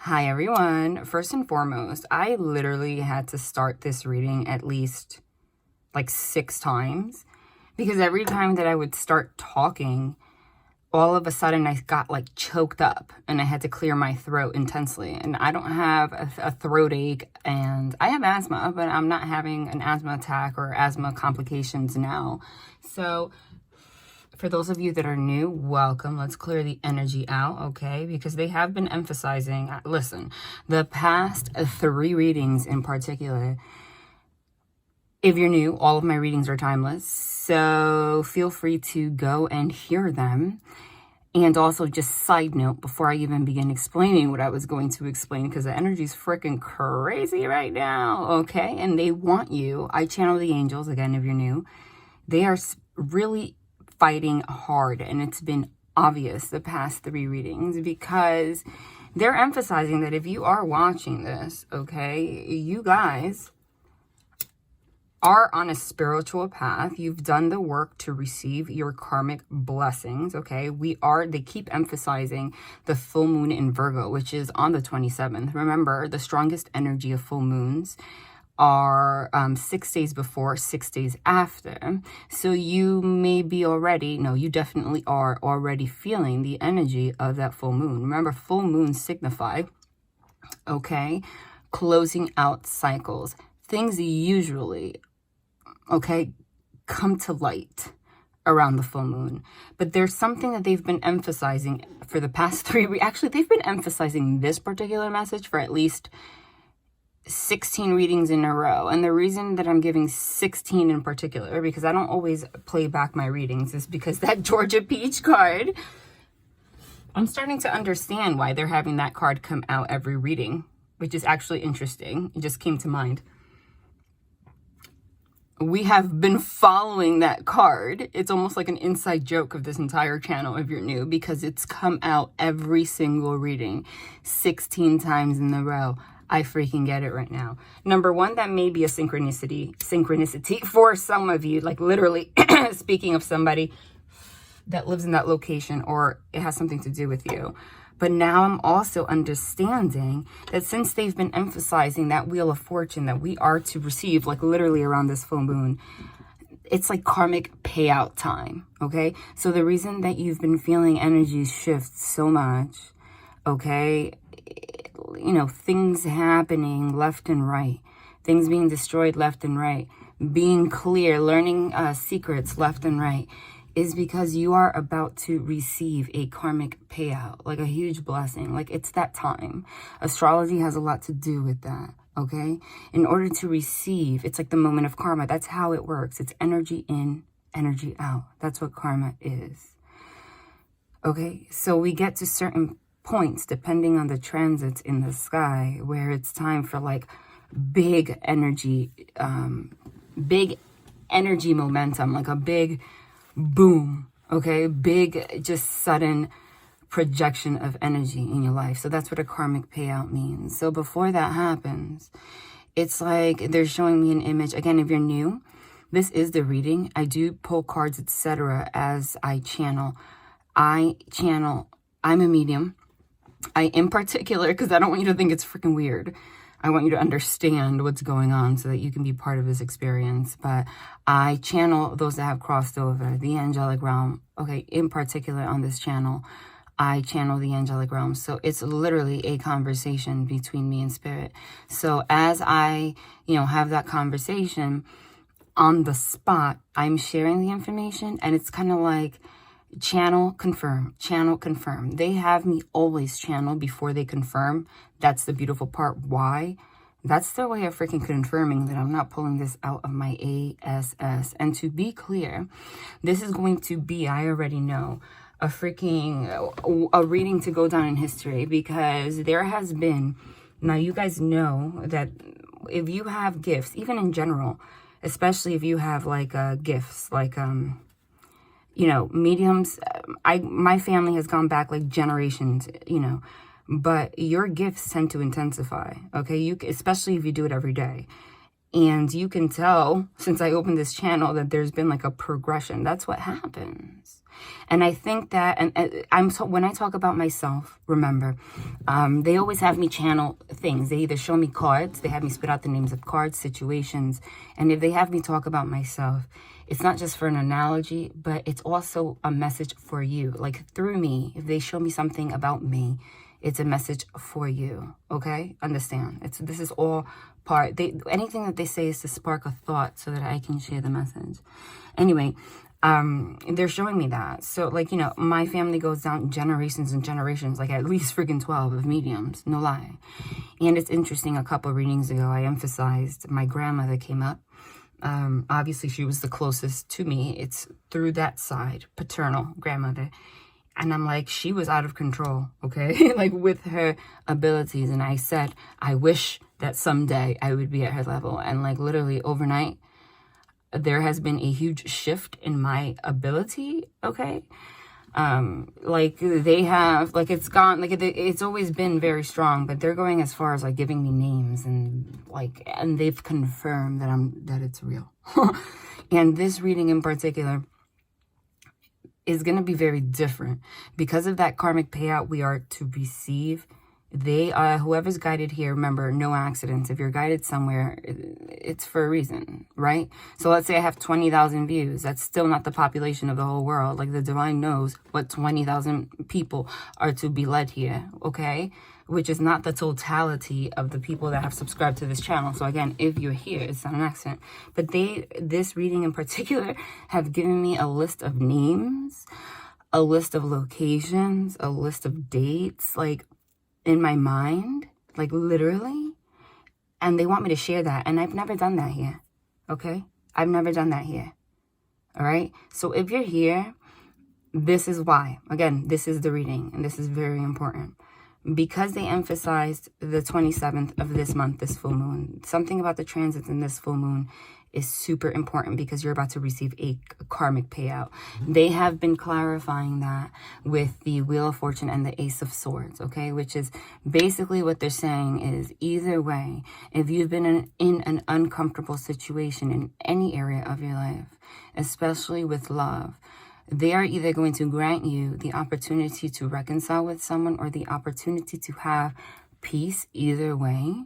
Hi everyone. First and foremost, I literally had to start this reading at least like 6 times because every time that I would start talking, all of a sudden I got like choked up and I had to clear my throat intensely. And I don't have a throat ache, and I have asthma, but I'm not having an asthma attack or asthma complications now. So for those of you that are new, welcome. Let's clear the energy out, okay? Because they have been emphasizing, listen, the past 3 readings in particular, if you're new, all of my readings are timeless. So feel free to go and hear them. And also, just side note, before I even begin explaining what I was going to explain, because the energy is freaking crazy right now, okay? And they want you, I channel the angels, again, if you're new, they are really fighting hard, and it's been obvious the past 3 readings because they're emphasizing that if you are watching this, okay, you guys are on a spiritual path. You've done the work to receive your karmic blessings, okay? They keep emphasizing the full moon in Virgo, which is on the 27th. Remember, the strongest energy of full moons are 6 days before, 6 days after. So you may be you definitely are already feeling the energy of that full moon. Remember, full moons signify, okay, closing out cycles. Things usually, okay, come to light around the full moon. But there's something that they've been emphasizing for the past 3 actually, they've been emphasizing this particular message for at least 16 readings in a row. And the reason that I'm giving 16 in particular, because I don't always play back my readings, is because that Georgia Peach card, I'm starting to understand why they're having that card come out every reading, which is actually interesting. It just came to mind. We have been following that card. It's almost like an inside joke of this entire channel if you're new, because it's come out every single reading 16 times in a row. I freaking get it right now. Number one, that may be a synchronicity for some of you, like literally speaking of somebody that lives in that location, or it has something to do with you. But now I'm also understanding that since they've been emphasizing that Wheel of Fortune that we are to receive, like literally around this full moon, it's like karmic payout time, okay? So the reason that you've been feeling energies shift so much, okay, you know, things happening left and right, things being destroyed left and right, being clear, learning secrets left and right, is because you are about to receive a karmic payout, like a huge blessing. Like, it's that time. Astrology has a lot to do with that, okay? In order to receive, it's like the moment of karma. That's how it works. It's energy in, energy out. That's what karma is. Okay, so we get to certain points depending on the transits in the sky where it's time for like big energy momentum, like a big boom, okay, big just sudden projection of energy in your life. So that's what a karmic payout means. So before that happens, it's like they're showing me an image. Again, if you're new, this is the reading. I do pull cards, etc. as I channel. I'm a medium. In particular, because I don't want you to think it's freaking weird. I want you to understand what's going on so that you can be part of this experience. But I channel those that have crossed over, the angelic realm. Okay, in particular on this channel, I channel the angelic realm. So it's literally a conversation between me and spirit. So as I, have that conversation on the spot, I'm sharing the information, and it's kind of like channel, confirm, channel, confirm. They have me always channel before they confirm. That's the beautiful part. Why? That's their way of freaking confirming that I'm not pulling this out of my ASS. And to be clear, this is going to be, I already know, a reading to go down in history, because there has been, now you guys know that if you have gifts, even in general, especially if you have like gifts, like mediums, my family has gone back like generations, but your gifts tend to intensify, okay? Especially if you do it every day. And you can tell, since I opened this channel, that there's been like a progression. That's what happens. And I think that, when I talk about myself, remember, they always have me channel things. They either show me cards, they have me spit out the names of cards, situations, and if they have me talk about myself, it's not just for an analogy, but it's also a message for you. Like through me, if they show me something about me, it's a message for you, okay? Understand? This is all part. Anything that they say is to spark a thought so that I can share the message. Anyway, they're showing me that. So, like, you know, my family goes down generations and generations, like at least freaking 12 of mediums, no lie. And it's interesting, a couple readings ago, I emphasized my grandmother came up. Obviously, she was the closest to me. It's through that side, paternal grandmother. And I'm like, she was out of control, okay? Like with her abilities. And I said, I wish that someday I would be at her level. And like literally overnight, there has been a huge shift in my ability, okay? Like they have, like it's gone, like it's always been very strong, but they're going as far as like giving me names and like, and they've confirmed that it's real. And this reading in particular is going to be very different because of that karmic payout we are to receive. Whoever's guided here, remember, no accidents. If you're guided somewhere, it's for a reason, right? So let's say I have 20,000 views. That's still not the population of the whole world. Like the divine knows what 20,000 people are to be led here, okay? Which is not the totality of the people that have subscribed to this channel. So again, if you're here, it's not an accident. But this reading in particular have given me a list of names, a list of locations, a list of dates, like in my mind, like literally. And they want me to share that. And I've never done that here, okay? I've never done that here, all right? So if you're here, this is why. Again, this is the reading, and this is very important. Because they emphasized the 27th of this month, this full moon. Something about the transits in this full moon is super important because you're about to receive a karmic payout. They have been clarifying that with the Wheel of Fortune and the Ace of Swords, okay? Which is basically what they're saying is either way, if you've been in an uncomfortable situation in any area of your life, especially with love, they are either going to grant you the opportunity to reconcile with someone or the opportunity to have peace either way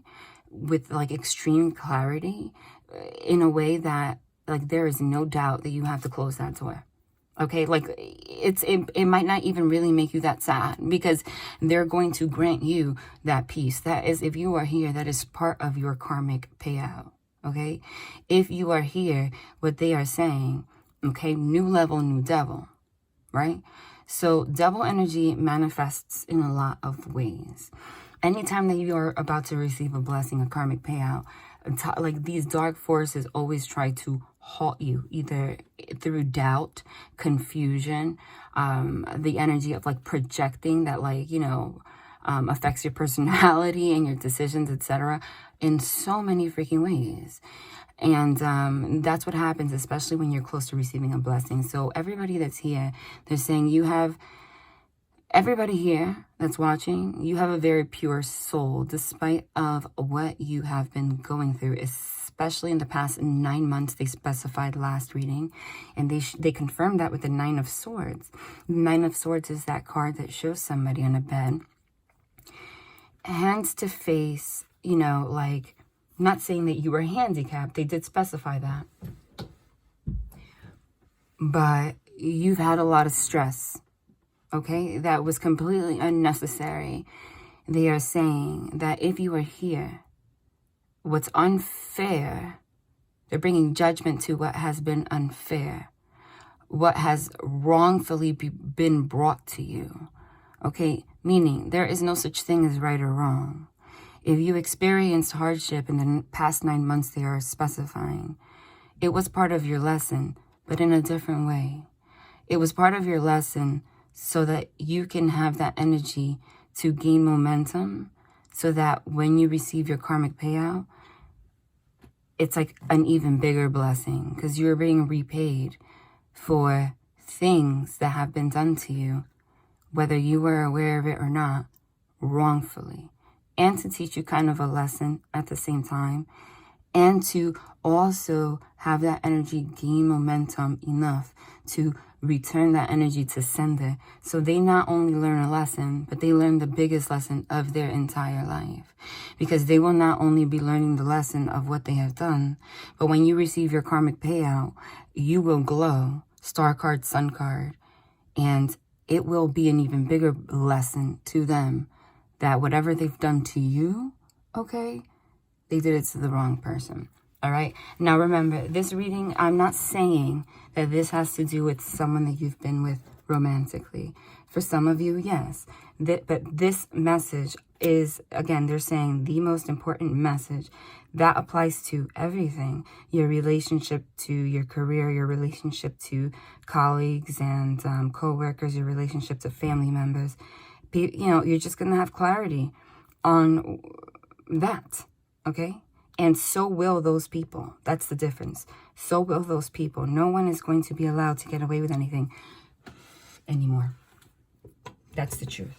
with like extreme clarity in a way that like there is no doubt that you have to close that door. Okay, like it might not even really make you that sad because they're going to grant you that peace. That is, if you are here, that is part of your karmic payout. Okay, if you are here, what they are saying, okay, new level, new devil, right? So devil energy manifests in a lot of ways. Anytime that you are about to receive a blessing, a karmic payout, like these dark forces always try to halt you, either through doubt, confusion, the energy of like projecting that like, you know, affects your personality and your decisions, etc. in so many freaking ways. And that's what happens, especially when you're close to receiving a blessing. So everybody that's here, they're saying you have, everybody here that's watching, you have a very pure soul, despite of what you have been going through, especially in the past 9 months. They specified last reading, and they confirmed that with the 9 of Swords. The 9 of Swords is that card that shows somebody on a bed, hands to face, you know, like, not saying that you were handicapped. They did specify that. But you've had a lot of stress, okay? That was completely unnecessary. They are saying that if you are here, what's unfair, they're bringing judgment to what has been unfair, what has wrongfully been brought to you, okay? Meaning there is no such thing as right or wrong. If you experienced hardship in the past 9 months, they are specifying, it was part of your lesson, but in a different way. It was part of your lesson so that you can have that energy to gain momentum so that when you receive your karmic payout, it's like an even bigger blessing because you're being repaid for things that have been done to you, whether you were aware of it or not, wrongfully. And to teach you kind of a lesson at the same time. And to also have that energy gain momentum enough to return that energy to sender. So they not only learn a lesson, but they learn the biggest lesson of their entire life. Because they will not only be learning the lesson of what they have done, but when you receive your karmic payout, you will glow. Star card, sun card. And it will be an even bigger lesson to them that whatever they've done to you, okay, they did it to the wrong person. All right. Now, remember, this reading, I'm not saying that this has to do with someone that you've been with romantically. For some of you, yes. But this message is, again, they're saying the most important message that applies to everything. Your relationship to your career, your relationship to colleagues and co-workers, your relationship to family members. You know, you're just going to have clarity on that. Okay. And so will those people. That's the difference. So will those people. No one is going to be allowed to get away with anything anymore. That's the truth.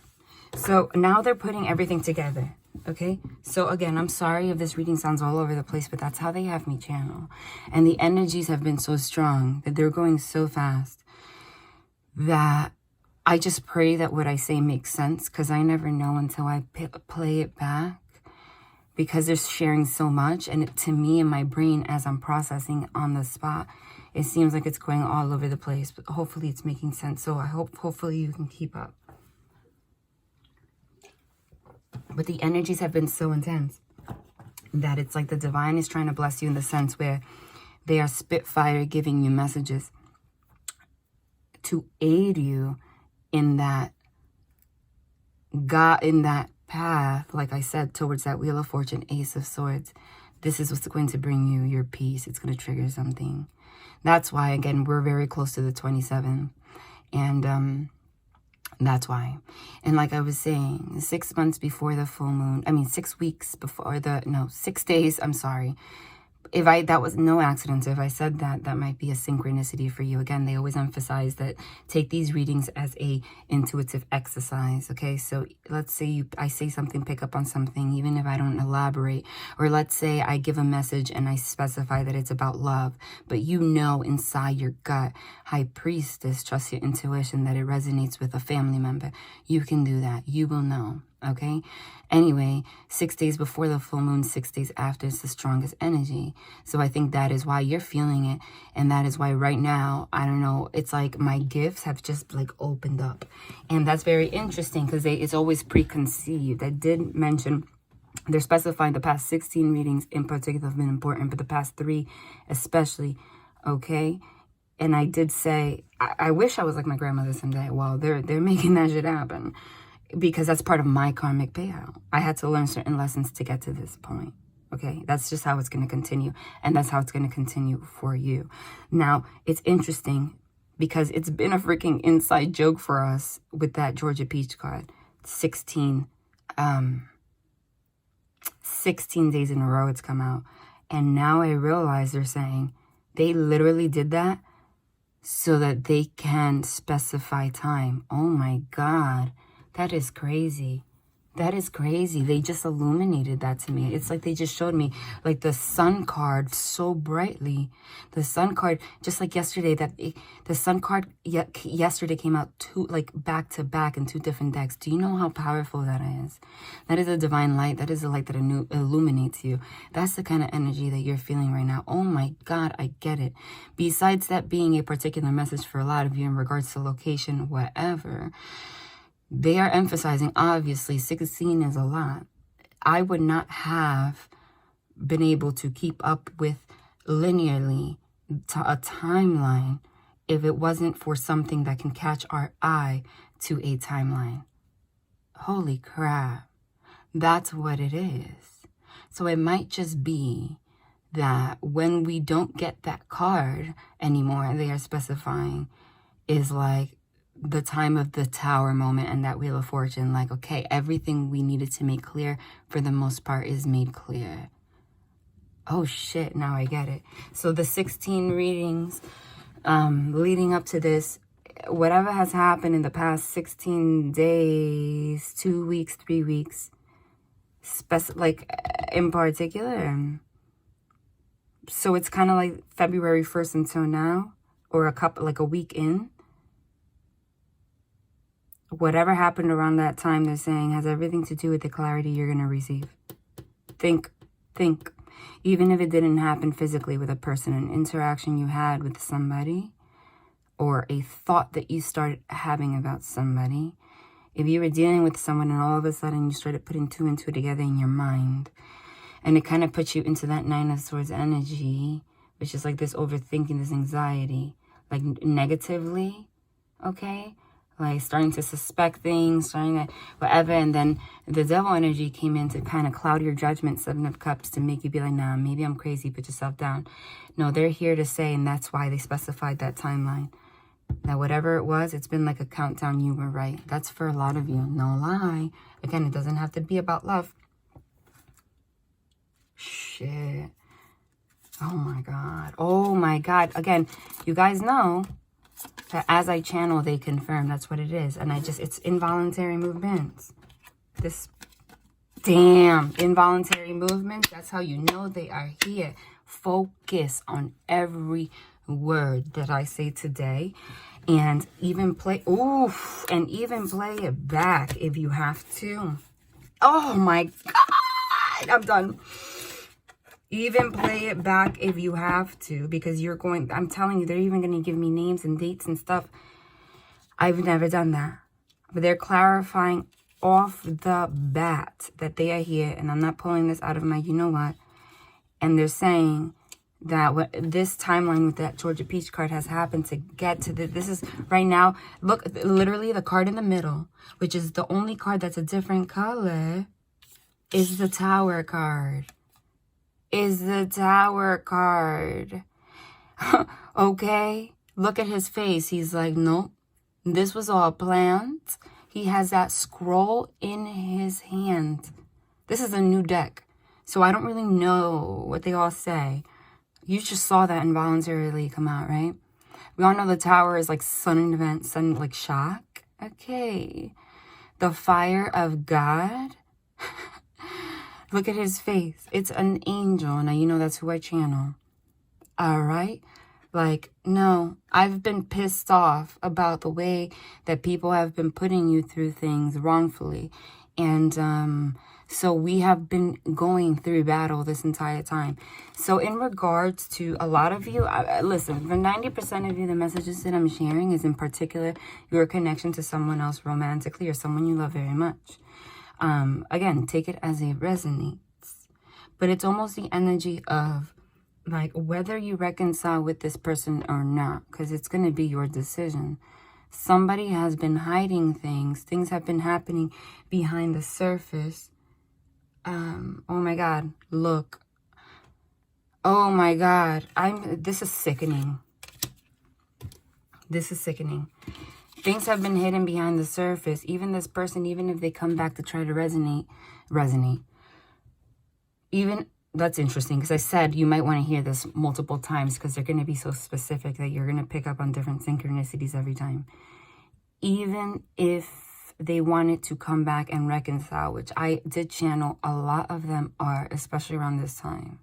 So now they're putting everything together. Okay. So again, I'm sorry if this reading sounds all over the place, but that's how they have me channel. And the energies have been so strong that they're going so fast that I just pray that what I say makes sense, because I never know until I play it back. Because they're sharing so much, and to me in my brain, as I'm processing on the spot, it seems like it's going all over the place. But hopefully it's making sense. So I hopefully you can keep up. But the energies have been so intense that it's like the divine is trying to bless you in the sense where they are spitfire giving you messages to aid you in that path, like I said, towards that Wheel of Fortune, Ace of Swords. This is what's going to bring you your peace. It's going to trigger something. That's why, again, we're very close to the 27th. And that's why. And like I was saying, 6 months before the full moon, 6 weeks before 6 days, I'm sorry. That was no accident. So if I said that, that might be a synchronicity for you. Again, they always emphasize that take these readings as a intuitive exercise. Okay, so let's say I say something, pick up on something, even if I don't elaborate. Or let's say I give a message and I specify that it's about love, but you know inside your gut, High Priestess, trust your intuition that it resonates with a family member. You can do that. You will know. Okay. Anyway, 6 days before the full moon, 6 days after, it's the strongest energy. So I think that is why you're feeling it. And that is why right now, I don't know, it's like my gifts have just like opened up. And that's very interesting because it's always preconceived. I did mention they're specifying the past 16 readings in particular have been important, but the past 3 especially. Okay. And I did say, I wish I was like my grandmother someday. Well, they're making that shit happen. Because that's part of my karmic payout. I had to learn certain lessons to get to this point. Okay, that's just how it's going to continue. And that's how it's going to continue for you. Now, it's interesting because it's been a freaking inside joke for us with that Georgia Peach card. 16 days in a row it's come out. And now I realize they're saying they literally did that so that they can specify time. Oh my God. That is crazy. That is crazy. They just illuminated that to me. It's like they just showed me like the sun card so brightly. The sun card, just like yesterday, the sun card yesterday came out back to back in 2 different decks. Do you know how powerful that is? That is a divine light. That is a light that illuminates you. That's the kind of energy that you're feeling right now. Oh my God, I get it. Besides that being a particular message for a lot of you in regards to location, whatever, they are emphasizing, obviously, 16 is a lot. I would not have been able to keep up with linearly a timeline if it wasn't for something that can catch our eye to a timeline. Holy crap. That's what it is. So it might just be that when we don't get that card anymore, they are specifying is like the time of the Tower moment and that Wheel of Fortune. Like, okay, everything we needed to make clear for the most part is made clear. Oh shit, now I get it. So the 16 readings leading up to this, whatever has happened in the past 16 days, 2 weeks, 3 weeks, in particular, So it's kind of like February 1st until now, or like a week in. Whatever happened around that time, they're saying, has everything to do with the clarity you're going to receive. Think. Even if it didn't happen physically with a person, an interaction you had with somebody, or a thought that you started having about somebody. If you were dealing with someone and all of a sudden you started putting two and two together in your mind, and it kind of puts you into that Nine of Swords energy, which is like this overthinking, this anxiety, like negatively, okay? Like starting to suspect things, starting to whatever, and then the Devil energy came in to kind of cloud your judgment, Seven of Cups, to make you be like, nah, maybe I'm crazy, put yourself down. No, they're here to say, and that's why they specified that timeline. Now, whatever it was, it's been like a countdown. You were right. That's for a lot of you. No lie. Again, it doesn't have to be about love. Shit. Oh, my God. Oh, my God. Again, you guys know that as I channel, they confirm. That's what it is. And it's involuntary movements. Damn, involuntary movements. That's how you know they are here. Focus on every word that I say today, and even play it back if you have to. Oh my God, I'm done. Even play it back if you have to, because I'm telling you, they're even going to give me names and dates and stuff. I've never done that, but they're clarifying off the bat that they are here, and I'm not pulling this out of my you know what, and they're saying that this timeline with that Georgia Peach card has happened to get to this is right now. Look, literally the card in the middle, which is the only card that's a different color, is the Tower card. Okay, look at his face. He's like, nope, this was all planned. He has that scroll in his hand. This is a new deck, so I don't really know what they all say. You just saw that involuntarily come out, right? We all know the Tower is like sudden event, sudden like shock. Okay. The Fire of God. Look at his face. It's an angel. Now, you know that's who I channel. All right? Like, no, I've been pissed off about the way that people have been putting you through things wrongfully. And, so we have been going through battle this entire time. So in regards to a lot of you, listen, for 90% of you, the messages that I'm sharing is in particular your connection to someone else romantically or someone you love very much. Again, take it as it resonates. But it's almost the energy of like whether you reconcile with this person or not, because it's going to be your decision. Somebody has been hiding things. Things have been happening behind the surface. Oh my God, look. Oh my God, this is sickening. This is sickening. Things have been hidden behind the surface. Even this person, even if they come back to try to resonate. Even, that's interesting, because I said you might want to hear this multiple times, because they're going to be so specific that you're going to pick up on different synchronicities every time. Even if they wanted to come back and reconcile, which I did channel, a lot of them are, especially around this time.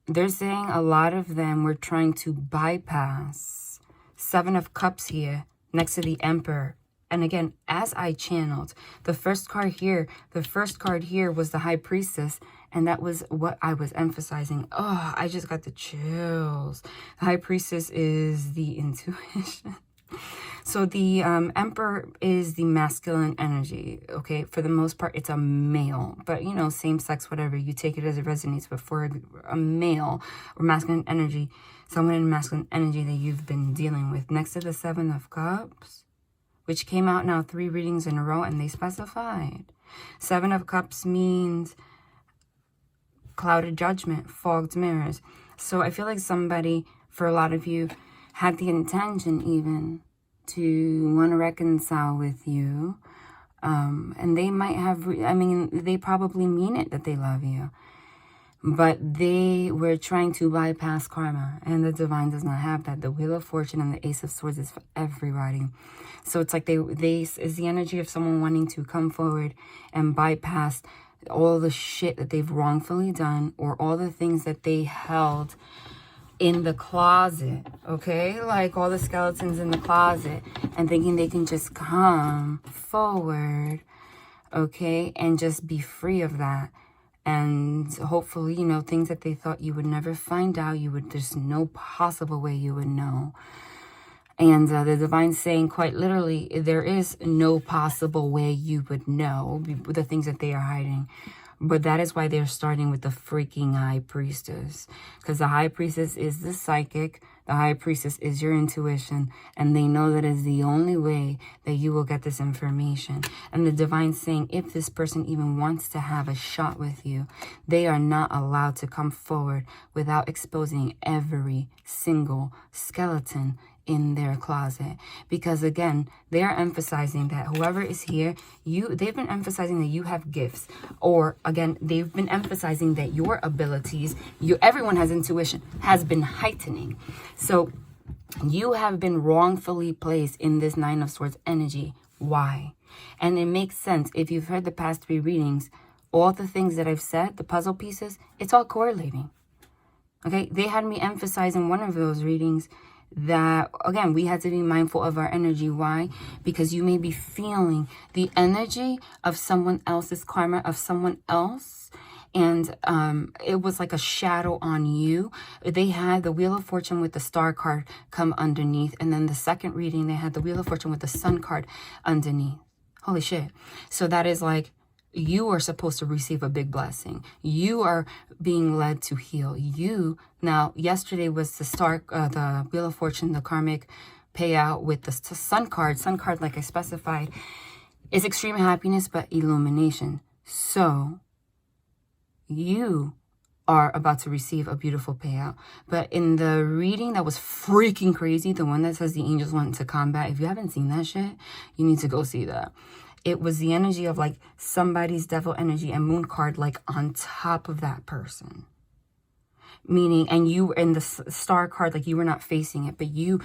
They're saying a lot of them were trying to bypass Seven of Cups here next to the Emperor. And again, as I channeled, the first card here was the High Priestess, and that was what I was emphasizing. Oh, I just got the chills. The High Priestess is the intuition. So the Emperor is the masculine energy, okay? For the most part, it's a male. But, you know, same sex, whatever. You take it as it resonates. But for a male or masculine energy, someone in masculine energy that you've been dealing with. Next to the Seven of Cups, which came out now 3 readings in a row, and they specified. Seven of Cups means clouded judgment, fogged mirrors. So I feel like somebody, for a lot of you, had the intention even to want to reconcile with you. And they might have, they probably mean it that they love you. But they were trying to bypass karma. And the divine does not have that. The Wheel of Fortune and the Ace of Swords is for everybody. So it's like they is the energy of someone wanting to come forward and bypass all the shit that they've wrongfully done, or all the things that they held in the closet, okay? Like all the skeletons in the closet, and thinking they can just come forward, okay? And just be free of that. And hopefully, you know, things that they thought you would never find out, there's no possible way you would know. And the divine saying, quite literally, there is no possible way you would know the things that they are hiding. But that is why they're starting with the freaking high priestess. Because the high priestess is the psychic. The high priestess is your intuition. And they know that is the only way that you will get this information. And the divine saying, if this person even wants to have a shot with you, they are not allowed to come forward without exposing every single skeleton in their closet. Because again, they are emphasizing that whoever is here, they've been emphasizing that you have gifts, or again, they've been emphasizing that your abilities, everyone has intuition, has been heightening. So you have been wrongfully placed in this Nine of Swords energy. Why? And it makes sense. If you've heard the past 3 readings, all the things that I've said, the puzzle pieces, it's all correlating. Okay, they had me emphasize in one of those readings that, again, we had to be mindful of our energy. Why? Because you may be feeling the energy of someone else's karma, of someone else, and it was like a shadow on you. They had the Wheel of Fortune with the Star card come underneath, and then the second reading, they had the Wheel of Fortune with the Sun card underneath. Holy shit. So that is like, you are supposed to receive a big blessing. You are being led to heal. Now, yesterday was the Wheel of Fortune, the karmic payout with the Sun card. Sun card, like I specified, is extreme happiness, but illumination. So, you are about to receive a beautiful payout. But in the reading that was freaking crazy, the one that says the angels went into combat, if you haven't seen that shit, you need to go see that. It was the energy of like somebody's devil energy and moon card like on top of that person. Meaning, and you in the star card, like you were not facing it, but you,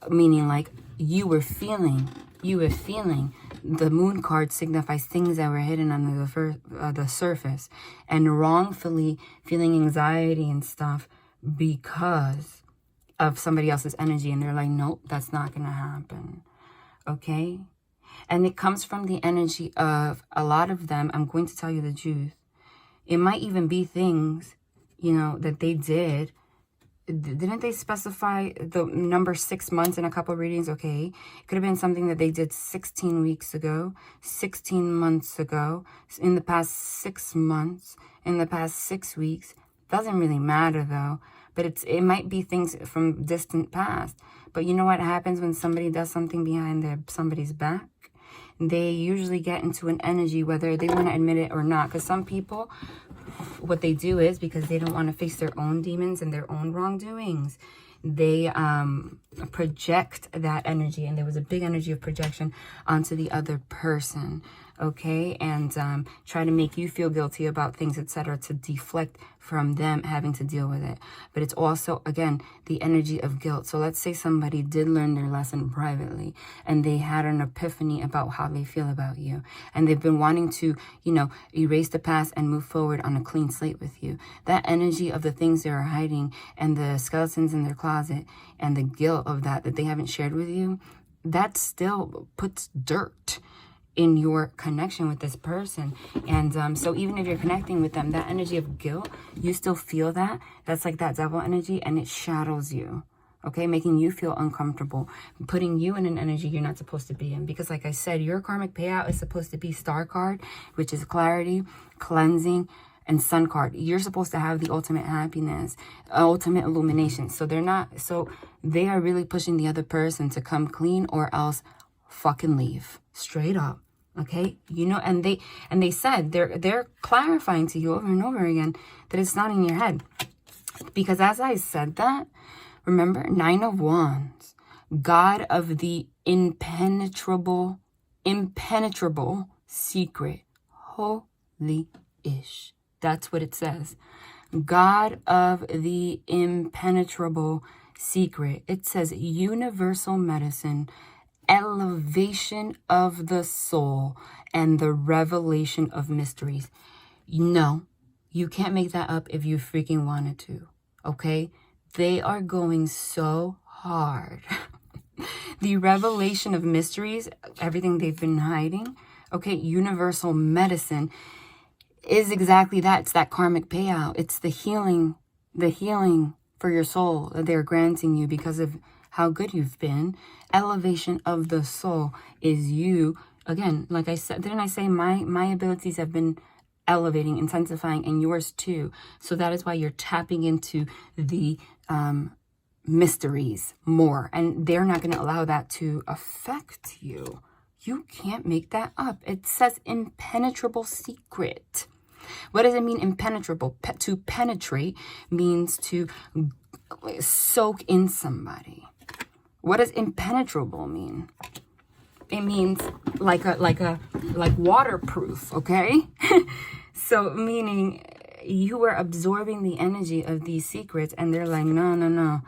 meaning like you were feeling the moon card signifies things that were hidden under the surface, and wrongfully feeling anxiety and stuff because of somebody else's energy. And they're like, nope, that's not going to happen. Okay. And it comes from the energy of a lot of them. I'm going to tell you the truth. It might even be things, you know, that they did. Didn't they specify the number 6 months in a couple of readings? Okay. It could have been something that they did 16 weeks ago, 16 months ago, in the past 6 months, in the past 6 weeks. Doesn't really matter though. But it might be things from distant past. But you know what happens when somebody does something behind somebody's back? They usually get into an energy, whether they want to admit it or not. Because some people, what they do is, because they don't want to face their own demons and their own wrongdoings, they project that energy. And there was a big energy of projection onto the other person. Okay, and try to make you feel guilty about things, etc., to deflect from them having to deal with it. But it's also, again, the energy of guilt. So let's say somebody did learn their lesson privately and they had an epiphany about how they feel about you, and they've been wanting to, you know, erase the past and move forward on a clean slate with you. That energy of the things they are hiding and the skeletons in their closet and the guilt of that they haven't shared with you, that still puts dirt in your connection with this person. And so even if you're connecting with them, that energy of guilt, you still feel that. That's like that devil energy, and it shadows you, okay? Making you feel uncomfortable, putting you in an energy you're not supposed to be in. Because like I said, your karmic payout is supposed to be Star card, which is clarity, cleansing, and Sun card. You're supposed to have the ultimate happiness, ultimate illumination. So they are really pushing the other person to come clean or else fucking leave. Straight up. Okay, you know, and they said they're clarifying to you over and over again that it's not in your head. Because as I said that, remember, 9 of Wands, God of the impenetrable secret. Holy-ish. That's what it says. God of the impenetrable secret. It says universal medicine, elevation of the soul, and the revelation of mysteries. No, you can't make that up if you freaking wanted to, okay? They are going so hard. The revelation of mysteries, everything they've been hiding, okay, universal medicine is exactly that. It's that karmic payout. It's the healing for your soul that they're granting you because of how good you've been. Elevation of the soul is you. Again, like I said, didn't I say my abilities have been elevating, intensifying, and yours too. So that is why you're tapping into the mysteries more. And they're not going to allow that to affect you. You can't make that up. It says impenetrable secret. What does it mean, impenetrable? To penetrate means to soak in somebody. What does impenetrable mean? It means like waterproof, okay? So meaning you are absorbing the energy of these secrets, and they're like, no.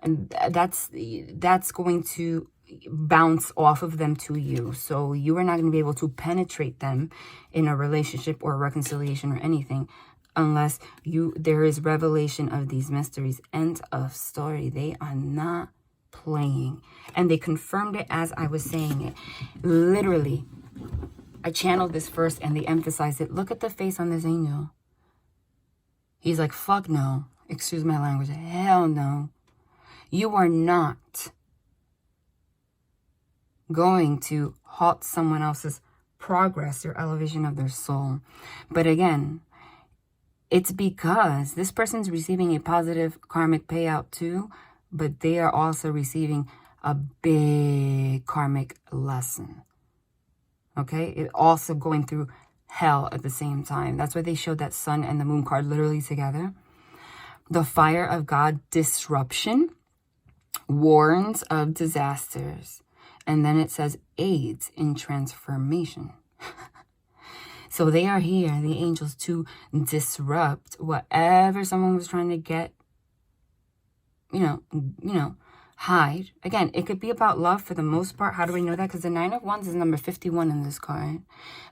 And that's going to bounce off of them to you. So you are not going to be able to penetrate them in a relationship or a reconciliation or anything unless there is revelation of these mysteries. End of story. They are not playing. And they confirmed it as I was saying it. Literally, I channeled this first and they emphasized it. Look at the face on this angel. He's like, fuck no. Excuse my language. Hell no. You are not going to halt someone else's progress or elevation of their soul. But again, it's because this person's receiving a positive karmic payout too, but they are also receiving a big karmic lesson. Okay? It also going through hell at the same time. That's why they showed that sun and the moon card literally together. The fire of God, disruption, warns of disasters. And then it says aids in transformation. So they are here, the angels, to disrupt whatever someone was trying to get, hide. Again, it could be about love for the most part. How do we know that? Because the 9 of Wands is number 51 in this card.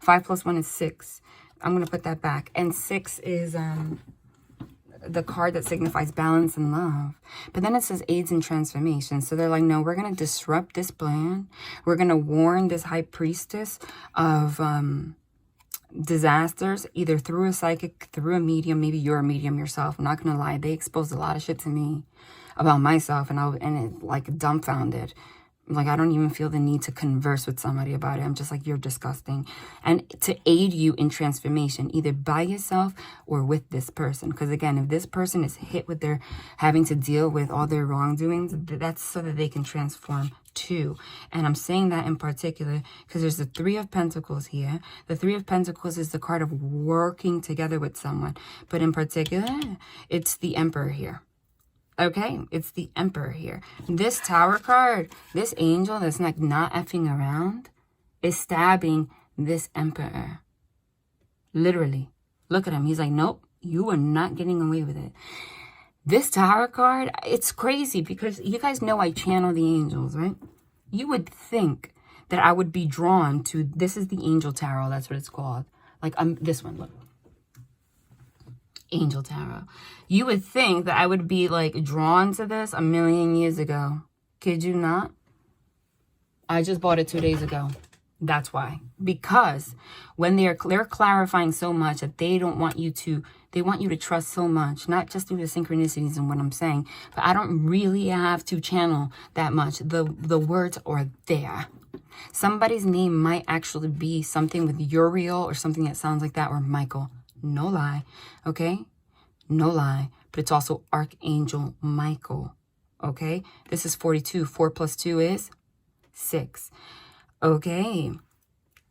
5 plus 1 is 6. I'm going to put that back. And 6 is the card that signifies balance and love. But then it says aids in transformation. So they're like, no, we're going to disrupt this plan. We're going to warn this high priestess of disasters, either through a psychic, through a medium. Maybe you're a medium yourself. I'm not going to lie. They exposed a lot of shit to me about myself, and it like dumbfounded. Like, I don't even feel the need to converse with somebody about it. I'm just like, you're disgusting. And to aid you in transformation, either by yourself or with this person. Because again, if this person is hit with their having to deal with all their wrongdoings, that's so that they can transform too. And I'm saying that in particular because there's the 3 of Pentacles here. The 3 of Pentacles is the card of working together with someone. But in particular, it's the Emperor here. Okay, it's the Emperor here. This Tower card, this angel that's like not effing around, is stabbing this Emperor. Literally. Look at him. He's like, nope, you are not getting away with it. This Tower card, it's crazy because you guys know I channel the angels, right? You would think that I would be drawn to, this is the Angel Tarot, that's what it's called. Like, this one, look. Angel Tarot. You would think that I would be like drawn to this a million years ago. Kid you not? I just bought it 2 days ago. That's why. Because when they're clarifying so much that they want you to trust so much, not just through the synchronicities and what I'm saying, but I don't really have to channel that much. The words are there. Somebody's name might actually be something with Uriel or something that sounds like that, or Michael. No lie, okay? No lie. But it's also Archangel Michael, okay? This is 42. 4 plus 2 is 6. Okay.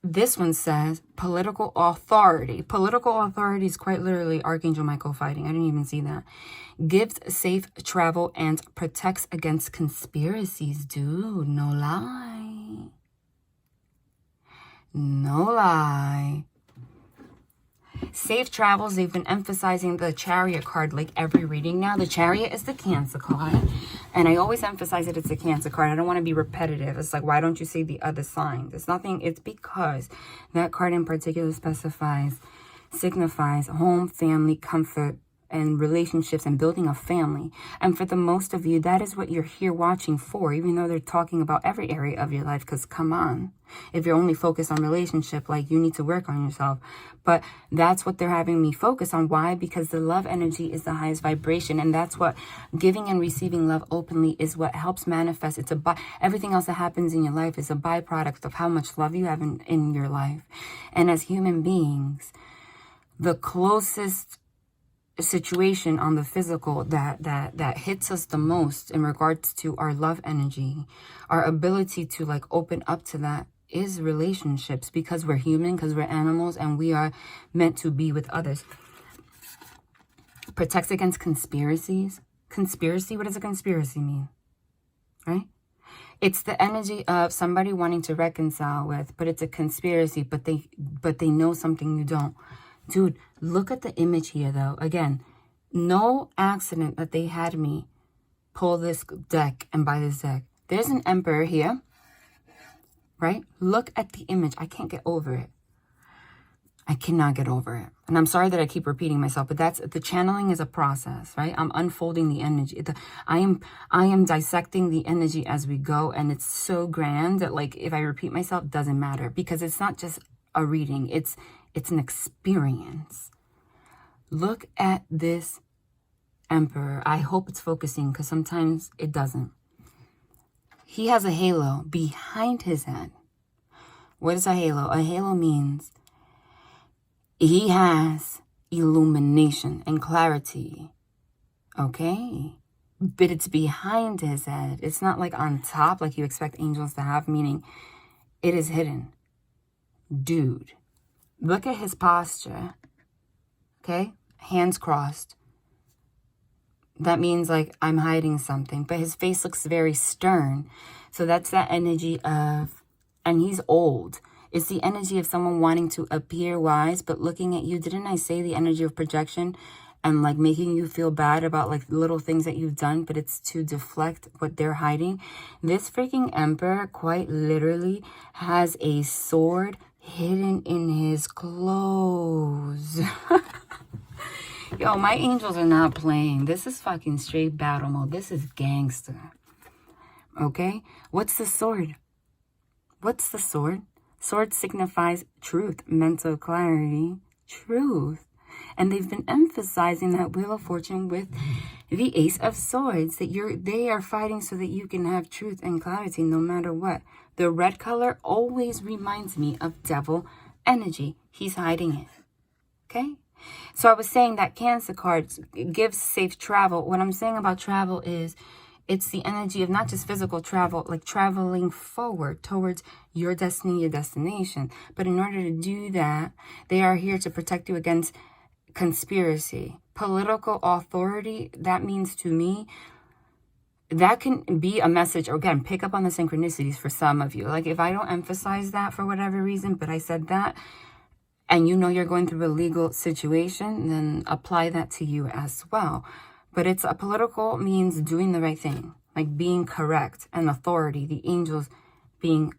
This one says political authority. Political authority is quite literally Archangel Michael fighting. I didn't even see that. Gives safe travel and protects against conspiracies. Dude, no lie. No lie. Safe travels, they've been emphasizing the Chariot card like every reading now. The Chariot is the Cancer card. And I always emphasize that it's a Cancer card. I don't want to be repetitive. It's like, why don't you say the other signs? It's nothing. It's because that card in particular specifies signifies home, family, comfort, and relationships and building a family. And for the most of you, that is what you're here watching for, even though they're talking about every area of your life. Because come on, if you're only focused on relationship, like, you need to work on yourself. But that's what they're having me focus on. Why? Because the love energy is the highest vibration, and that's what giving and receiving love openly is what helps manifest. It's everything else that happens in your life is a byproduct of how much love you have in your life. And as human beings, the closest situation on the physical that hits us the most in regards to our love energy, our ability to like open up to that, is relationships, because we're human, because we're animals, and we are meant to be with others. Protects against conspiracies. Conspiracy, what does a conspiracy mean? Right? It's the energy of somebody wanting to reconcile with, but it's a conspiracy, but they know something you don't. Dude, look at the image here, though. Again, no accident that they had me pull this deck and buy this deck. There's an emperor here, right? Look at the image. I can't get over it. I cannot get over it. And I'm sorry that I keep repeating myself, but that's the channeling is a process, right? I'm unfolding the energy. I am dissecting the energy as we go, and it's so grand that, like, if I repeat myself, it doesn't matter, because it's not just a reading. It's an experience. Look at this emperor. I hope it's focusing, because sometimes it doesn't. He has a halo behind his head. What is a halo? A halo means he has illumination and clarity. Okay? But it's behind his head. It's not like on top like you expect angels to have, meaning it is hidden. Dude, look at his posture. Okay? Hands crossed. That means like I'm hiding something. But his face looks very stern. So that's that energy of, and he's old. It's the energy of someone wanting to appear wise, but looking at you. Didn't I say the energy of projection and like making you feel bad about like little things that you've done, but it's to deflect what they're hiding? This freaking emperor quite literally has a sword hidden in his clothes. Yo, my angels are not playing. This is fucking straight battle mode. This is gangster. Okay? What's the sword? What's the sword? Sword signifies truth, mental clarity, truth. And they've been emphasizing that Wheel of Fortune with the Ace of Swords, that they are fighting so that you can have truth and clarity no matter what. The red color always reminds me of devil energy. He's hiding it. Okay? So I was saying that Cancer cards gives safe travel. What I'm saying about travel is it's the energy of not just physical travel, like traveling forward towards your destiny, your destination. But in order to do that, they are here to protect you against conspiracy. Political authority, that means to me, that can be a message, or again, pick up on the synchronicities for some of you. Like if I don't emphasize that for whatever reason, but I said that, and you know you're going through a legal situation, then apply that to you as well. But it's a political means doing the right thing, like being correct, and authority, the angels being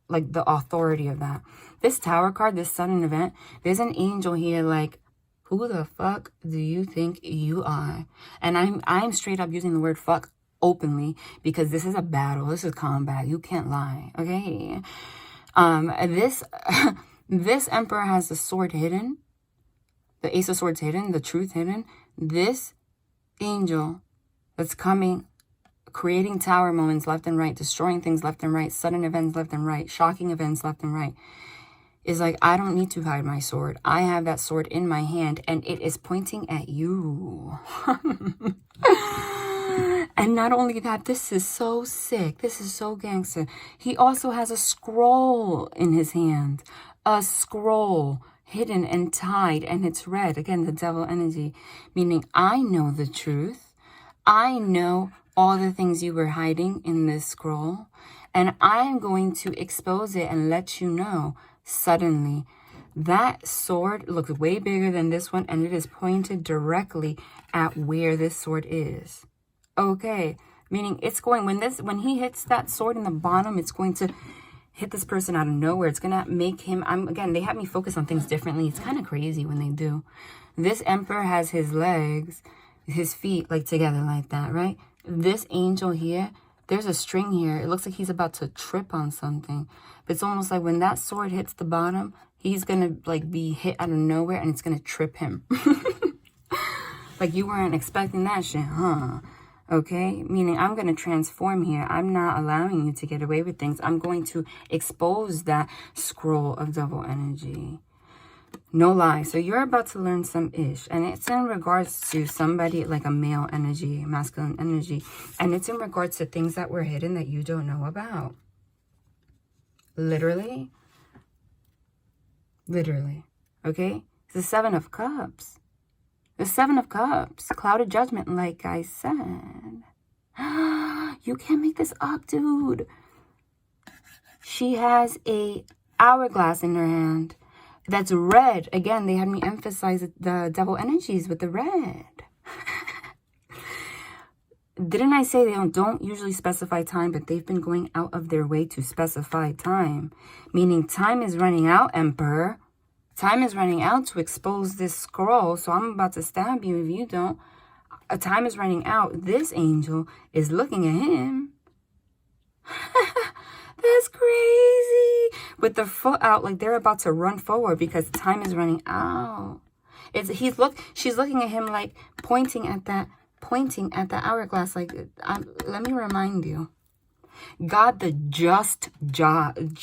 like the authority of that. This Tower card, this sudden event, there's an angel here like, who the fuck do you think you are? And I'm straight up using the word fuck openly because this is a battle. This is combat. You can't lie, okay? This emperor has the sword hidden, the Ace of Swords hidden, the truth hidden. This angel that's coming, creating tower moments left and right, destroying things left and right, sudden events left and right, shocking events left and right, is like, I don't need to hide my sword. I have that sword in my hand and it is pointing at you. And not only that, this is so sick. This is so gangster. He also has a scroll in his hand. A scroll hidden and tied, and it's red. Again, the devil energy, meaning I know the truth. I know all the things you were hiding in this scroll, and I'm going to expose it and let you know suddenly. That sword looks way bigger than this one, and it is pointed directly at where this sword is. Okay, meaning it's going, when he hits that sword in the bottom, it's going to hit this person out of nowhere. It's going to make him, again, they have me focus on things differently. It's kind of crazy when they do. This Emperor has his legs, his feet like together like that, right? This angel here, there's a string here. It looks like he's about to trip on something. But it's almost like when that sword hits the bottom, he's going to like be hit out of nowhere and it's going to trip him. Like you weren't expecting that shit, huh? Okay, meaning I'm going to transform here. I'm not allowing you to get away with things. I'm going to expose that scroll of double energy. No lie. So you're about to learn some ish. And it's in regards to somebody like a male energy, masculine energy. And it's in regards to things that were hidden that you don't know about. Literally. Literally. Okay? It's the Seven of Cups. The Seven of Cups, cloud of judgment, like I said. You can't make this up, dude. She has a hourglass in her hand that's red. Again, they had me emphasize the double energies with the red. Didn't I say they don't usually specify time, but they've been going out of their way to specify time. Meaning time is running out, Emperor. Time is running out to expose this scroll, so I'm about to stab you if you don't. Time is running out. This angel is looking at him. That's crazy. With the foot out, like they're about to run forward because time is running out. She's looking at him like pointing at that hourglass. Like, let me remind you. God, the just judge.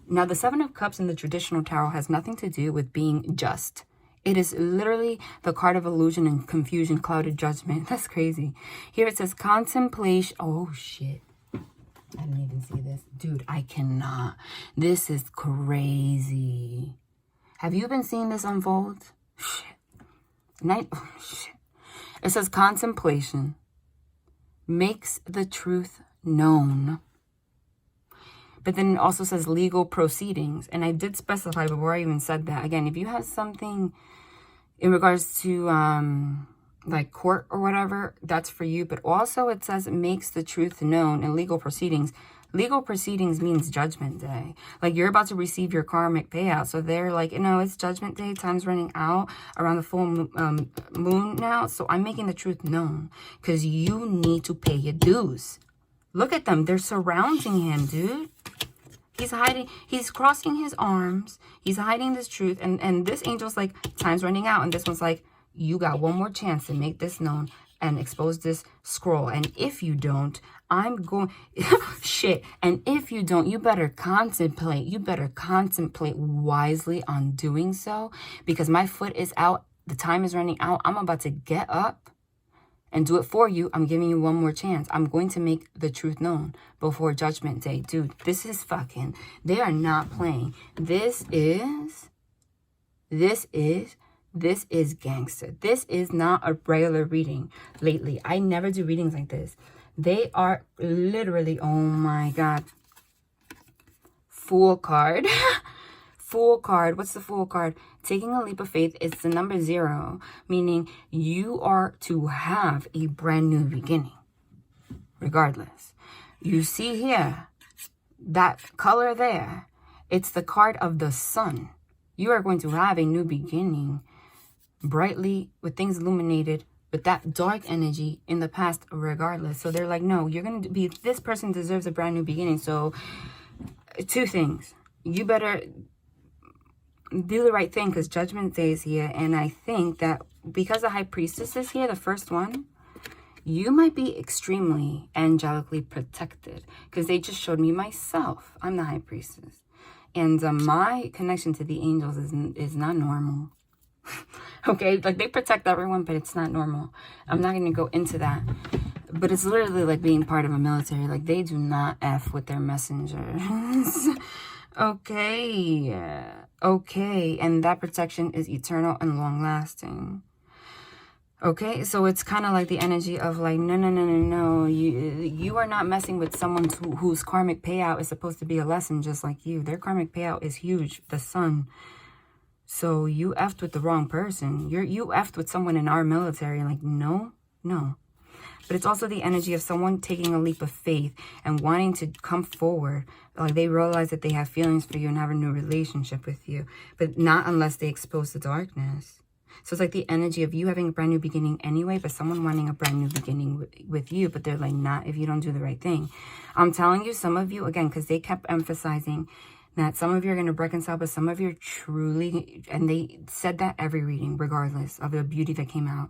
Now, the Seven of Cups in the traditional tarot has nothing to do with being just. It is literally the card of illusion and confusion, clouded judgment. That's crazy. Here it says contemplation. Oh, shit. I didn't even see this. Dude, I cannot. This is crazy. Have you been seeing this unfold? Shit. Oh, shit. It says contemplation makes the truth known. But then it also says legal proceedings. And I did specify before I even said that. Again, if you have something in regards to like court or whatever, that's for you. But also it says it makes the truth known in legal proceedings. Legal proceedings means judgment day. Like you're about to receive your karmic payout. So they're like, you know, it's judgment day. Time's running out around the full moon now. So I'm making the truth known because you need to pay your dues. Look at them. They're surrounding him, dude. He's hiding. He's crossing his arms. He's hiding this truth. And this angel's like, time's running out. And this one's like, you got one more chance to make this known and expose this scroll. And if you don't, I'm going... Shit. And if you don't, you better contemplate. You better contemplate wisely on doing so. Because my foot is out. The time is running out. I'm about to get up and do it for you. I'm giving you one more chance. I'm going to make the truth known before Judgment Day. Dude, this is fucking... They are not playing. This is gangster. This is not a regular reading lately. I never do readings like this. They are literally... Oh my God. Fool card. Fool card. What's the Fool card? Taking a leap of faith is the number 0, meaning you are to have a brand new beginning, regardless. You see here, that color there, it's the card of the sun. You are going to have a new beginning, brightly, with things illuminated, with that dark energy in the past, regardless. So they're like, no, you're going to be, this person deserves a brand new beginning. So 2 things. You better... do the right thing because Judgment Day is here. And I think that because the High Priestess is here, the first one, you might be extremely angelically protected because they just showed me myself. I'm the High Priestess. And my connection to the angels is not normal. Okay, like they protect everyone, but it's not normal. I'm not going to go into that. But it's literally like being part of a military. Like they do not F with their messengers. Okay. Okay, and that protection is eternal and long-lasting. Okay, so it's kind of like the energy of like, no. You are not messing with someone whose karmic payout is supposed to be a lesson just like you. Their karmic payout is huge, the sun. So you effed with the wrong person. You effed with someone in our military. Like, no. But it's also the energy of someone taking a leap of faith and wanting to come forward. Like they realize that they have feelings for you and have a new relationship with you. But not unless they expose the darkness. So it's like the energy of you having a brand new beginning anyway, but someone wanting a brand new beginning with you. But they're like, not if you don't do the right thing. I'm telling you, some of you, again, because they kept emphasizing that some of you are going to reconcile, but some of you are truly, and they said that every reading, regardless of the beauty that came out.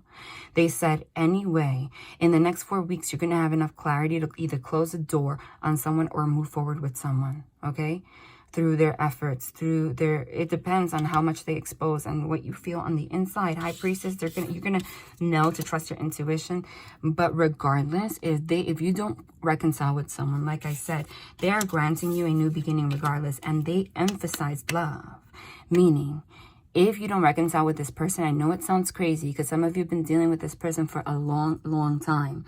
They said, anyway, in the next 4 weeks, you're going to have enough clarity to either close the door on someone or move forward with someone, okay? Through their efforts, through their, it depends on how much they expose and what you feel on the inside. High Priestess, you're gonna know to trust your intuition. But regardless, if you don't reconcile with someone, like I said, they are granting you a new beginning regardless, and they emphasize love. Meaning, if you don't reconcile with this person, I know it sounds crazy because some of you have been dealing with this person for a long, long time.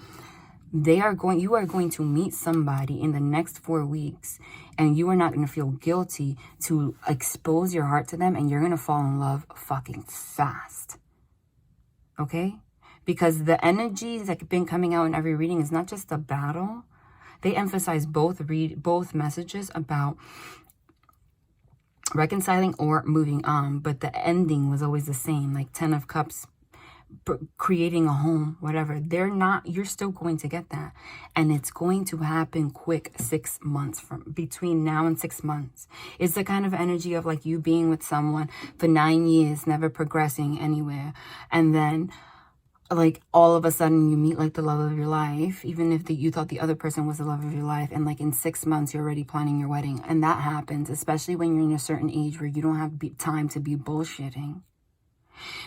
You are going to meet somebody in the next 4 weeks, and you are not going to feel guilty to expose your heart to them, and you're going to fall in love fucking fast. Okay? Because the energies that have been coming out in every reading is not just a battle. They emphasize both messages about reconciling or moving on, but the ending was always the same, like 10 of Cups, creating a home, whatever. You're still going to get that, and it's going to happen quick. 6 months from between now and 6 months. It's the kind of energy of like you being with someone for 9 years, never progressing anywhere, and then like all of a sudden you meet like the love of your life, even if you thought the other person was the love of your life, and like in 6 months you're already planning your wedding. And that happens especially when you're in a certain age where you don't have time to be bullshitting.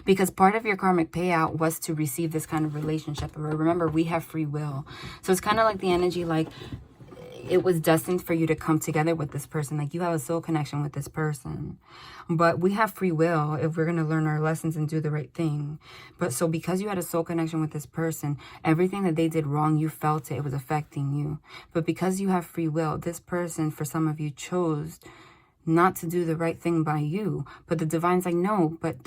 Because part of your karmic payout was to receive this kind of relationship. Remember, we have free will. So it's kind of like the energy like it was destined for you to come together with this person. Like you have a soul connection with this person. But we have free will if we're going to learn our lessons and do the right thing. But so because you had a soul connection with this person, everything that they did wrong, you felt it. It was affecting you. But because you have free will, this person, for some of you, chose not to do the right thing by you. But the divine's like, no, but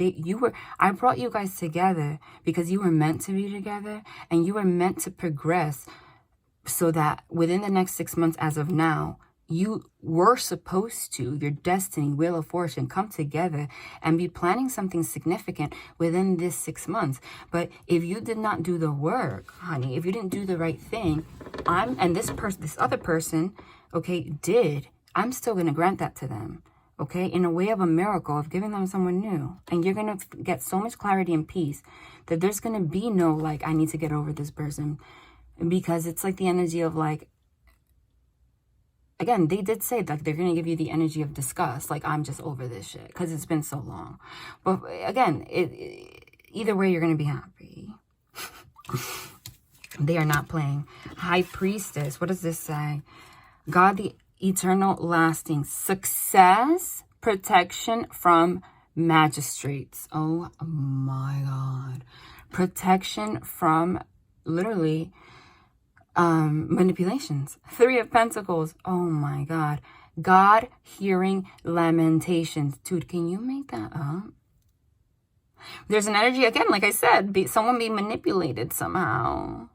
I brought you guys together because you were meant to be together, and you were meant to progress, so that within the next 6 months, as of now, you were supposed to, your destiny, wheel of fortune, come together and be planning something significant within this 6 months. But if you did not do the work, honey, if you didn't do the right thing, this other person, okay, did, I'm still going to grant that to them, okay, in a way of a miracle of giving them someone new. And you're going to get so much clarity and peace that there's going to be no, like, I need to get over this person. Because it's like the energy of, like, again, they did say that they're going to give you the energy of disgust. Like, I'm just over this shit because it's been so long. But again, either way, you're going to be happy. They are not playing. High Priestess, what does this say? God, the eternal lasting success, protection from magistrates. Oh my God. Protection from literally manipulations. 3 of Pentacles. Oh my God. God hearing lamentations. Dude, can you make that up? There's an energy, again, like I said, someone being manipulated somehow.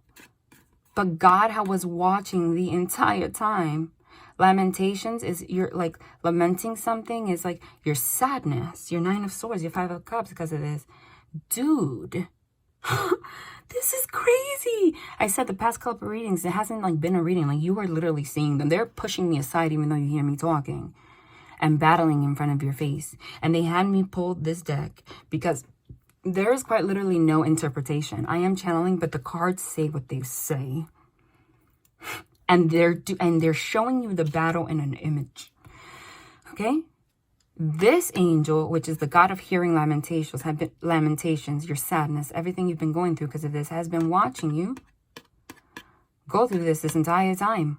But God was watching the entire time. Lamentations is you're like lamenting something is like your sadness, your 9 of Swords, your 5 of Cups because of this. Dude, this is crazy. I said the past couple of readings, it hasn't like been a reading. Like you are literally seeing them. They're pushing me aside even though you hear me talking and battling in front of your face. And they had me pull this deck because there is quite literally no interpretation. I am channeling, but the cards say what they say. And they're showing you the battle in an image. Okay? This angel, which is the God of hearing lamentations, your sadness, everything you've been going through because of this, has been watching you go through this entire time.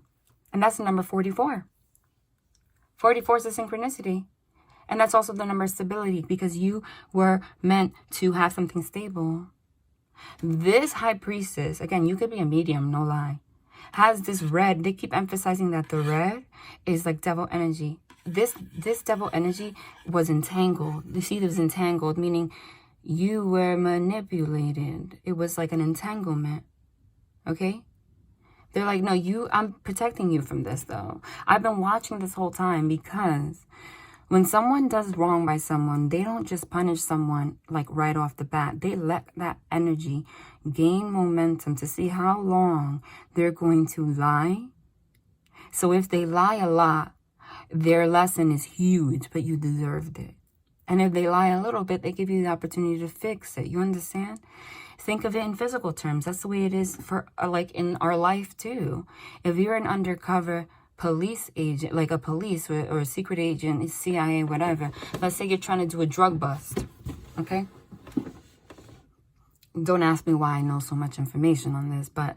And that's the number 44. 44 is a synchronicity. And that's also the number of stability because you were meant to have something stable. This High Priestess, again, you could be a medium, no lie, has this red. They keep emphasizing that the red is like devil energy. This devil energy was entangled. You see, it was entangled, meaning you were manipulated. It was like an entanglement. okay? They're like, no, I'm protecting you from this, though. I've been watching this whole time, because when someone does wrong by someone, they don't just punish someone like right off the bat. They let that energy gain momentum to see how long they're going to lie. So if they lie a lot, their lesson is huge, but you deserved it. And if they lie a little bit, they give you the opportunity to fix it. You understand? Think of it in physical terms. That's the way it is for like in our life too. If you're an undercover police agent, like a police or a secret agent, CIA, whatever. Let's say you're trying to do a drug bust, okay? Don't ask me why I know so much information on this, but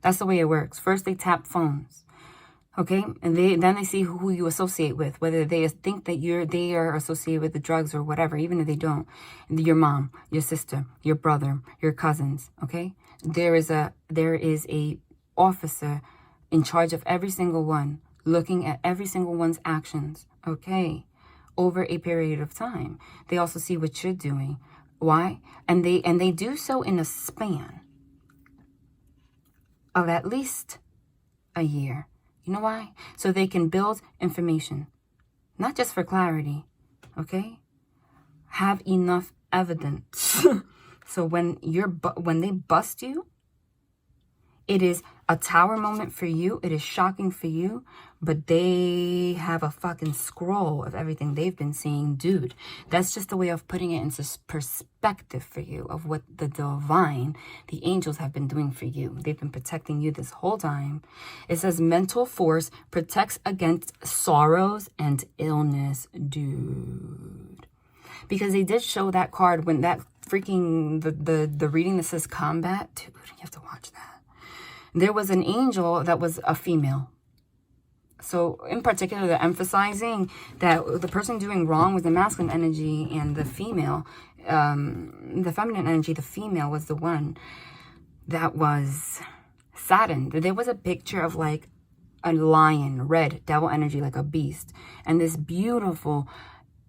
that's the way it works. First, they tap phones, okay? And then they see who you associate with, whether they think that they are associated with the drugs or whatever, even if they don't. Your mom, your sister, your brother, your cousins, okay? There is a officer in charge of every single one, looking at every single one's actions, okay, over a period of time. They also see what you're doing. Why? And they do so in a span of at least a year. You know why? So they can build information, not just for clarity, okay? Have enough evidence. So when they bust you, it is a tower moment for you. It is shocking for you. But they have a fucking scroll of everything they've been seeing. Dude, that's just a way of putting it into perspective for you of what the divine, the angels have been doing for you. They've been protecting you this whole time. It says mental force protects against sorrows and illness. Dude. Because they did show that card when that freaking, the reading that says combat. Dude, you have to watch that. There was an angel that was a female. So in particular, they're emphasizing that the person doing wrong was the masculine energy, and the female, the feminine energy, the female was the one that was saddened. There was a picture of like a lion, red, devil energy, like a beast. And this beautiful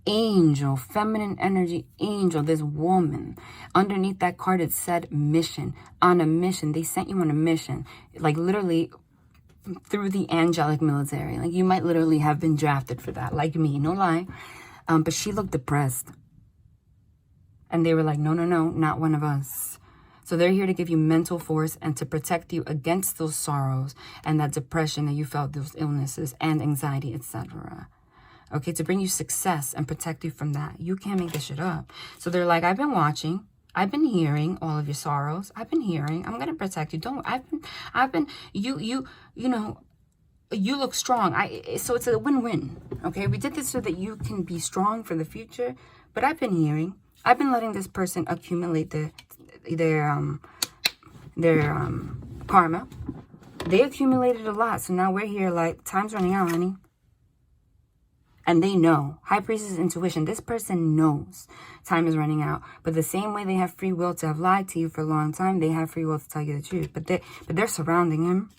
angel, feminine energy angel, this woman. Underneath that card, it said mission. On a mission. They sent you on a mission. Like literally through the angelic military. Like you might literally have been drafted for that. Like me, no lie. But she looked depressed. And they were like, no, not one of us. So they're here to give you mental force and to protect you against those sorrows and that depression that you felt, those illnesses and anxiety, etc. Okay, to bring you success and protect you from that. You can't make this shit up. So they're like, I've been watching. I've been hearing all of your sorrows. I've been hearing. I'm gonna protect you. You know, you look strong. So it's a win-win. Okay, we did this so that you can be strong for the future. But I've been hearing. I've been letting this person accumulate their karma. They accumulated a lot. So now we're here like, time's running out, honey. And they know. High Priestess intuition. This person knows time is running out. But the same way they have free will to have lied to you for a long time, they have free will to tell you the truth. But they're surrounding him.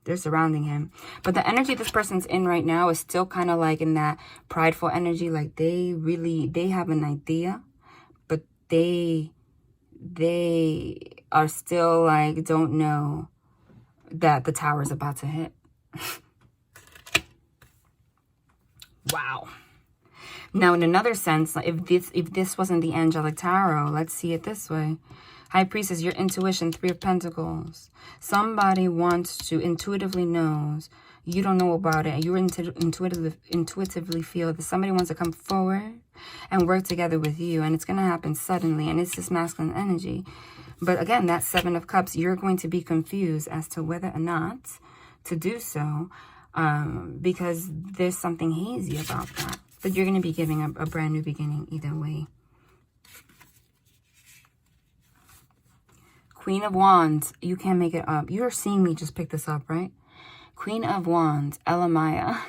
They're surrounding him. But the energy this person's in right now is still kind of like in that prideful energy. Like they have an idea. But they are still like, don't know that the tower is about to hit. Wow. Now, in another sense, if this wasn't the angelic tarot, let's see it this way. High Priestess, your intuition, 3 of Pentacles. Somebody wants to, intuitively knows. You don't know about it. You intuitively feel that somebody wants to come forward and work together with you. And it's going to happen suddenly. And it's this masculine energy. But again, that 7 of Cups, you're going to be confused as to whether or not to do so. Because there's something hazy about that. But you're going to be giving a brand new beginning either way. Queen of Wands. You can't make it up. You're seeing me just pick this up, right? Queen of Wands. Elamaya.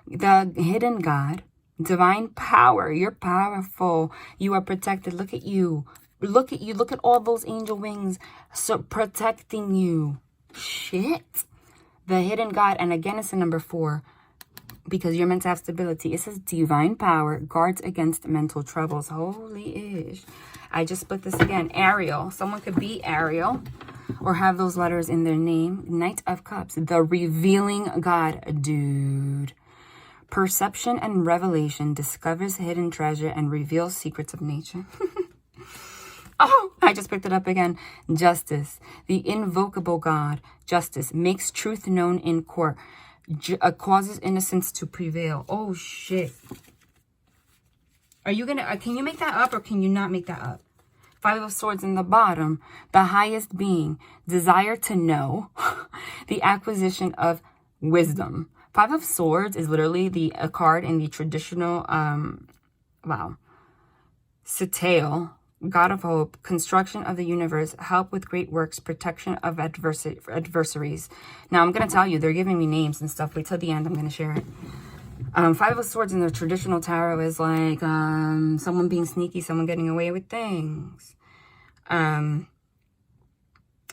The hidden God. Divine power. You're powerful. You are protected. Look at you. Look at you. Look at all those angel wings protecting you. Shit. The hidden God, and again, it's the number 4. because you're meant to have stability. It says divine power guards against mental troubles. Holy ish. I just split this again. Ariel. Someone could be Ariel or have those letters in their name. Knight of Cups. The revealing God. Dude. Perception and revelation discovers hidden treasure and reveals secrets of nature. Oh, I just picked it up again. Justice. The invocable God. Justice. Makes truth known in court. Causes innocence to prevail. Oh, shit. Are you going to... can you make that up or can you not make that up? Five of Swords in the bottom. The highest being. Desire to know. The acquisition of wisdom. Five of Swords is literally a card in the traditional... Setail. God of hope, construction of the universe, help with great works, protection of adversaries. Now, I'm going to tell you, they're giving me names and stuff. Wait till the end. I'm going to share it. Five of Swords in the traditional tarot is like someone being sneaky, someone getting away with things.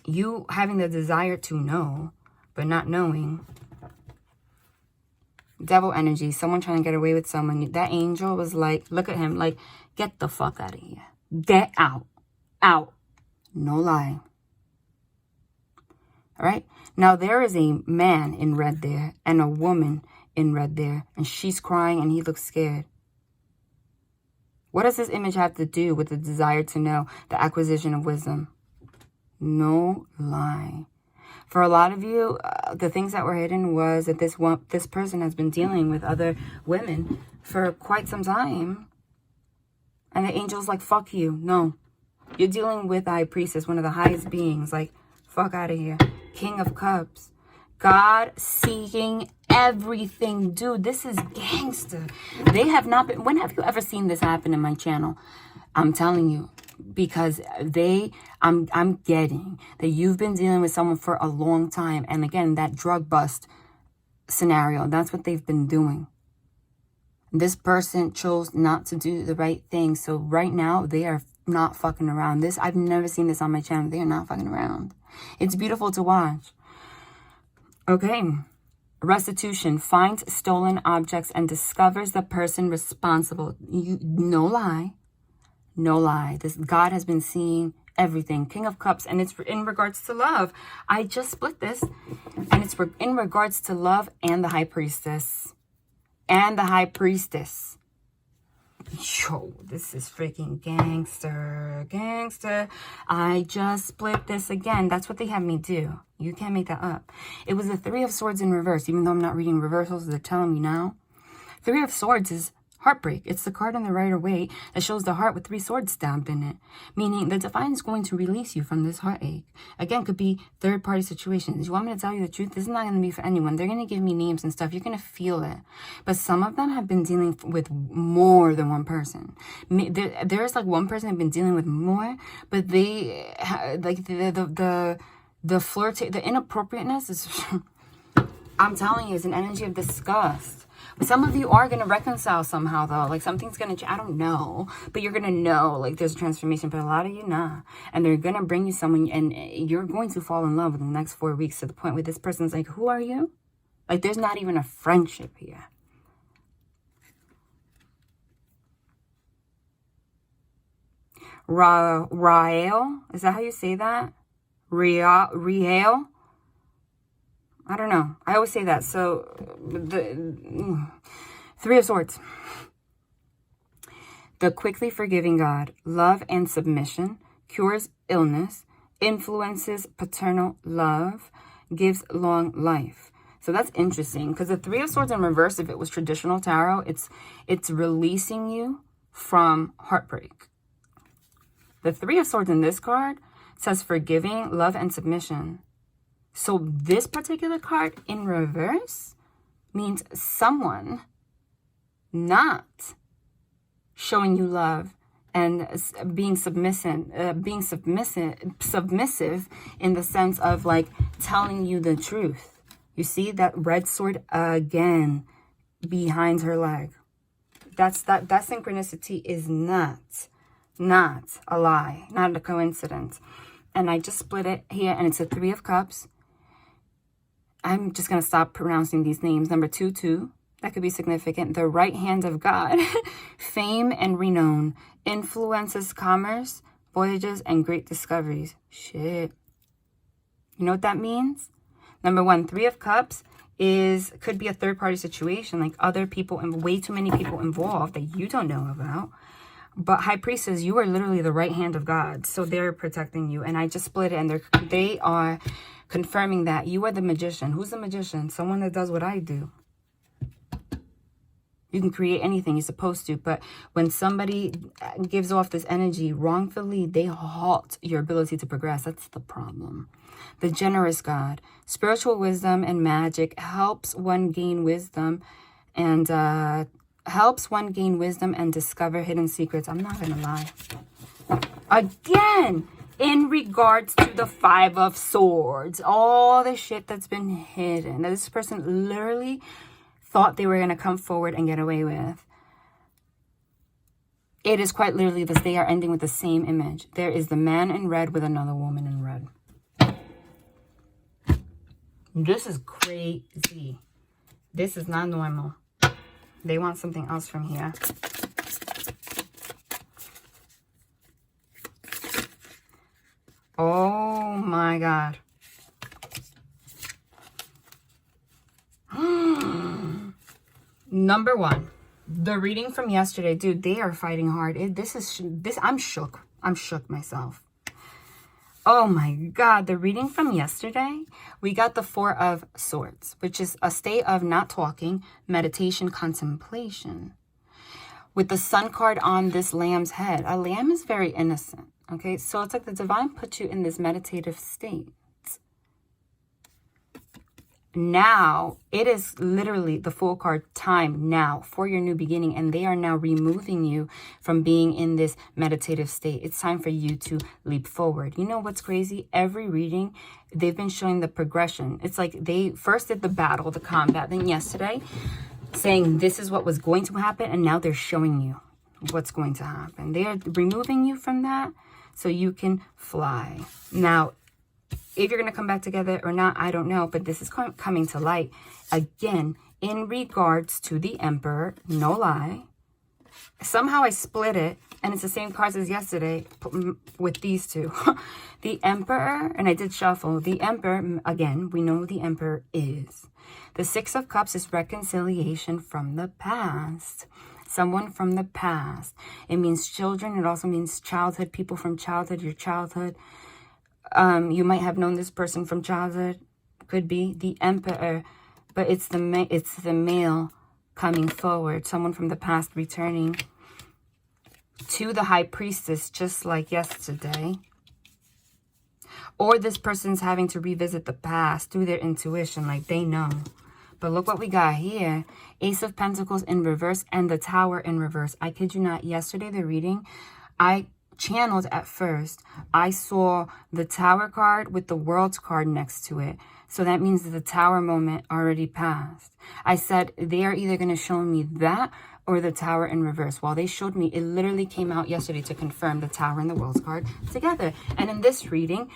You having the desire to know, but not knowing. Devil energy, someone trying to get away with someone. That angel was like, look at him, like, get the fuck out of here. Get out. Out. No lie. All right. Now, there is a man in red there and a woman in red there. And she's crying and he looks scared. What does this image have to do with the desire to know, the acquisition of wisdom? No lie. For a lot of you, the things that were hidden was that this person has been dealing with other women for quite some time. And the angel's like, fuck you. No. You're dealing with High Priestess, one of the highest beings. Like, fuck out of here. King of Cups. God seeing everything. Dude, this is gangster. They have not been... When have you ever seen this happen in my channel? I'm telling you. Because I'm getting that you've been dealing with someone for a long time. And again, that drug bust scenario, that's what they've been doing. This person chose not to do the right thing. So right now, they are not fucking around. I've never seen this on my channel. They are not fucking around. It's beautiful to watch. Okay. Restitution. Finds stolen objects and discovers the person responsible. No lie. No lie. This God has been seeing everything. King of Cups. And it's in regards to love. I just split this. And it's in regards to love and the High Priestess. And the High Priestess. Yo, this is freaking gangster. Gangster. I just split this again. That's what they have me do. You can't make that up. It was the Three of Swords in reverse. Even though I'm not reading reversals, they're telling me now. Three of Swords is heartbreak. It's the card on the Rider-Waite that shows the heart with three swords stamped in it. Meaning the divine is going to release you from this heartache. Again, could be third-party situations. You want me to tell you the truth? This is not going to be for anyone. They're going to give me names and stuff. You're going to feel it. But some of them have been dealing with more than one person. There's like one person have been dealing with more, but they, like the inappropriateness is, I'm telling you, is an energy of disgust. Some of you are going to reconcile somehow, though. Like, something's going to... I don't know. But you're going to know, like, there's a transformation. But a lot of you, nah. And they're going to bring you someone... And you're going to fall in love within the next 4 weeks to the point where this person's like, who are you? Like, there's not even a friendship here. Rael? Is that how you say that? Riel? I don't know. I always say that. So, the Three of Swords. The quickly forgiving God. Love and submission. Cures illness. Influences paternal love. Gives long life. So that's interesting. Because the Three of Swords in reverse, if it was traditional tarot, it's releasing you from heartbreak. The Three of Swords in this card says forgiving, love, and submission. So this particular card in reverse means someone not showing you love and being submissive in the sense of like telling you the truth. You see that red sword again behind her leg. That synchronicity is not a lie, not a coincidence. And I just split it here, and it's a Three of Cups. I'm just going to stop pronouncing these names. Number 22, That could be significant. The right hand of God. Fame and renown. Influences commerce, voyages, and great discoveries. Shit. You know what that means? Number one, Three of Cups could be a third-party situation, like other people and way too many people involved that you don't know about. But High Priestess, you are literally the right hand of God. So they're protecting you. And I just split it, and they are confirming that you are the magician. Who's the magician? Someone that does what I do. You can create anything you're supposed to, but when somebody gives off this energy wrongfully, they halt your ability to progress. That's the problem. The generous God. Spiritual wisdom and magic helps one gain wisdom and discover hidden secrets. I'm not going to lie. Again, in regards to the Five of Swords, all the shit that's been hidden, that this person literally thought they were going to come forward and get away with. It is quite literally this. They are ending with the same image. There is the man in red with another woman in red. This is crazy. This is not normal. They want something else from here. Oh my God. Number one, the reading from yesterday, dude, they are fighting hard. I'm shook. I'm shook myself. Oh my God, the reading from yesterday, we got the Four of Swords, which is a state of not talking, meditation, contemplation. With the Sun card on this lamb's head, a lamb is very innocent, okay? So it's like the divine put you in this meditative state. Now, it is literally the Fool card, time now for your new beginning, and they are now removing you from being in this meditative state. It's time for you to leap forward. You know what's crazy? Every reading, they've been showing the progression. It's like they first did the battle, the combat, then yesterday, saying this is what was going to happen, and now they're showing you what's going to happen. They are removing you from that so you can fly. Now, if you're going to come back together or not, I don't know. But this is coming to light. Again, in regards to the Emperor, no lie. Somehow I split it. And it's the same cards as yesterday with these two. The Emperor, and I did shuffle. The Emperor, again, we know who the Emperor is. The Six of Cups is reconciliation from the past. Someone from the past. It means children. It also means childhood. People from childhood, your childhood. You might have known this person from childhood. Could be the Emperor, but it's the male coming forward. Someone from the past returning to the High Priestess, just like yesterday. Or this person's having to revisit the past through their intuition, like they know. But look what we got here. Ace of Pentacles in reverse and the Tower in reverse. I kid you not, yesterday the reading, I channeled at first. I saw the Tower card with the World's card next to it. So that means that the Tower moment already passed. I said they are either going to show me that or the Tower in reverse. While they showed me, it literally came out yesterday to confirm the Tower and the World's card together. And in this reading,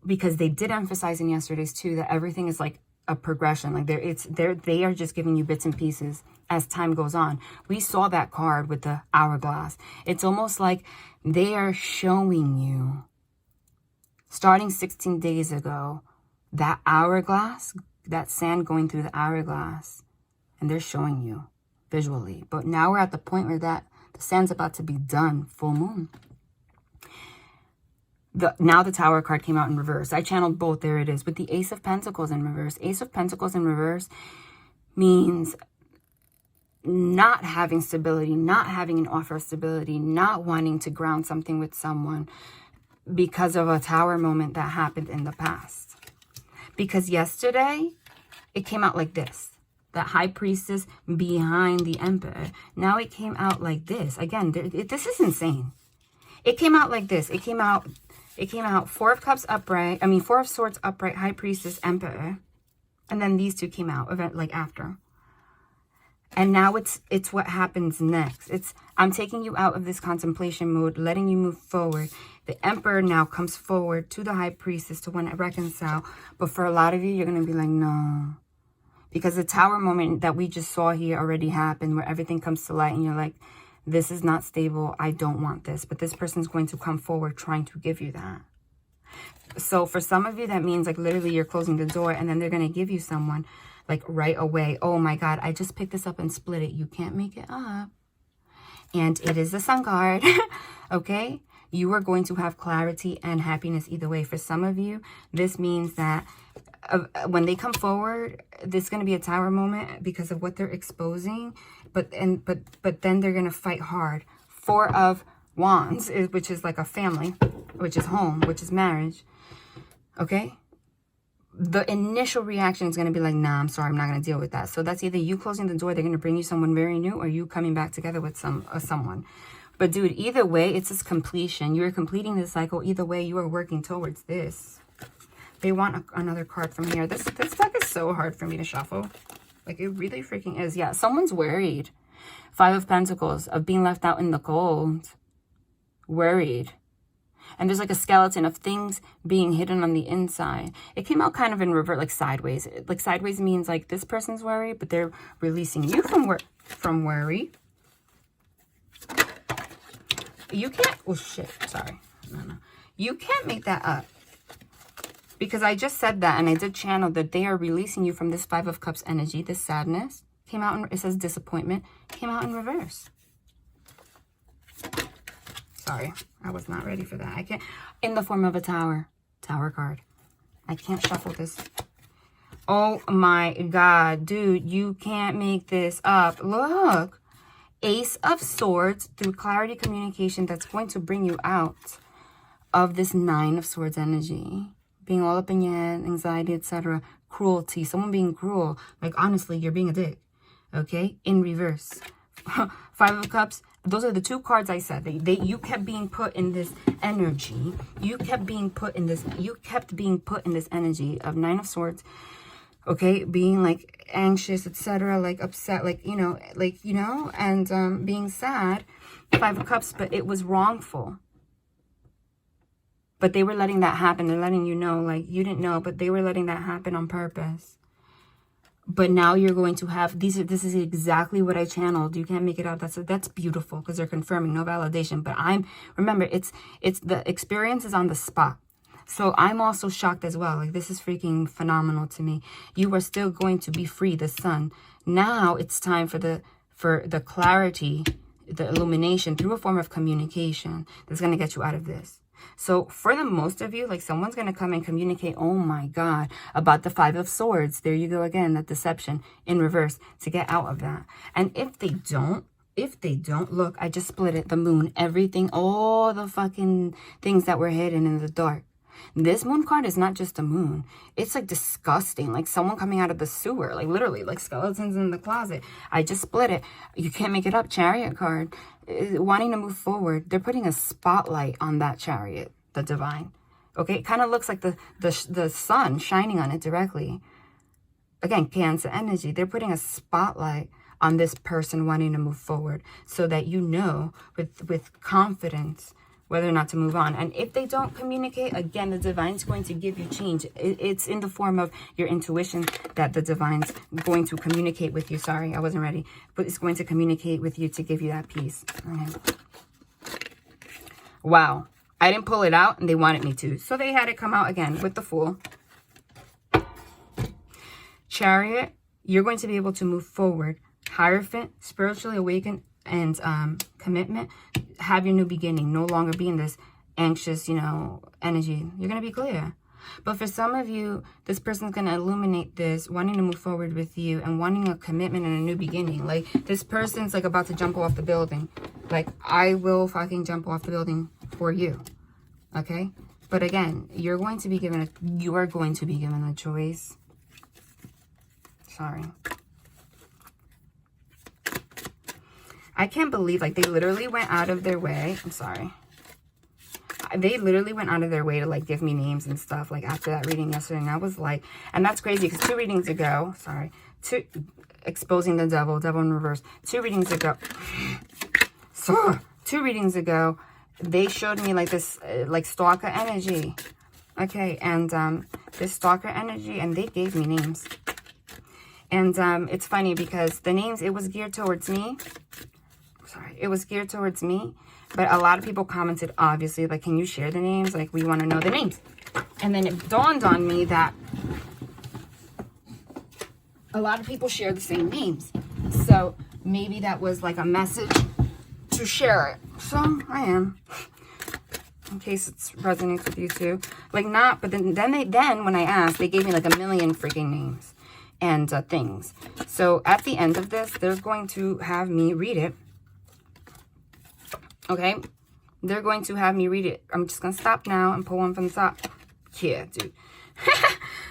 because they did emphasize in yesterday's too that everything is like a progression, like they are just giving you bits and pieces as time goes on. We saw that card with the hourglass. It's almost like they are showing you, starting 16 days ago, that hourglass, that sand going through the hourglass, and they're showing you visually. But now we're at the point where the sand's about to be done, full moon. Now the Tower card came out in reverse. I channeled both. There it is. With the Ace of Pentacles in reverse. Ace of Pentacles in reverse means not having stability, not having an offer of stability, not wanting to ground something with someone because of a Tower moment that happened in the past. Because yesterday, it came out like this. That High Priestess behind the Emperor. Now it came out like this. Again, this is insane. It came out like this. It came out Four of Cups upright. I mean, Four of Swords upright, High Priestess, Emperor. And then these two came out like after. And now it's what happens next. I'm taking you out of this contemplation mode, letting you move forward. The Emperor now comes forward to the High Priestess to want to reconcile. But for a lot of you, you're going to be like, no. Because the tower moment that we just saw here already happened, where everything comes to light and you're like, this is not stable. I don't want this. But this person's going to come forward trying to give you that. So for some of you, that means like literally you're closing the door and then they're going to give you someone like right away. Oh my God, I just picked this up and split it. You can't make it up. And it is the Sun card. Okay? You are going to have clarity and happiness either way. For some of you, this means that when they come forward, this is going to be a tower moment because of what they're exposing. But then they're going to fight hard. 4 of Wands, which is like a family, which is home, which is marriage. Okay? The initial reaction is going to be like, nah, I'm sorry, I'm not going to deal with that. So that's either you closing the door, they're going to bring you someone very new, or you coming back together with someone. But dude, either way, it's this completion. You're completing this cycle. Either way, you are working towards this. They want another card from here. This deck is so hard for me to shuffle. Like, it really freaking is. Yeah, someone's worried. 5 of Pentacles, of being left out in the cold. Worried. And there's like a skeleton of things being hidden on the inside. It came out kind of in reverse, like sideways. Like sideways means like this person's worried, but they're releasing you from worry. You can't, oh shit, sorry. No. You can't make that up. Because I just said that and I did channel that they are releasing you from this 5 of Cups energy, this sadness. Came out, in, it says disappointment, came out in reverse. Sorry, I was not ready for that. I can't, in the form of a tower card. I can't shuffle this. Oh my God, dude, you can't make this up. Look, Ace of Swords through clarity communication that's going to bring you out of this 9 of Swords energy. Being all up in your head, anxiety, etc. Cruelty, someone being cruel. Like, honestly, you're being a dick. Okay, in reverse. 5 of Cups. Those are the 2 cards I said. You kept being put in this energy. You kept being put in this. You kept being put in this energy of 9 of Swords. Okay, being like anxious, etc. Like upset, like you know, and being sad. 5 of Cups, but it was wrongful. But they were letting that happen. They're letting you know, like you didn't know, but they were letting that happen on purpose. But now you're going to have this is exactly what I channeled. You can't make it out. That's beautiful because they're confirming, no validation. But remember, it's the experience is on the spot. So I'm also shocked as well. Like, this is freaking phenomenal to me. You are still going to be free, the Sun. Now it's time for the clarity, the illumination through a form of communication that's going to get you out of this. So for the most of you, like someone's going to come and communicate, oh my God, about the 5 of Swords. There you go again, that deception in reverse to get out of that. And if they don't, look, I just split it, the moon, everything, all the fucking things that were hidden in the dark. This moon card is not just a moon. It's like disgusting, like someone coming out of the sewer, like literally like skeletons in the closet. I just split it. You can't make it up. Chariot card, wanting to move forward. They're putting a spotlight on that chariot, the divine. Okay, it kind of looks like the sun shining on it directly. Again, Cancer energy. They're putting a spotlight on this person wanting to move forward so that you know with confidence whether or not to move on. And if they don't communicate, again, the divine's going to give you change. It's in the form of your intuition that the divine's going to communicate with you. Sorry, I wasn't ready. But it's going to communicate with you to give you that peace. Okay. Wow. I didn't pull it out and they wanted me to. So they had it come out again with the Fool. Chariot, you're going to be able to move forward. Hierophant, spiritually awakened, and commitment. Have your new beginning. No longer be in this anxious, energy. You're going to be clear. But for some of you, this person's going to illuminate this, wanting to move forward with you and wanting a commitment and a new beginning. Like, this person's like about to jump off the building. Like, I will fucking jump off the building for you. Okay? But again, you are going to be given a choice. Sorry. I can't believe, like, they literally went out of their way. I'm sorry. They literally went out of their way to, like, give me names and stuff, like, after that reading yesterday. And I was like, and that's crazy because 2 readings ago, exposing the devil in reverse. 2 readings ago, 2 readings ago, they showed me, like, this, like, stalker energy. Okay, and this stalker energy, and they gave me names. And it's funny because the names, it was geared towards me. Sorry, it was geared towards me. But a lot of people commented, obviously, like, can you share the names? Like, we want to know the names. And then it dawned on me that a lot of people share the same names. So maybe that was like a message to share it. So I am. In case it resonates with you too. Like not, but then when I asked, they gave me like a million freaking names and things. So at the end of this, they're going to have me read it. Okay? They're going to have me read it. I'm just going to stop now and pull one from the top. Yeah, dude.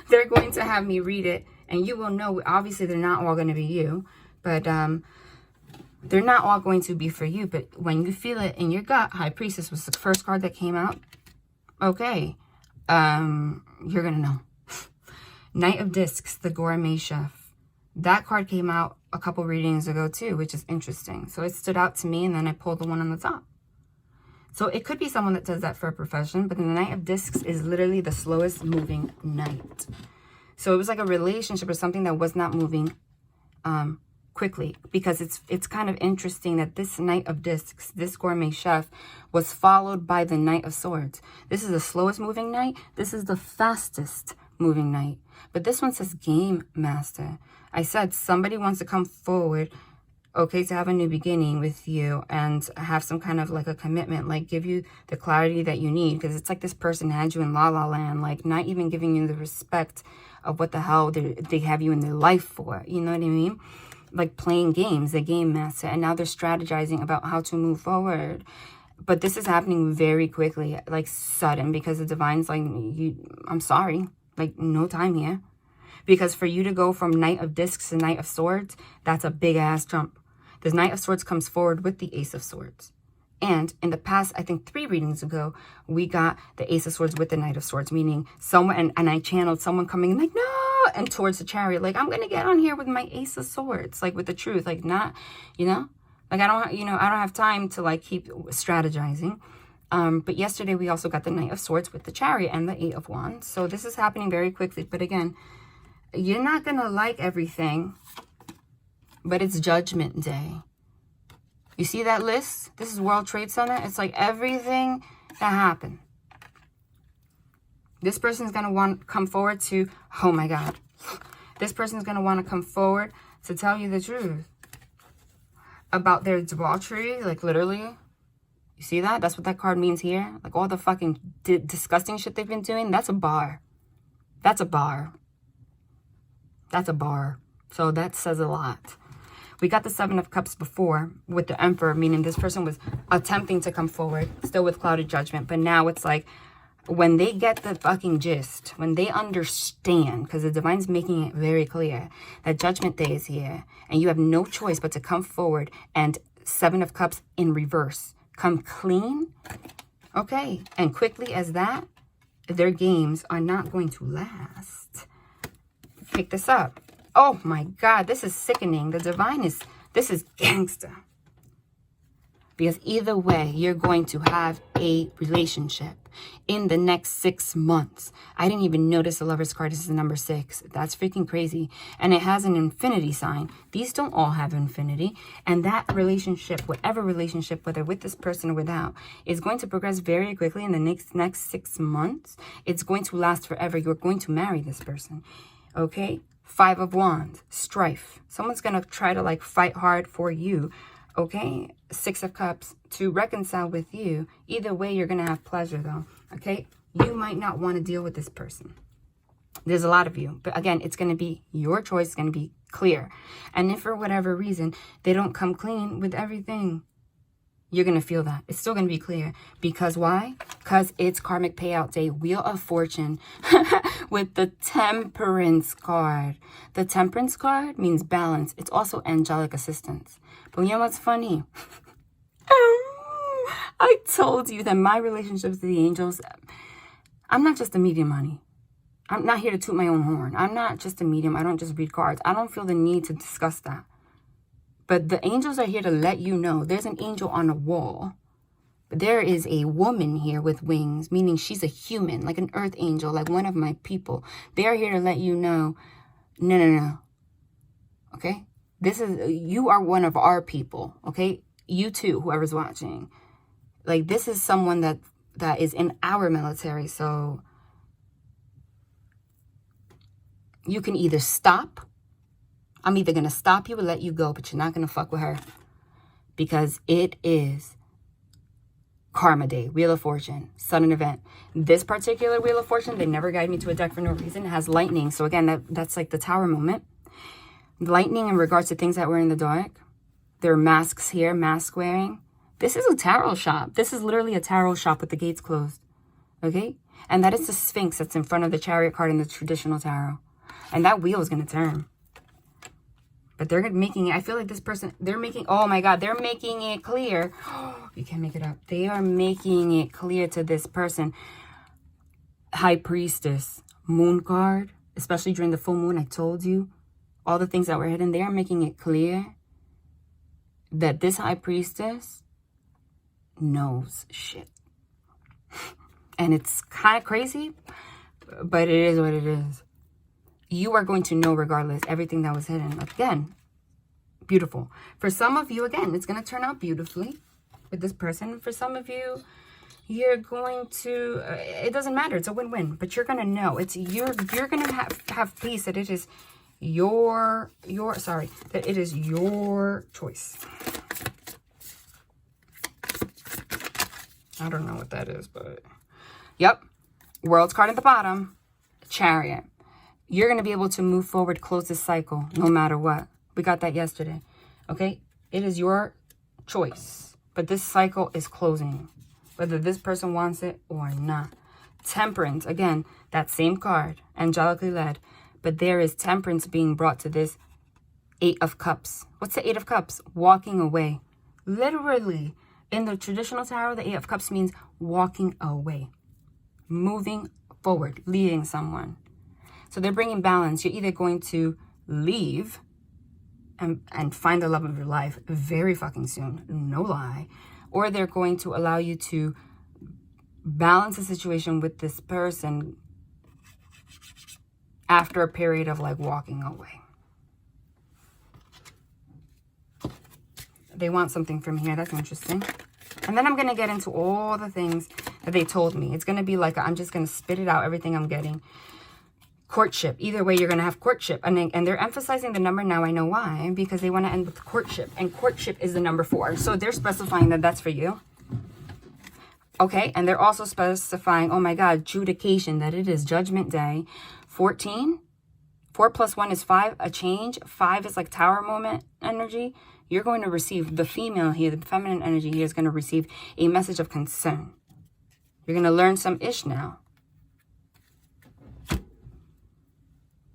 They're going to have me read it. And you will know, obviously, they're not all going to be you. But they're not all going to be for you. But when you feel it in your gut, High Priestess was the first card that came out. Okay. You're going to know. Knight of Discs, the Gourmet Chef. That card came out a couple readings ago, too, which is interesting. So it stood out to me, and then I pulled the one on the top. So it could be someone that does that for a profession, but the Knight of Discs is literally the slowest moving knight. So it was like a relationship or something that was not moving quickly, because it's kind of interesting that this Knight of Discs, this Gourmet Chef, was followed by the Knight of Swords. This is the slowest moving knight. This is the fastest moving knight. But this one says Game Master. I said somebody wants to come forward, okay, to have a new beginning with you and have some kind of like a commitment, like give you the clarity that you need, because it's like this person had you in La La Land, like not even giving you the respect of what the hell they have you in their life for. You know what I mean? Like playing games, the Game Master, and now they're strategizing about how to move forward. But this is happening very quickly, like sudden, because the Divine's like, I'm sorry, like no time here. Because for you to go from Knight of Discs to Knight of Swords, that's a big ass jump. The Knight of Swords comes forward with the Ace of Swords. And in the past, I think 3 readings ago, we got the Ace of Swords with the Knight of Swords, meaning someone, and I channeled someone coming in like, no, and towards the Chariot, like, I'm going to get on here with my Ace of Swords, like with the truth, like not, you know, like I don't have time to like keep strategizing. But yesterday we also got the Knight of Swords with the Chariot and the 8 of Wands. So this is happening very quickly. But again, you're not going to like everything, but it's Judgment Day. You see that list? This is World Trade Center. It's like everything that happened. This person's going to want to come forward to, oh my God. This person's going to want to come forward to tell you the truth about their debauchery, like literally. You see that? That's what that card means here. Like all the fucking disgusting shit they've been doing. That's a bar. That's a bar. That's a bar. So that says a lot. We got the 7 of Cups before with the Emperor, meaning this person was attempting to come forward, still with clouded judgment. But now it's like when they get the fucking gist, when they understand, because the Divine's making it very clear that Judgment Day is here and you have no choice but to come forward, and 7 of Cups in reverse. Come clean, okay? And quickly as that, their games are not going to last. Pick this up. Oh my God, this is sickening. The Divine is, this is gangster. Because either way, you're going to have a relationship in the next 6 months. I didn't even notice the Lover's card is the number 6. That's freaking crazy. And it has an infinity sign. These don't all have infinity. And that relationship, whatever relationship, whether with this person or without, is going to progress very quickly in the next 6 months. It's going to last forever. You're going to marry this person. Okay? 5 of Wands, strife. Someone's going to try to like fight hard for you. Okay? 6 of Cups to reconcile with you. Either way, you're going to have pleasure though. Okay? You might not want to deal with this person. There's a lot of you. But again, it's going to be your choice. It's going to be clear. And if for whatever reason, they don't come clean with everything, you're going to feel that. It's still going to be clear. Because why? Because it's Karmic Payout Day. Wheel of Fortune with the Temperance card. The Temperance card means balance. It's also angelic assistance. But you know what's funny? I told you that my relationships to the angels, I'm not just a medium, honey. I'm not here to toot my own horn. I'm not just a medium. I don't just read cards. I don't feel the need to discuss that. But the angels are here to let you know there's an angel on a wall. But there is a woman here with wings, meaning she's a human, like an earth angel, like one of my people. They're here to let you know, no. Okay? You are one of our people, okay? You too, whoever's watching. Like, this is someone that is in our military, so you can either stop. I'm either going to stop you or let you go, but you're not going to fuck with her. Because it is Karma Day, Wheel of Fortune, sudden event. This particular Wheel of Fortune, they never guide me to a deck for no reason. It has lightning. So again, that's like the Tower moment. Lightning in regards to things that were in the dark. There are masks here, mask wearing. This is a tarot shop. This is literally a tarot shop with the gates closed. Okay? And that is the Sphinx that's in front of the Chariot card in the traditional tarot. And that wheel is going to turn. But they're making it, I feel like this person, they're making, oh my God, they're making it clear. You can't make it up. They are making it clear to this person. High Priestess, Moon card, especially during the full moon, I told you. All the things that were hidden, they are making it clear that this High Priestess knows shit. And it's kind of crazy, but it is what it is. You are going to know regardless everything that was hidden. Again, beautiful. For some of you, again, it's going to turn out beautifully with this person. For some of you, you're going to, it doesn't matter. It's a win-win, but you're going to know. You're going to have peace that it is that it is your choice. I don't know what that is, but yep. World's card at the bottom. Chariot. You're going to be able to move forward, close this cycle, no matter what. We got that yesterday. Okay? It is your choice. But this cycle is closing, whether this person wants it or not. Temperance. Again, that same card, angelically led. But there is temperance being brought to this 8 of Cups. What's the 8 of Cups? Walking away. Literally, in the traditional tarot, the 8 of Cups means walking away. Moving forward, leading someone. So they're bringing balance. You're either going to leave and find the love of your life very fucking soon, no lie. Or they're going to allow you to balance the situation with this person after a period of like walking away. They want something from here. That's interesting. And then I'm going to get into all the things that they told me. It's going to be like, I'm just going to spit it out, everything I'm getting. Courtship. Either way, you're going to have courtship. And they're emphasizing the number now. I know why. Because they want to end with courtship. And courtship is the number 4. So they're specifying that that's for you. Okay. And they're also specifying, oh my God, judication. That it is Judgment Day. 14. 4 plus 1 is 5. A change. 5 is like Tower moment energy. You're going to receive, the female here, the feminine energy here is going to receive a message of concern. You're going to learn some ish now.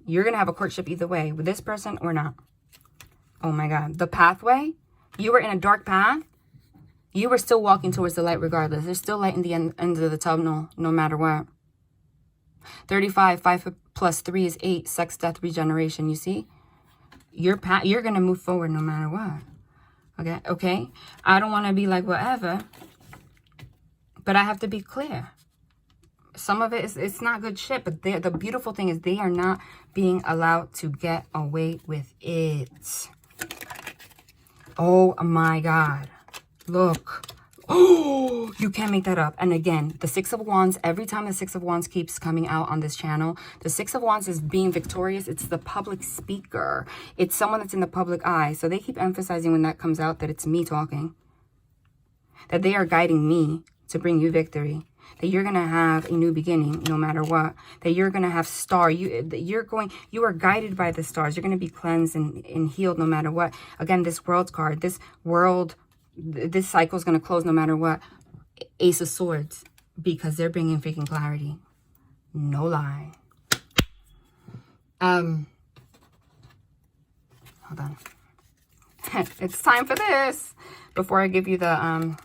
You're going to have a courtship either way, with this person or not. Oh my God. The pathway, you were in a dark path. You were still walking towards the light regardless. There's still light in the end of the tunnel, no matter what. 35, 5 plus 3 is 8. Sex, death, regeneration. You see? You're going to move forward no matter what. Okay? I don't want to be like whatever. But I have to be clear. Some of it it's not good shit. But the beautiful thing is they are not being allowed to get away with it. Oh my God. Look. Oh, you can't make that up. And again, the 6 of Wands, every time the 6 of Wands keeps coming out on this channel, the 6 of Wands is being victorious. It's the public speaker. It's someone that's in the public eye. So they keep emphasizing when that comes out that it's me talking. That they are guiding me to bring you victory. That you're going to have a new beginning no matter what. That you're going to have you are guided by the stars. You're going to be cleansed and healed no matter what. Again, this World's card, this cycle is going to close no matter what. Ace of Swords, because they're bringing freaking clarity. No lie. Hold on. It's time for this. Before I give you the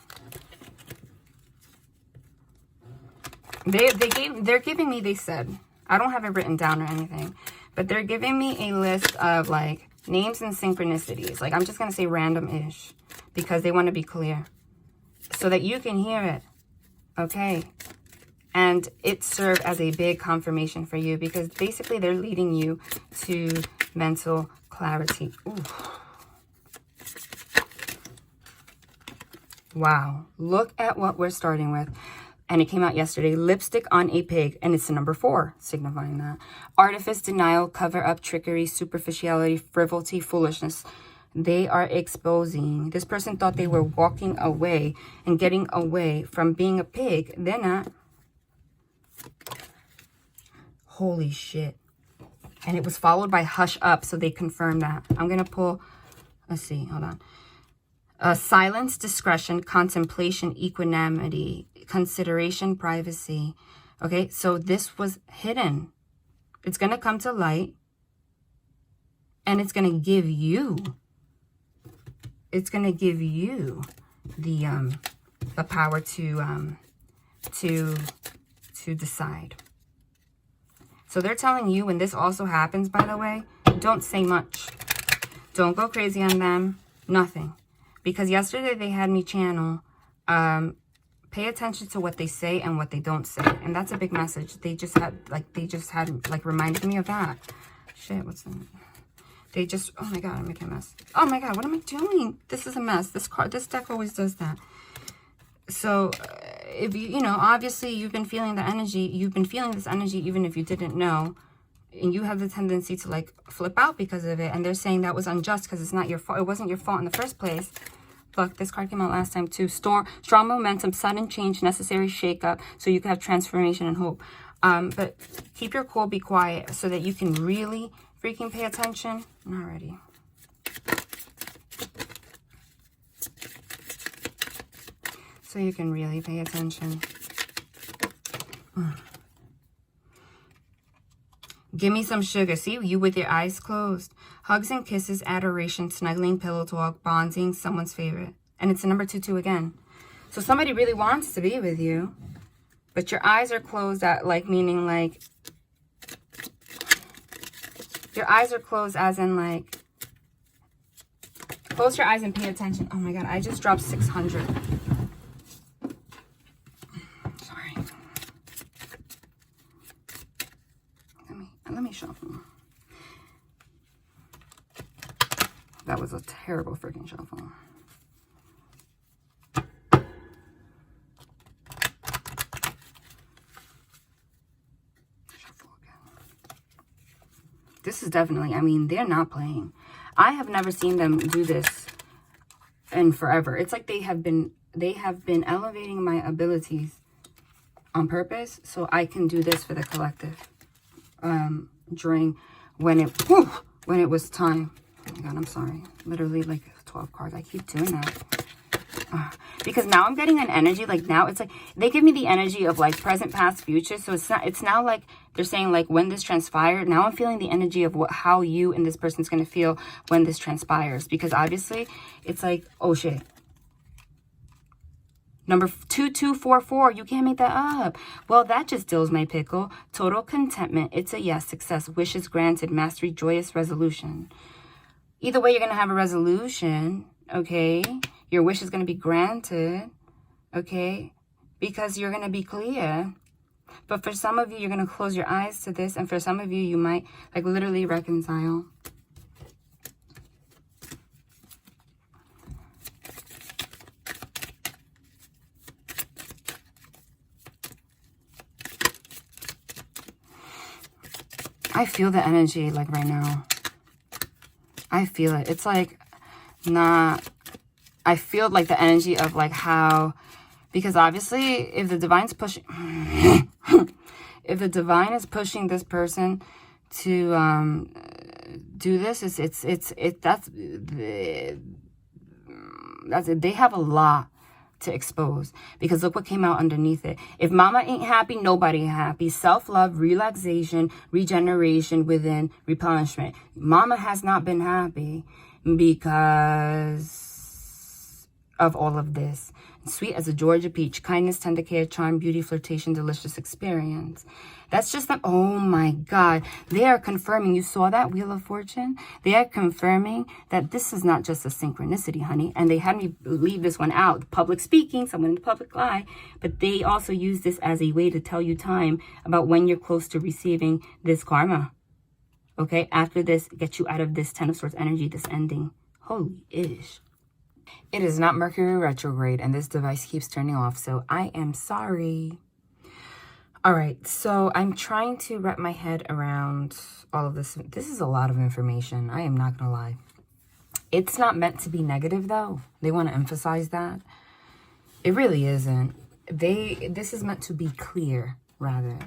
they're giving me, they said, I don't have it written down or anything, but they're giving me a list of like names and synchronicities. Like, I'm just going to say random-ish because they want to be clear so that you can hear it. Okay. And it served as a big confirmation for you because basically they're leading you to mental clarity. Ooh. Wow. Look at what we're starting with. And it came out yesterday. Lipstick on a pig. And it's the number 4, signifying that. Artifice, denial, cover up, trickery, superficiality, frivolity, foolishness. They are exposing. This person thought they were walking away and getting away from being a pig. They're not. Holy shit. And it was followed by hush up. So they confirmed that. I'm going to pull. Let's see. Hold on. Silence, discretion, contemplation, equanimity, consideration, privacy. Okay, so this was hidden. It's going to come to light. And it's going to give you. It's going to give you the power to decide. So they're telling you when this also happens, by the way, don't say much. Don't go crazy on them. Nothing. Because yesterday they had me channel, pay attention to what they say and what they don't say. And that's a big message. They just had reminded me of that. Shit, what's that? They just, oh my God, I'm making a mess. Oh my God, what am I doing? This is a mess. This deck always does that. So, if you know, obviously you've been feeling the energy. You've been feeling this energy even if you didn't know. And you have the tendency to like flip out because of it. And they're saying that was unjust because it's not your fault. It wasn't your fault in the first place. Look, this card came out last time too. Strong momentum, sudden change, necessary shakeup, so you can have transformation and hope. But keep your cool, be quiet, so that you can really freaking pay attention. Not ready. So you can really pay attention. Give me some sugar. See, you with your eyes closed. Hugs and kisses, adoration, snuggling, pillow talk, bonding, someone's favorite. And it's a number 2-2 again. So somebody really wants to be with you. But your eyes are closed at, like, meaning, like, your eyes are closed as in, like, close your eyes and pay attention. Oh, my God. I just dropped 600. Sorry. Let me shuffle. That was a terrible freaking shuffle. Shuffle again. This is definitely, I mean, they're not playing. I have never seen them do this in forever. It's like they have been elevating my abilities on purpose so I can do this for the collective. During when it was time. Oh my God, I'm sorry. Literally like 12 cards. I keep doing that. Because now I'm getting an energy, like now it's like, they give me the energy of like present, past, future. So it's now like, they're saying like when this transpired, now I'm feeling the energy of how you and this person's going to feel when this transpires. Because obviously it's like, oh shit. Number 2244, you can't make that up. Well, that just dills my pickle. Total contentment. It's a yes. Success. Wishes granted. Mastery. Joyous resolution. Either way, you're going to have a resolution. Okay. Your wish is going to be granted. Okay. Because you're going to be clear. But for some of you, you're going to close your eyes to this. And for some of you, you might like literally reconcile. I feel the energy like right now. I feel it. It's like not, I feel like the energy of like how, because obviously if the divine's pushing, if the divine is pushing this person to do this, that's it. They have a lot to expose, because look what came out underneath it. If mama ain't happy, nobody happy. Self-love, relaxation, regeneration within, replenishment. Mama has not been happy because of all of this. Sweet as a Georgia peach, kindness, tender care, charm, beauty, flirtation, delicious experience. That's just them. Oh my God. They are confirming. You saw that Wheel of Fortune? They are confirming that this is not just a synchronicity, honey. And they had me leave this one out. Public speaking, someone in the public eye. But they also use this as a way to tell you time about when you're close to receiving this karma. Okay, after this, get you out of this Ten of Swords energy, this ending. Holy ish. It is not Mercury retrograde, and this device keeps turning off, so I am sorry. All right, so I'm trying to wrap my head around all of this. This is a lot of information. I am not going to lie. It's not meant to be negative, though. They want to emphasize that. It really isn't. This is meant to be clear, rather.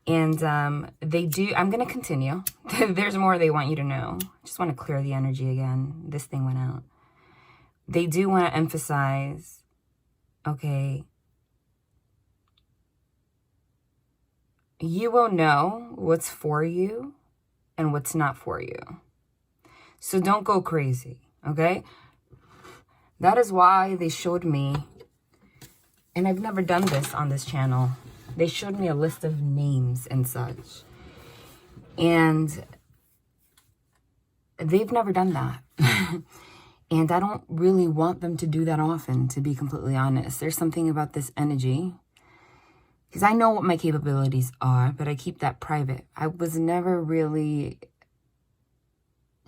And they do, I'm going to continue. There's more they want you to know. Just want to clear the energy again. This thing went out. They do want to emphasize, okay, you will know what's for you and what's not for you. So don't go crazy, okay? That is why they showed me, and I've never done this on this channel, they showed me a list of names and such. And they've never done that. And I don't really want them to do that often, to be completely honest. There's something about this energy, because I know what my capabilities are, but I keep that private. I was never really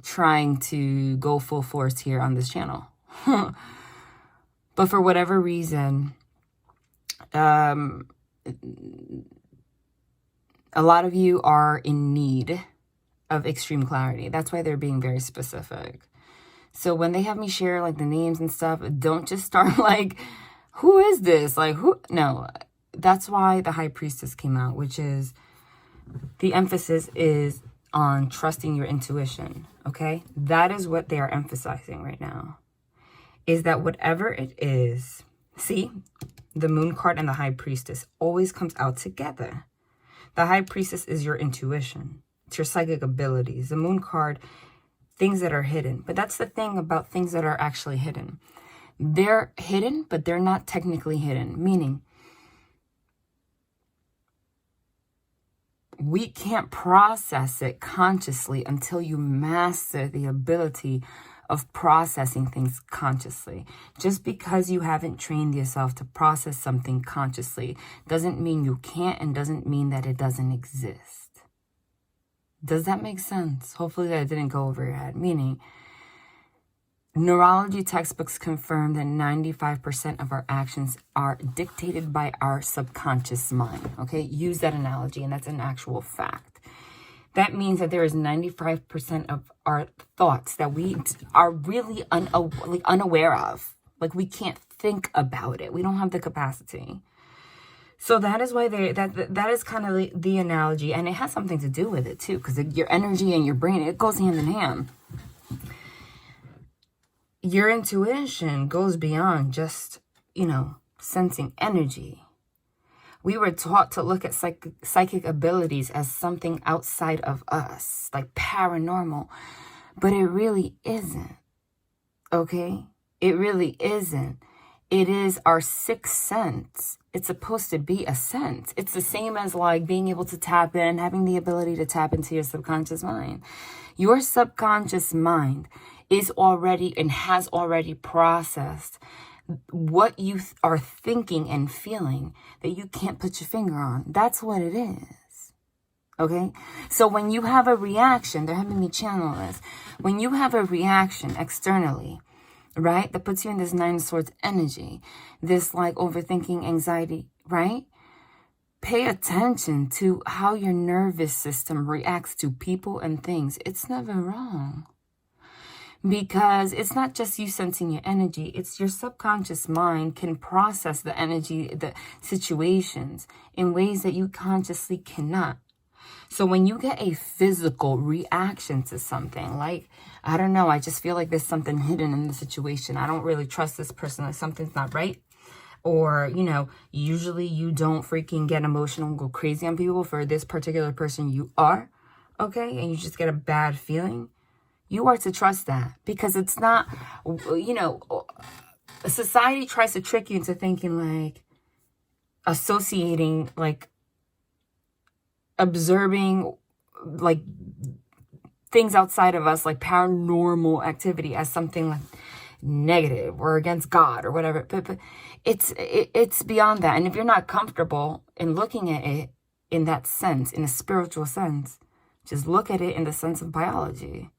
trying to go full force here on this channel. But for whatever reason, a lot of you are in need of extreme clarity. That's why they're being very specific. So when they have me share like the names and stuff, don't just start like, who is this? Like, who? No, that's why the High Priestess came out, which is the emphasis is on trusting your intuition. Okay, that is what they are emphasizing right now, is that whatever it is, see, the Moon card and the High Priestess always comes out together. The High Priestess is your intuition. It's your psychic abilities. The Moon card, things that are hidden. But that's the thing about things that are actually hidden. They're hidden, but they're not technically hidden. Meaning, we can't process it consciously until you master the ability of processing things consciously. Just because you haven't trained yourself to process something consciously doesn't mean you can't, and doesn't mean that it doesn't exist. Does that make sense? Hopefully that didn't go over your head. Meaning, neurology textbooks confirm that 95% of our actions are dictated by our subconscious mind. Okay, use that analogy, and that's an actual fact. That means that there is 95% of our thoughts that we are really unaware of. Like, we can't think about it. We don't have the capacity. So that is why that is kind of the analogy, and it has something to do with it too, because your energy and your brain, it goes hand in hand. Your intuition goes beyond just, sensing energy. We were taught to look at psychic abilities as something outside of us, like paranormal, but it really isn't, okay? It really isn't. It is our sixth sense. It's supposed to be a sense. It's the same as like being able to tap in, having the ability to tap into your subconscious mind. Your subconscious mind is already and has already processed what you are thinking and feeling that you can't put your finger on. That's what it is. Okay? So when you have a reaction, they're having me channel this. When you have a reaction externally, right, that puts you in this Nine of Swords energy, this like overthinking, anxiety, right? Pay attention to how your nervous system reacts to people and things. It's never wrong. Because it's not just you sensing your energy, it's your subconscious mind can process the energy, the situations in ways that you consciously cannot. So when you get a physical reaction to something, like, I don't know, I just feel like there's something hidden in the situation. I don't really trust this person, like something's not right. Or, usually you don't freaking get emotional and go crazy on people. For this particular person, you are, okay? And you just get a bad feeling. You are to trust that, because it's not, society tries to trick you into thinking like, associating, like, observing, like, things outside of us, like paranormal activity, as something like negative or against God or whatever. But it's beyond that. And if you're not comfortable in looking at it in that sense, in a spiritual sense, Just look at it in the sense of biology.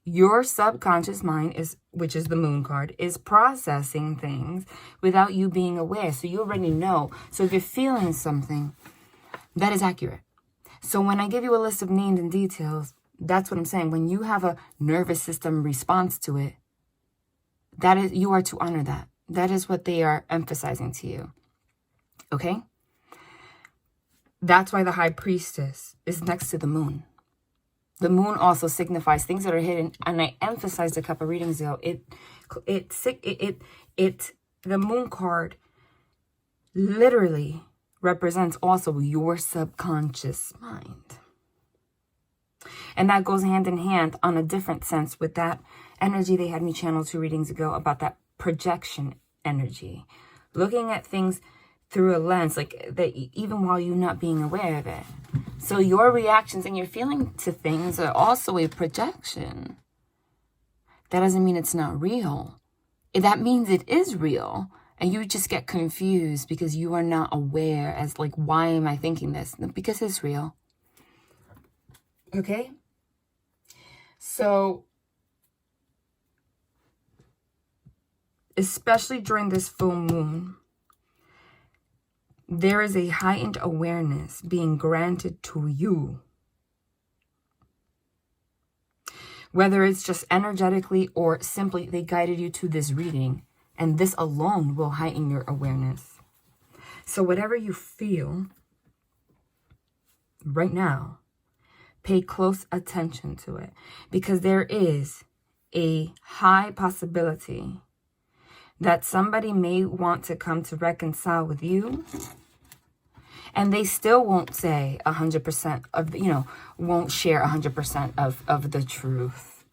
Your subconscious mind is, which is the moon card, is processing things without you being aware. So you already know. So if you're feeling something, that is accurate. So when I give you a list of names and details, that's what I'm saying. When you have a nervous system response to it, that is, you are to honor that. That is what they are emphasizing to you. Okay? That's why the High Priestess is next to the moon. The moon also signifies things that are hidden, and I emphasized a couple readings ago. The moon card literally represents also your subconscious mind. And that goes hand in hand on a different sense with that energy they had me channel 2 readings ago about that projection energy. Looking at things through a lens, like that, even while you're not being aware of it. So your reactions and your feeling to things are also a projection. That doesn't mean it's not real. That means it is real. And you just get confused because you are not aware as like, why am I thinking this? Because it's real. Okay? So, especially during this full moon, there is a heightened awareness being granted to you. Whether it's just energetically or simply they guided you to this reading, and this alone will heighten your awareness. So whatever you feel right now, pay close attention to it, because there is a high possibility that somebody may want to come to reconcile with you, and they still won't say 100% of, won't share 100% of the truth.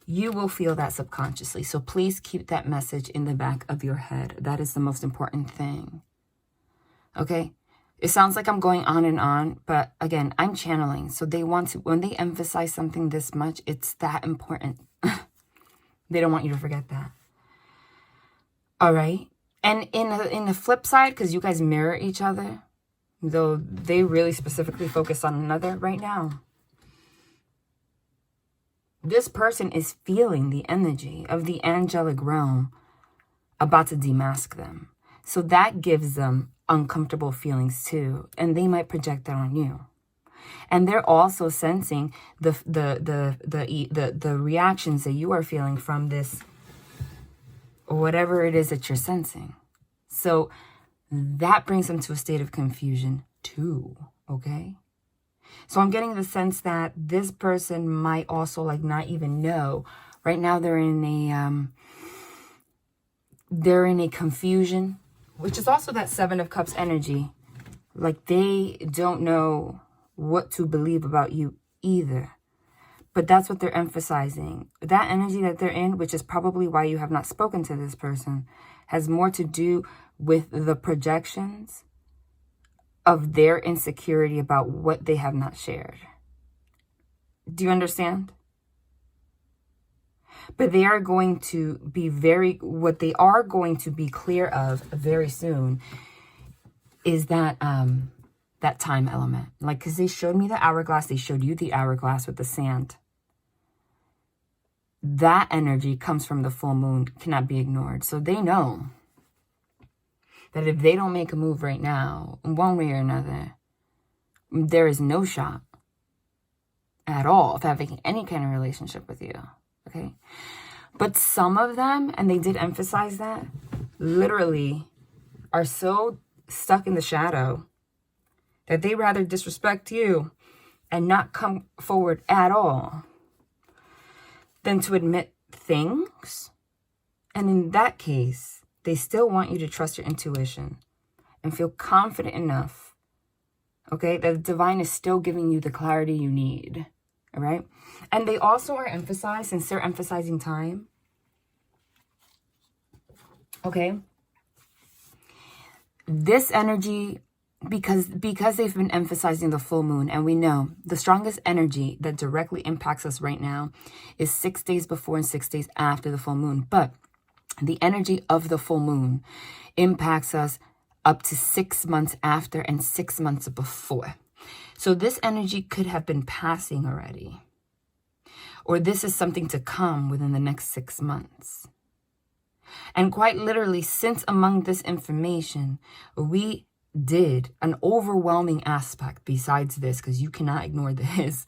You will feel that subconsciously. So please keep that message in the back of your head. That is the most important thing. Okay? It sounds like I'm going on and on, but again, I'm channeling. So they want to, when they emphasize something this much, it's that important. They don't want you to forget that. All right? And in the flip side, because you guys mirror each other, though they really specifically focus on another right now. This person is feeling the energy of the angelic realm about to demask them. So that gives them uncomfortable feelings too. And they might project that on you. And they're also sensing the reactions that you are feeling from this, whatever it is that you're sensing. So that brings them to a state of confusion too, okay? So I'm getting the sense that this person might also like not even know. Right now they're in a confusion, which is also that 7 of Cups energy. Like they don't know what to believe about you either. But that's what they're emphasizing. That energy that they're in, which is probably why you have not spoken to this person, has more to do with the projections of their insecurity about what they have not shared. Do you understand? But they are going to be what they are going to be clear of very soon is that that time element. Like, because they showed me the hourglass, they showed you the hourglass with the sand. That energy comes from the full moon, cannot be ignored. So they know that if they don't make a move right now, one way or another, there is no shot at all of having any kind of relationship with you, okay? But some of them, and they did emphasize that, literally are so stuck in the shadow that they rather disrespect you and not come forward at all than to admit things. And in that case, they still want you to trust your intuition and feel confident enough, okay, that the divine is still giving you the clarity you need, all right? And they also are emphasized, since they're emphasizing time, okay, this energy, because they've been emphasizing the full moon, and we know the strongest energy that directly impacts us right now is 6 days before and 6 days after the full moon. But the energy of the full moon impacts us up to 6 months after and 6 months before. So this energy could have been passing already. Or this is something to come within the next 6 months. And quite literally, since among this information, we did an overwhelming aspect besides this, because you cannot ignore this,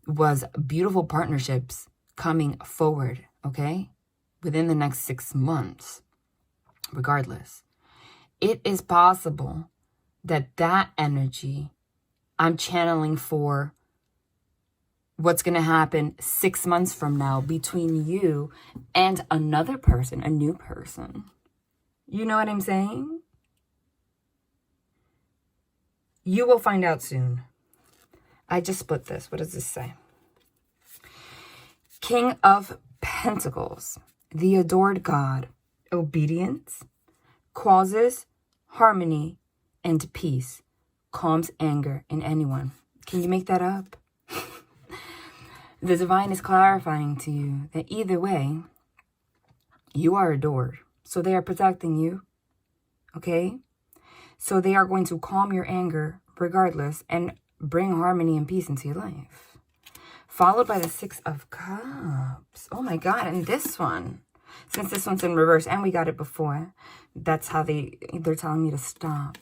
was beautiful partnerships coming forward, okay? Within the next 6 months, regardless. It is possible that that energy I'm channeling for what's going to happen 6 months from now between you and another person, a new person. You know what I'm saying? You will find out soon. I just split this. What does this say? King of Pentacles, the adored God, obedience, causes harmony and peace, calms anger in anyone. Can you make that up? The divine is clarifying to you that either way, you are adored. So they are protecting you, okay? So they are going to calm your anger regardless and bring harmony and peace into your life. Followed by the 6 of Cups. Oh my God, and this one. Since this one's in reverse and we got it before, that's how they're telling me to stop.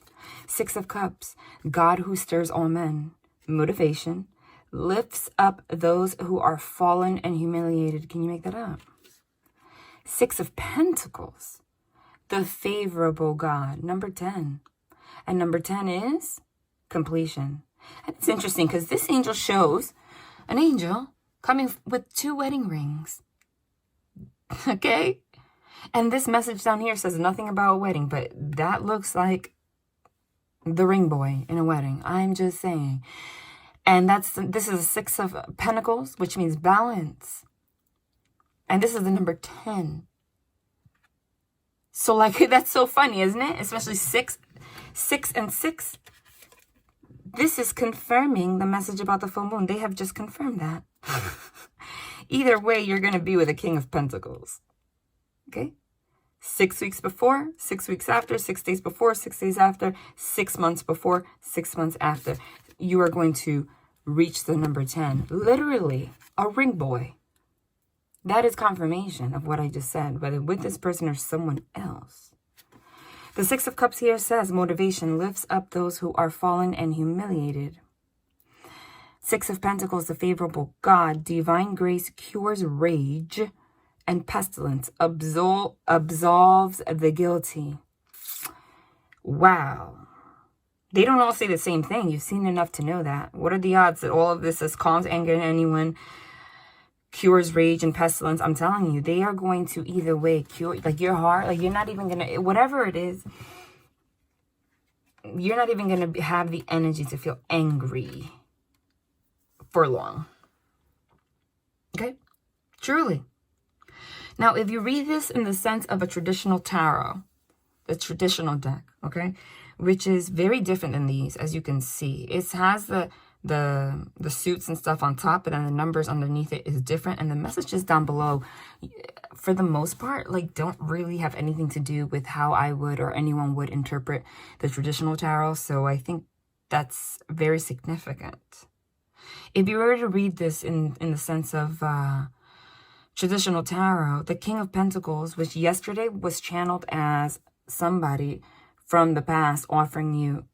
6 of Cups. God who stirs all men. Motivation. Lifts up those who are fallen and humiliated. Can you make that up? 6 of Pentacles. The favorable God. Number 10. And number 10 is completion. And it's interesting because this angel shows an angel coming with 2 wedding rings. Okay? And this message down here says nothing about a wedding, but that looks like the ring boy in a wedding. I'm just saying. And this is a 6 of Pentacles, which means balance. And this is the number 10. So like, that's so funny, isn't it? Especially 6 and 6. This is confirming the message about the full moon. They have just confirmed that. Either way, you're going to be with a King of Pentacles. Okay? 6 weeks before, 6 weeks after, 6 days before, 6 days after, 6 months before, 6 months after. You are going to reach the number 10. Literally, a ring boy. That is confirmation of what I just said, whether with this person or someone else. The 6 of Cups here says motivation lifts up those who are fallen and humiliated. 6 of Pentacles, the favorable God, divine grace cures rage and pestilence, absolves the guilty. Wow. They don't all say the same thing. You've seen enough to know that. What are the odds that all of this is calms anger in anyone, cures rage and pestilence? I'm telling you, they are going to either way cure, like your heart, like you're not even going to, whatever it is, you're not even going to have the energy to feel angry for long. Okay? Truly. Now, if you read this in the sense of a traditional tarot, the traditional deck, okay, which is very different than these, as you can see. It has the suits and stuff on top, but then the numbers underneath it is different. And the messages down below, for the most part, like don't really have anything to do with how I would or anyone would interpret the traditional tarot. So I think that's very significant. If you were to read this in the sense of traditional tarot, the King of Pentacles, which yesterday was channeled as somebody from the past offering you,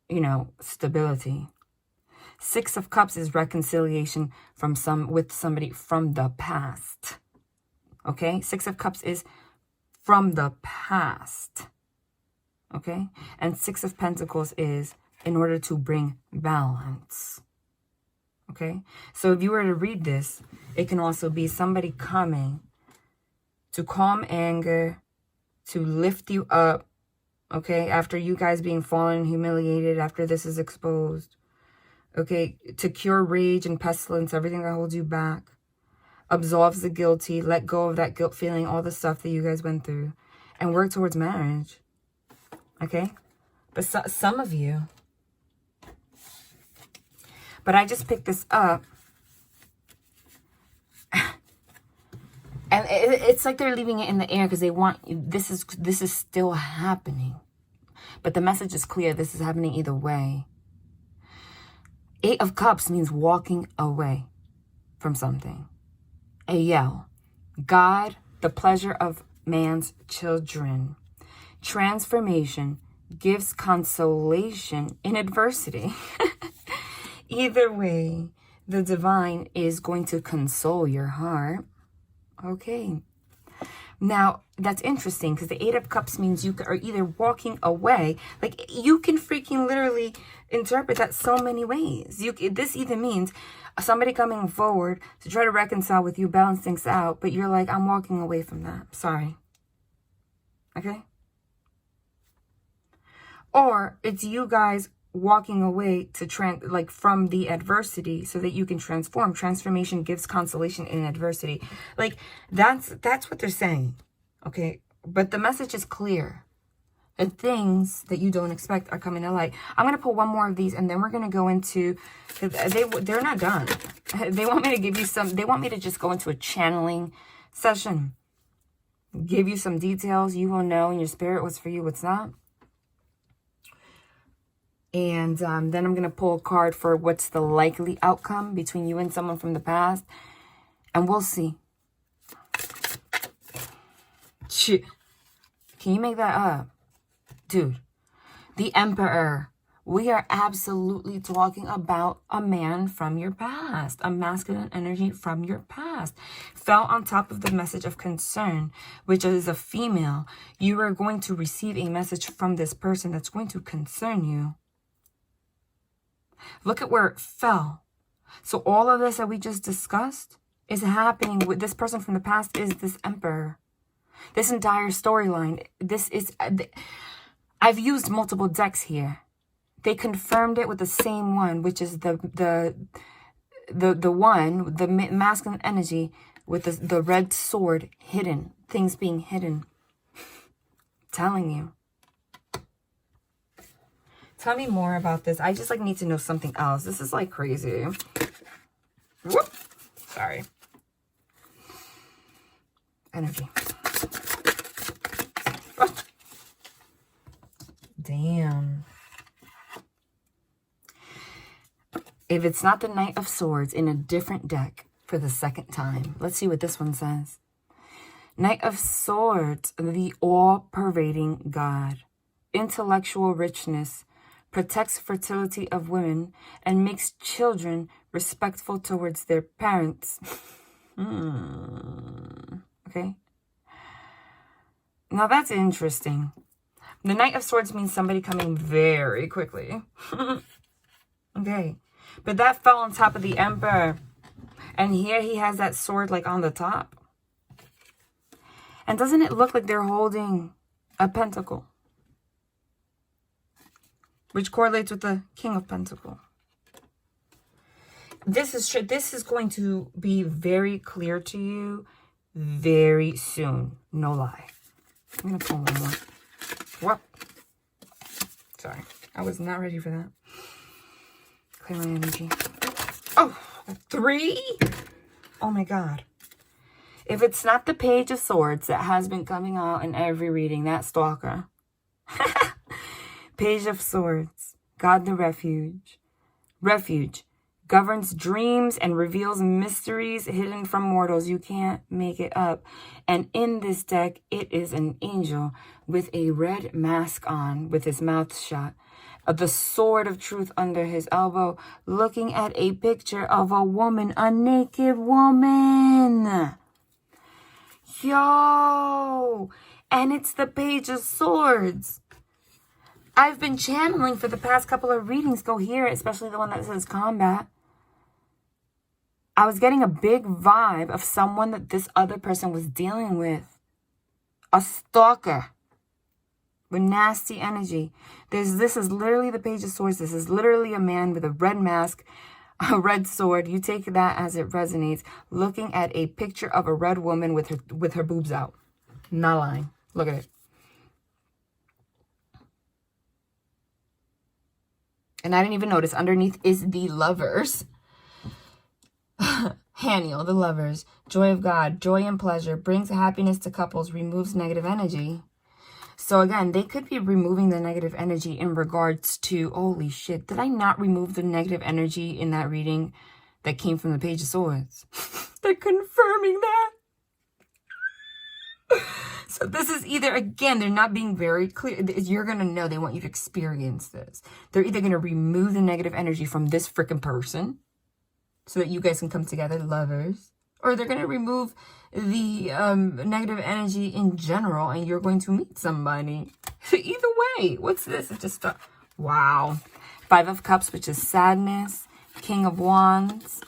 you know, stability. 6 of Cups is reconciliation with somebody from the past. Okay? 6 of Cups is from the past. Okay? And 6 of Pentacles is in order to bring balance. Okay? So if you were to read this, it can also be somebody coming to calm anger, to lift you up, okay, after you guys being fallen and humiliated, after this is exposed, okay, to cure rage and pestilence, everything that holds you back, absolves the guilty, let go of that guilt feeling, all the stuff that you guys went through, and work towards marriage, okay? But some of you, but I just picked this up, and it's like they're leaving it in the air because they want, this is still happening. But the message is clear. This is happening either way. Eight of Cups means walking away from something. A yell. God, the pleasure of man's children. Transformation gives consolation in adversity. Either way, the divine is going to console your heart. Okay. Now, that's interesting because the Eight of Cups means you are either walking away. Like, you can freaking literally interpret that so many ways. This either means somebody coming forward to try to reconcile with you, balance things out, but you're like, I'm walking away from that. Sorry. Okay? Or it's you guys walking away to from the adversity so that you can transform. Transformation gives consolation in adversity. Like, that's what they're saying. Okay? But the message is clear. The things that you don't expect are coming to light. I'm going to pull one more of these and then we're going to go into, they're not done. They want me to give you they want me to just go into a channeling session. Give you some details. You will know in your spirit what's for you, what's not. And then I'm going to pull a card for what's the likely outcome between you and someone from the past. And we'll see. Shit. Can you make that up? Dude, the Emperor. We are absolutely talking about a man from your past. A masculine energy from your past. Fell on top of the message of concern, which is a female. You are going to receive a message from this person that's going to concern you. Look at where it fell. So all of this that we just discussed is happening with this person from the past is this Emperor. This entire storyline. This is... I've used multiple decks here. They confirmed it with the same one, which is the one, the masculine energy with the red sword hidden. Things being hidden. Telling you. Tell me more about this. I just need to know something else. This is crazy. Whoop. Sorry. Energy. Oh. Damn. If it's not the Knight of Swords in a different deck for the second time. Let's see what this one says. Knight of Swords, the all-pervading God. Intellectual richness. Protects fertility of women and makes children respectful towards their parents. Okay. Now that's interesting. The Knight of Swords means somebody coming very quickly. Okay. But that fell on top of the Emperor. And here he has that sword on the top. And doesn't it look like they're holding a pentacle? Which correlates with the King of Pentacles. This is going to be very clear to you very soon. No lie. I'm going to pull one more. Whoop. Sorry. I was not ready for that. Clear my energy. Oh, 3? Oh my God. If it's not the Page of Swords that has been coming out in every reading, that stalker. Page of Swords, God the Refuge. Refuge governs dreams and reveals mysteries hidden from mortals. You can't make it up. And in this deck, it is an angel with a red mask on, with his mouth shut. The sword of truth under his elbow, looking at a picture of a woman, a naked woman. Yo! And it's the Page of Swords. I've been channeling for the past couple of readings. Go here, especially the one that says combat. I was getting a big vibe of someone that this other person was dealing with. A stalker. With nasty energy. This is literally the Page of Swords. This is literally a man with a red mask, a red sword. You take that as it resonates. Looking at a picture of a red woman with her boobs out. Not lying. Look at it. And I didn't even notice. Underneath is the Lovers. Haniel, the Lovers. Joy of God. Joy and pleasure. Brings happiness to couples. Removes negative energy. So again, they could be removing the negative energy in regards to, holy shit, did I not remove the negative energy in that reading that came from the Page of Swords? They're confirming that. So this is either, again, they're not being very clear. You're going to know, they want you to experience this. They're either going to remove the negative energy from this freaking person so that you guys can come together, lovers, or they're going to remove the negative energy in general and you're going to meet somebody. Either way, what's this? It just, wow. 5 of Cups, which is sadness, King of Wands,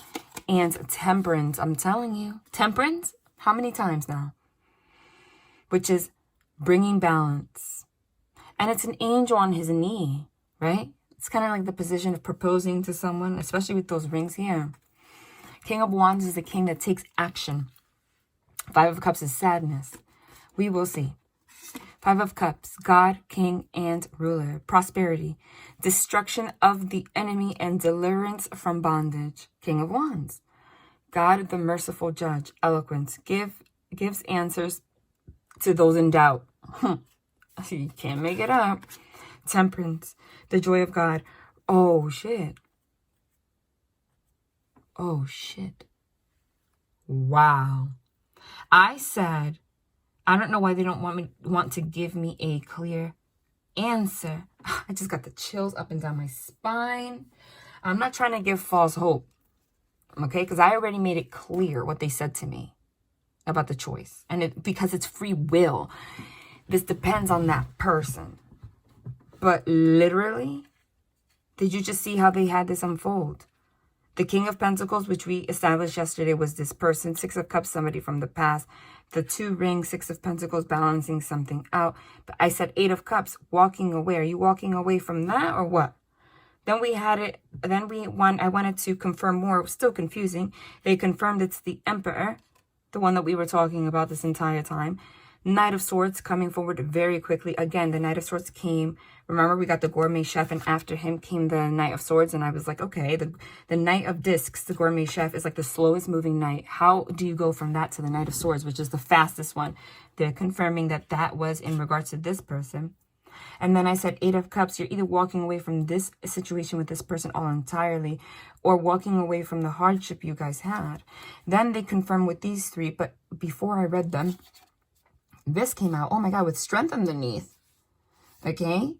and Temperance. I'm telling you. Temperance? How many times now? Which is bringing balance. And it's an angel on his knee, right? It's kind of like the position of proposing to someone, especially with those rings here. King of Wands is the king that takes action. 5 of Cups is sadness. We will see. 5 of Cups, God, King, and Ruler. Prosperity. Destruction of the enemy and deliverance from bondage. King of Wands. God, the merciful judge. Eloquence. Gives answers to those in doubt. You can't make it up. Temperance. The joy of God. Oh, shit. Oh, shit. Wow. I said, I don't know why they don't want to give me a clear answer. I just got the chills up and down my spine. I'm not trying to give false hope. Okay? Because I already made it clear what they said to me about the choice. And because it's free will. This depends on that person. But literally, did you just see how they had this unfold? The King of Pentacles, which we established yesterday, was this person. 6 of Cups, somebody from the past. The 2 rings, 6 of Pentacles, balancing something out. But I said 8 of Cups, walking away. Are you walking away from that or what? Then we had it. Then I wanted to confirm more. It was still confusing. They confirmed it's the Emperor, the one that we were talking about this entire time. Knight of Swords coming forward very quickly. Again, the Knight of Swords came. Remember, we got the Gourmet Chef, and after him came the Knight of Swords. And I was like, okay, the Knight of Discs, the Gourmet Chef, is like the slowest moving knight. How do you go from that to the Knight of Swords, which is the fastest one? They're confirming that that was in regards to this person. And then I said 8 of Cups. You're either walking away from this situation with this person all entirely or walking away from the hardship you guys had. Then they confirm with these 3. But before I read them, this came out, oh my God, with strength underneath, okay?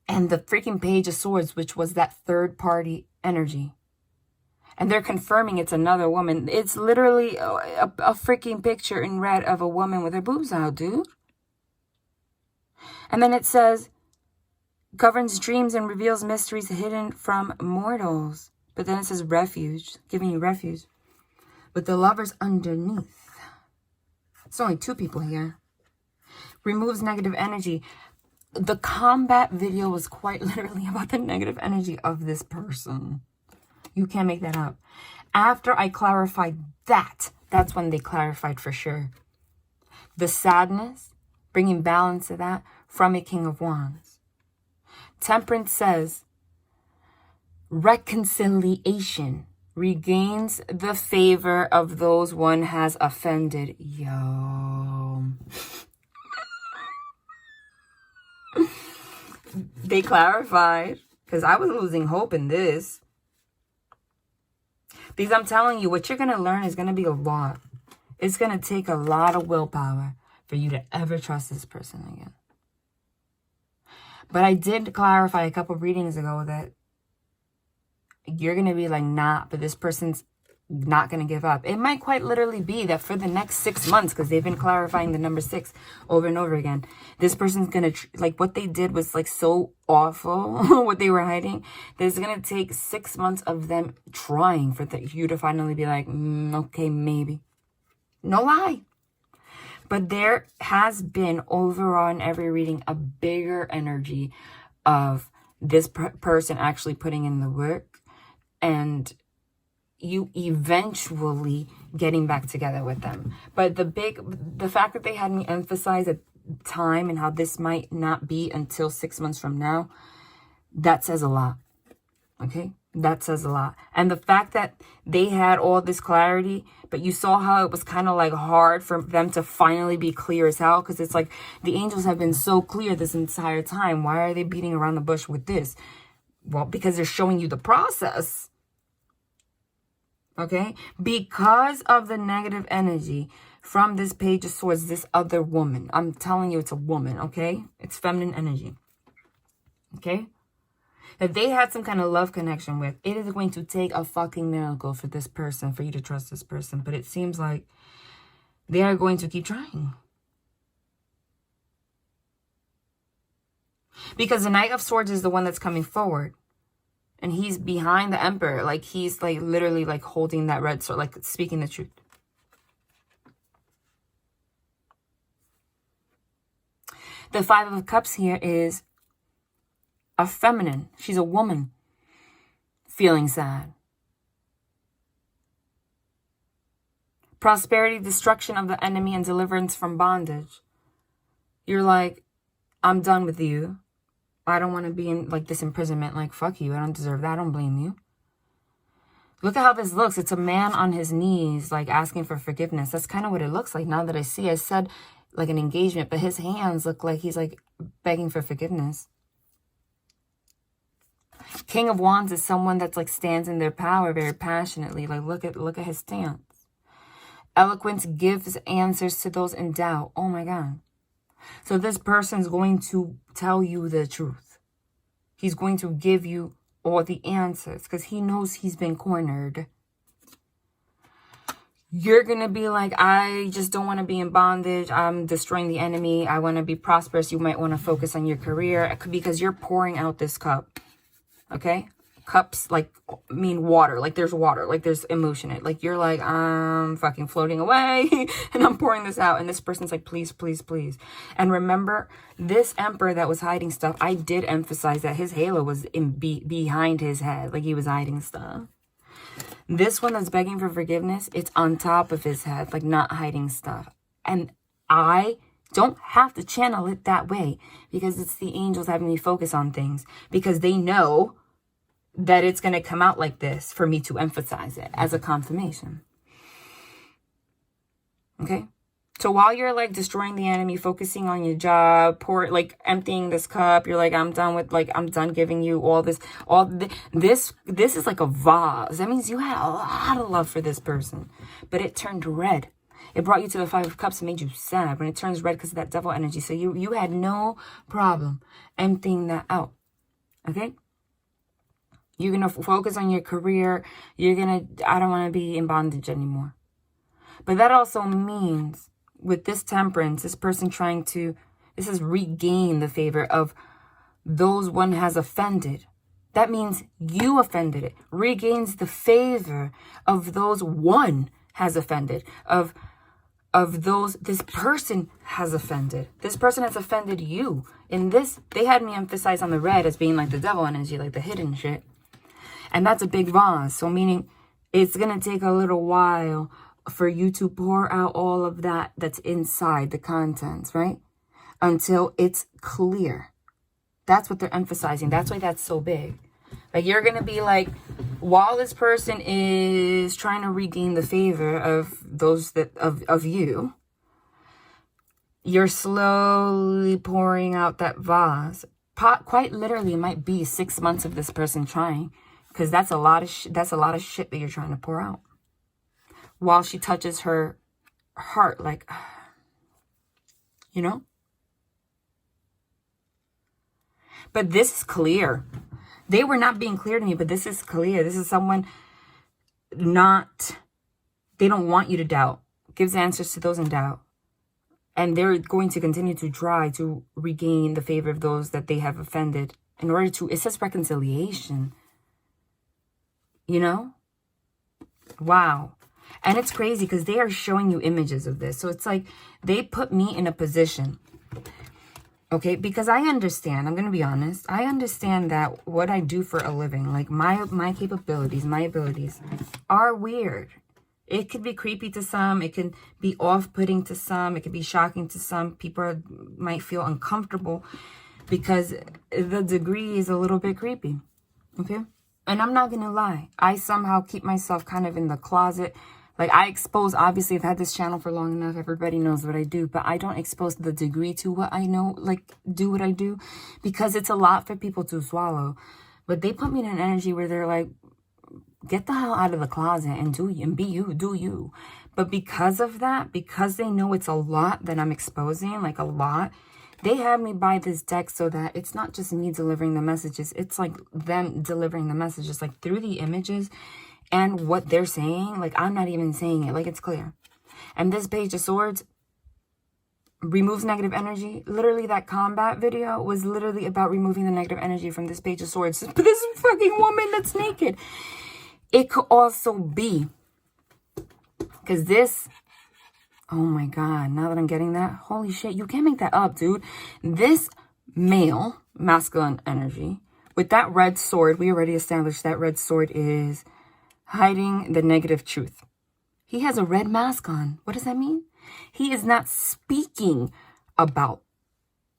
And the freaking Page of Swords, which was that third party energy. And they're confirming it's another woman. It's literally a freaking picture in red of a woman with her boobs out, dude. And then it says, governs dreams and reveals mysteries hidden from mortals. But then it says refuge, giving you refuge. With the Lovers underneath. It's only 2 people here. Removes negative energy. The combat video was quite literally about the negative energy of this person. You can't make that up. After I clarified that, that's when they clarified for sure. The sadness, bringing balance to that from a King of Wands. Temperance says, reconciliation. Regains the favor of those one has offended. Yo. They clarified. Because I was losing hope in this. Because I'm telling you, what you're going to learn is going to be a lot. It's going to take a lot of willpower for you to ever trust this person again. But I did clarify a couple readings ago that you're going to be like, nah, but this person's not going to give up. It might quite literally be that for the next 6 months, because they've been clarifying the number 6 over and over again, this person's going to, like, what they did was like so awful, what they were hiding, that it's going to take 6 months of them trying for you to finally be like, okay, maybe. No lie. But there has been overall in every reading a bigger energy of this person actually putting in the work and you eventually getting back together with them. But the fact that they had me emphasize a time and how this might not be until 6 months from now, that says a lot. Okay? That says a lot. And the fact that they had all this clarity, but you saw how it was kind of like hard for them to finally be clear as hell, because it's like the angels have been so clear this entire time. Why are they beating around the bush with this? Well, because they're showing you the process. Okay? Because of the negative energy from this Page of Swords, this other woman. I'm telling you, it's a woman, okay? It's feminine energy. Okay? That they had some kind of love connection with. It is going to take a fucking miracle for this person, for you to trust this person. But it seems like they are going to keep trying. Because the Knight of Swords is the one that's coming forward. And he's behind the Emperor. Like, he's like literally like holding that red sword, like speaking the truth. The Five of Cups here is a feminine. She's a woman feeling sad. Prosperity, destruction of the enemy, and deliverance from bondage. You're like, I'm done with you. I don't want to be in like this imprisonment. Like, fuck you. I don't deserve that. I don't blame you. Look at how this looks. It's a man on his knees, like asking for forgiveness. That's kind of what it looks like now that I see. I said like an engagement, but his hands look like he's like begging for forgiveness. King of Wands is someone that's like stands in their power very passionately. Like, look at his stance. Eloquence gives answers to those in doubt. Oh my God. So this person's going to tell you the truth. He's going to give you all the answers because he knows he's been cornered. You're going to be like, I just don't want to be in bondage. I'm destroying the enemy. I want to be prosperous. You might want to focus on your career because you're pouring out this cup. Okay? Cups, like, mean water. Like, there's water. Like, there's emotion in it. Like, you're like, I'm fucking floating away. And I'm pouring this out. And this person's like, please, please, please. And remember, this Emperor that was hiding stuff, I did emphasize that his halo was behind his head. Like, he was hiding stuff. This one that's begging for forgiveness, it's on top of his head. Like, not hiding stuff. And I don't have to channel it that way. Because it's the angels having me focus on things. Because they know that it's going to come out like this for me to emphasize it as a confirmation. Okay? So while you're like destroying the enemy, focusing on your job, like emptying this cup, you're like, I'm done with, like, I'm done giving you all this, this is like a vase. That means you had a lot of love for this person, but it turned red. It brought you to the Five of Cups and made you sad when it turns red because of that devil energy. So you had no problem emptying that out. Okay? You're going to focus on your career. You're going to, I don't want to be in bondage anymore. But that also means with this Temperance, this person trying to, this is regain the favor of those one has offended. That means you offended it. Regains the favor of those one has offended. Of those, this person has offended. This person has offended you. In this, they had me emphasize on the red as being like the devil energy, like the hidden shit. And that's a big vase. So meaning it's going to take a little while for you to pour out all of that that's inside the contents, right? Until it's clear. That's what they're emphasizing. That's why that's so big. Like, you're going to be like, while this person is trying to regain the favor of those that of you, you're slowly pouring out that vase. Quite literally, it might be 6 months of this person trying. Because that's a lot of shit that you're trying to pour out. While she touches her heart, like, you know? But this is clear. They were not being clear to me, but this is clear. This is someone they don't want you to doubt. Gives answers to those in doubt. And they're going to continue to try to regain the favor of those that they have offended. In order to, it says reconciliation. You know? Wow. And it's crazy because they are showing you images of this. So it's like they put me in a position. Okay? Because I understand. I'm going to be honest. I understand that what I do for a living, like my capabilities, my abilities are weird. It could be creepy to some. It can be off-putting to some. It could be shocking to some. People might feel uncomfortable because the degree is a little bit creepy. Okay? And I'm not gonna lie, I somehow keep myself kind of in the closet. Like, I expose, obviously I've had this channel for long enough, everybody knows what I do, but I don't expose the degree to what I know, like, do what I do, because it's a lot for people to swallow. But they put me in an energy where they're like, get the hell out of the closet and do you, and be you, do you. But because of that, because they know it's a lot that I'm exposing, like a lot, they have me buy this deck so that it's not just me delivering the messages. It's like them delivering the messages, like through the images and what they're saying. Like, I'm not even saying it. Like, it's clear. And this Page of Swords removes negative energy. Literally, that combat video was literally about removing the negative energy from this Page of Swords. This fucking woman that's naked. It could also be, because this, oh my God, now that I'm getting that, holy shit, you can't make that up, dude. This male, masculine energy, with that red sword, we already established that red sword is hiding the negative truth. He has a red mask on. What does that mean? He is not speaking about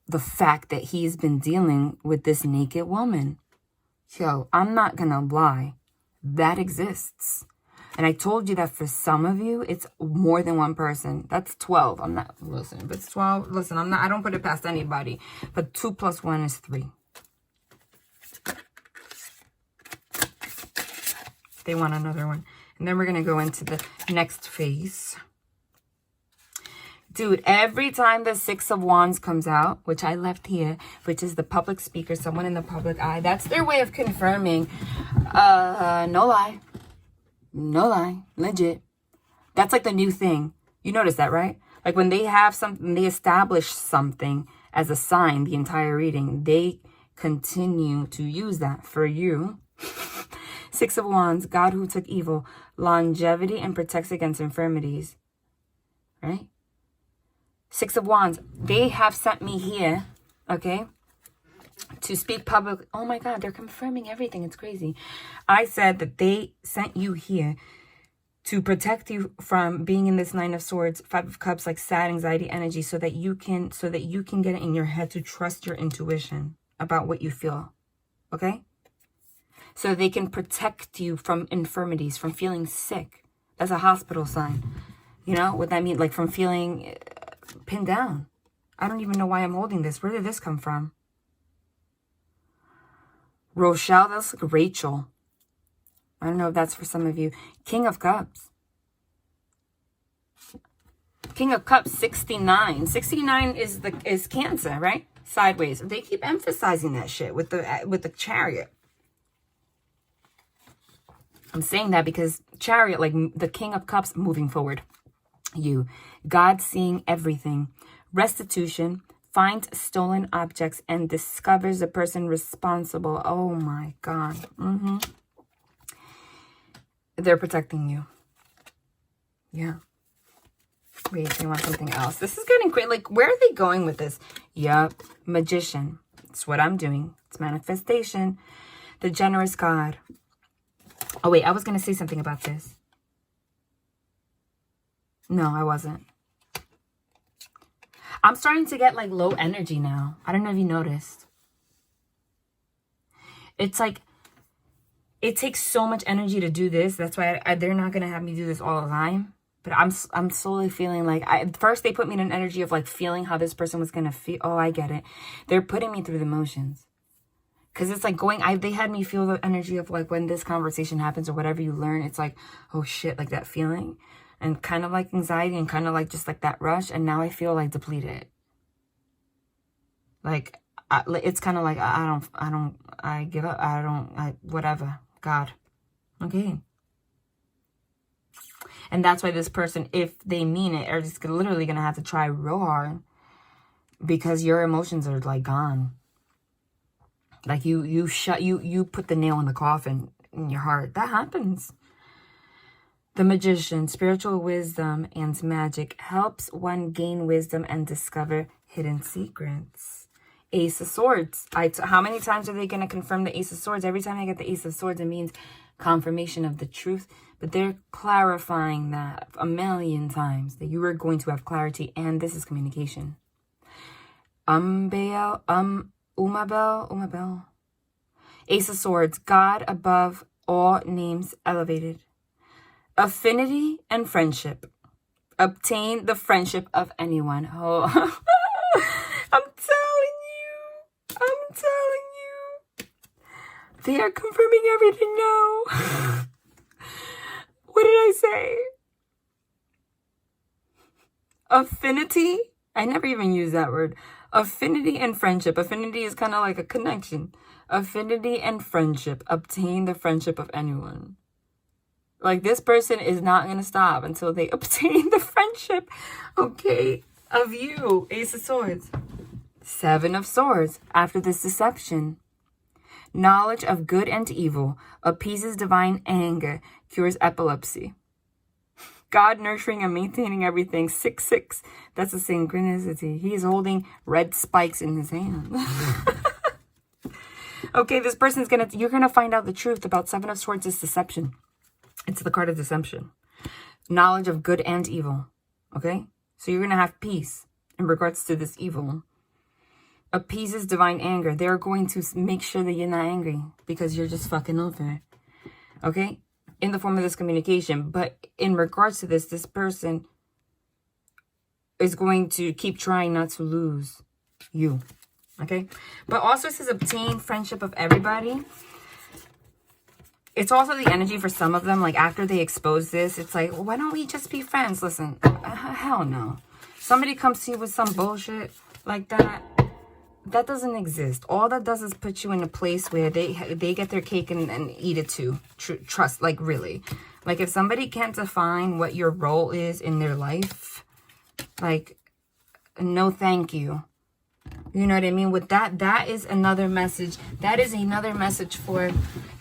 the fact that he's been dealing with this naked woman. Yo, I'm not gonna lie. That exists. And I told you that for some of you, it's more than one person. That's 12. I'm not, listen, if it's 12, listen, I don't put it past anybody. But 2 plus 1 is 3. They want another one. And then we're going to go into the next phase. Dude, every time the 6 of Wands comes out, which I left here, which is the public speaker, someone in the public eye, that's their way of confirming. No lie. No lie. Legit. That's like the new thing. You notice that, right? Like when they have something, they establish something as a sign the entire reading, they continue to use that for you. 6 of Wands, God who took evil, longevity and protects against infirmities. Right? 6 of Wands, they have sent me here, okay, to speak public. Oh my God, they're confirming everything. It's crazy. I said that they sent you here to protect you from being in this 9 of Swords, 5 of Cups, like sad anxiety energy, so that you can get it in your head to trust your intuition about what you feel. Okay? So they can protect you from infirmities, from feeling sick. That's a hospital sign. You know what that means? Like from feeling pinned down. I don't even know why I'm holding this. Where did this come from? Rochelle, that's like Rachel. I don't know if that's for some of you. King of Cups. King of Cups, 69. 69 is Cancer, right? Sideways. They keep emphasizing that shit with the Chariot. I'm saying that because Chariot, like the King of Cups, moving forward. You. God seeing everything. Restitution. Finds stolen objects and discovers the person responsible. Oh my God. They're protecting you. Yeah. Wait, they want something else. This is getting great. Like, where are they going with this? Yup. Magician. It's what I'm doing. It's manifestation. The generous God. Oh, wait. I was going to say something about this. No, I wasn't. I'm starting to get like low energy now. I don't know if you noticed. It's like, it takes so much energy to do this. That's why they're not going to have me do this all the time. But I'm slowly feeling like, first they put me in an energy of like feeling how this person was going to feel. Oh, I get it. They're putting me through the motions. Because it's like they had me feel the energy of like when this conversation happens or whatever you learn, it's like, oh shit, like that feeling. And kind of like anxiety and kind of like just like that rush. And now I feel like depleted. Like, it's kind of like, I give up. Whatever. God. Okay. And that's why this person, if they mean it, are just literally going to have to try real hard. Because your emotions are like gone. Like you put the nail in the coffin in your heart. That happens. The Magician, spiritual wisdom and magic helps one gain wisdom and discover hidden secrets. Ace of Swords. How many times are they going to confirm the Ace of Swords? Every time I get the Ace of Swords, it means confirmation of the truth. But they're clarifying that a million times, that you are going to have clarity, and this is communication. Umabel. Ace of Swords, God above all names elevated. Affinity and friendship. Obtain the friendship of anyone. Oh, I'm telling you. I'm telling you. They are confirming everything now. What did I say? Affinity? I never even used that word. Affinity and friendship. Affinity is kind of like a connection. Affinity and friendship. Obtain the friendship of anyone. Like, this person is not going to stop until they obtain the friendship, okay, of you. Ace of Swords. Seven of Swords. After this deception. Knowledge of good and evil. Appeases divine anger. Cures epilepsy. God nurturing and maintaining everything. 6-6. That's a synchronicity. He is holding red spikes in his hand. Okay, this person's you're gonna find out the truth about Seven of Swords is deception. It's the card of deception. Knowledge of good and evil. Okay? So you're gonna have peace in regards to this evil. Appeases divine anger. They're going to make sure that you're not angry because you're just fucking over. Okay? In the form of this communication. But in regards to this person is going to keep trying not to lose you. Okay? But also it says obtain friendship of everybody. It's also the energy for some of them. Like, after they expose this, it's like, well, why don't we just be friends? Listen, hell no. Somebody comes to you with some bullshit like that. That doesn't exist. All that does is put you in a place where they get their cake and eat it too. Trust, like, really. Like, if somebody can't define what your role is in their life, like, no thank you. You know what I mean? With that is another message. That is another message for,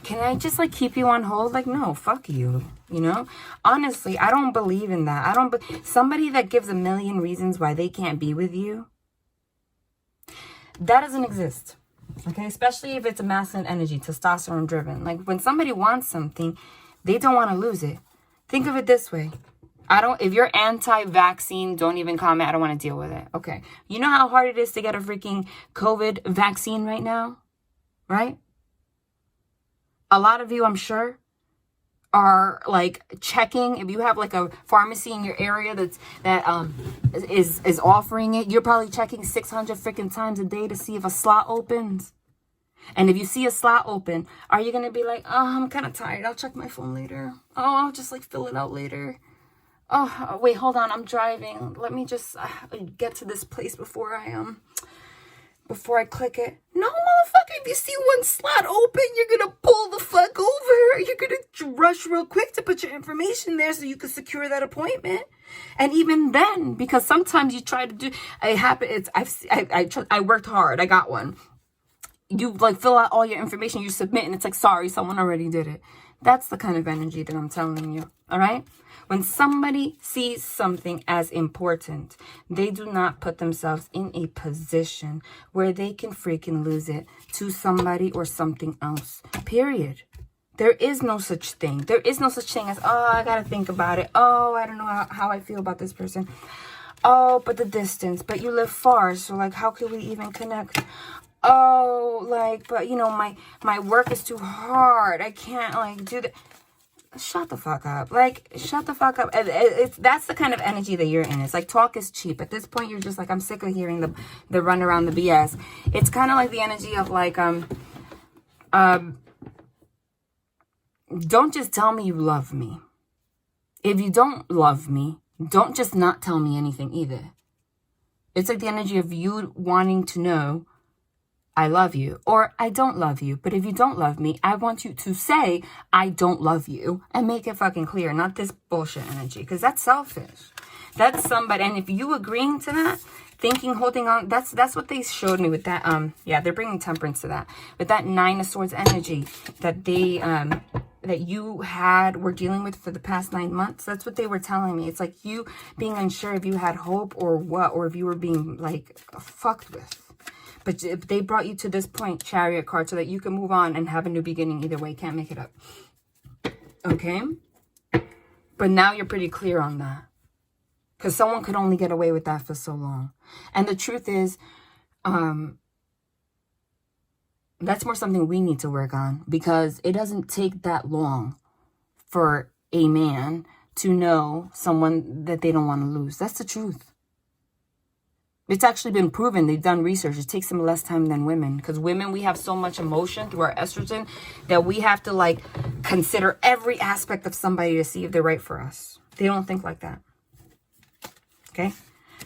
can I just, like, keep you on hold? Like, no, fuck you. You know? Honestly, I don't believe in that. Somebody that gives a million reasons why they can't be with you, that doesn't exist. Okay? Especially if it's a masculine energy, testosterone driven. Like, when somebody wants something, they don't want to lose it. Think of it this way. If you're anti-vaccine, don't even comment. I don't want to deal with it. Okay. You know how hard it is to get a freaking COVID vaccine right now? Right? A lot of you, I'm sure, are like checking. If you have like a pharmacy in your area that is offering it, you're probably checking 600 freaking times a day to see if a slot opens. And if you see a slot open, are you going to be like, oh, I'm kind of tired. I'll check my phone later. Oh, I'll just like fill it out later. Oh, wait, hold on. I'm driving. Let me just get to this place before I click it. No, motherfucker. If you see one slot open, you're going to pull the fuck over. You're going to rush real quick to put your information there so you can secure that appointment. And even then, because sometimes you try to do, I worked hard. I got one. You like fill out all your information, you submit, and it's like, sorry, someone already did it. That's the kind of energy that I'm telling you. All right? When somebody sees something as important, they do not put themselves in a position where they can freaking lose it to somebody or something else. Period. There is no such thing. There is no such thing as, oh, I gotta think about it. Oh, I don't know how I feel about this person. Oh, but the distance. But you live far, so like, how can we even connect? Oh, like, but you know, my work is too hard. I can't like do that. Shut the fuck up. Like, shut the fuck up. That's the kind of energy that you're in. It's like, talk is cheap. At this point, you're just like, I'm sick of hearing the run around the BS. It's kind of like the energy of like, don't just tell me you love me. If you don't love me, don't just not tell me anything either. It's like the energy of you wanting to know, I love you, or I don't love you. But if you don't love me, I want you to say, I don't love you, and make it fucking clear, not this bullshit energy, because that's selfish. That's somebody, and if you agreeing to that, thinking, holding on, that's what they showed me with that, yeah, they're bringing temperance to that. With that Nine of Swords energy that they, that you were dealing with for the past 9 months, that's what they were telling me. It's like you being unsure if you had hope or what, or if you were being, like, fucked with. But if they brought you to this point, Chariot card, so that you can move on and have a new beginning either way. Can't make it up. Okay? But now you're pretty clear on that. Because someone could only get away with that for so long. And the truth is, That's more something we need to work on, because it doesn't take that long for a man to know someone that they don't want to lose. That's the truth. It's actually been proven. They've done research. It takes them less time than women, because women, we have so much emotion through our estrogen that we have to like consider every aspect of somebody to see if they're right for us. They don't think like that. Okay?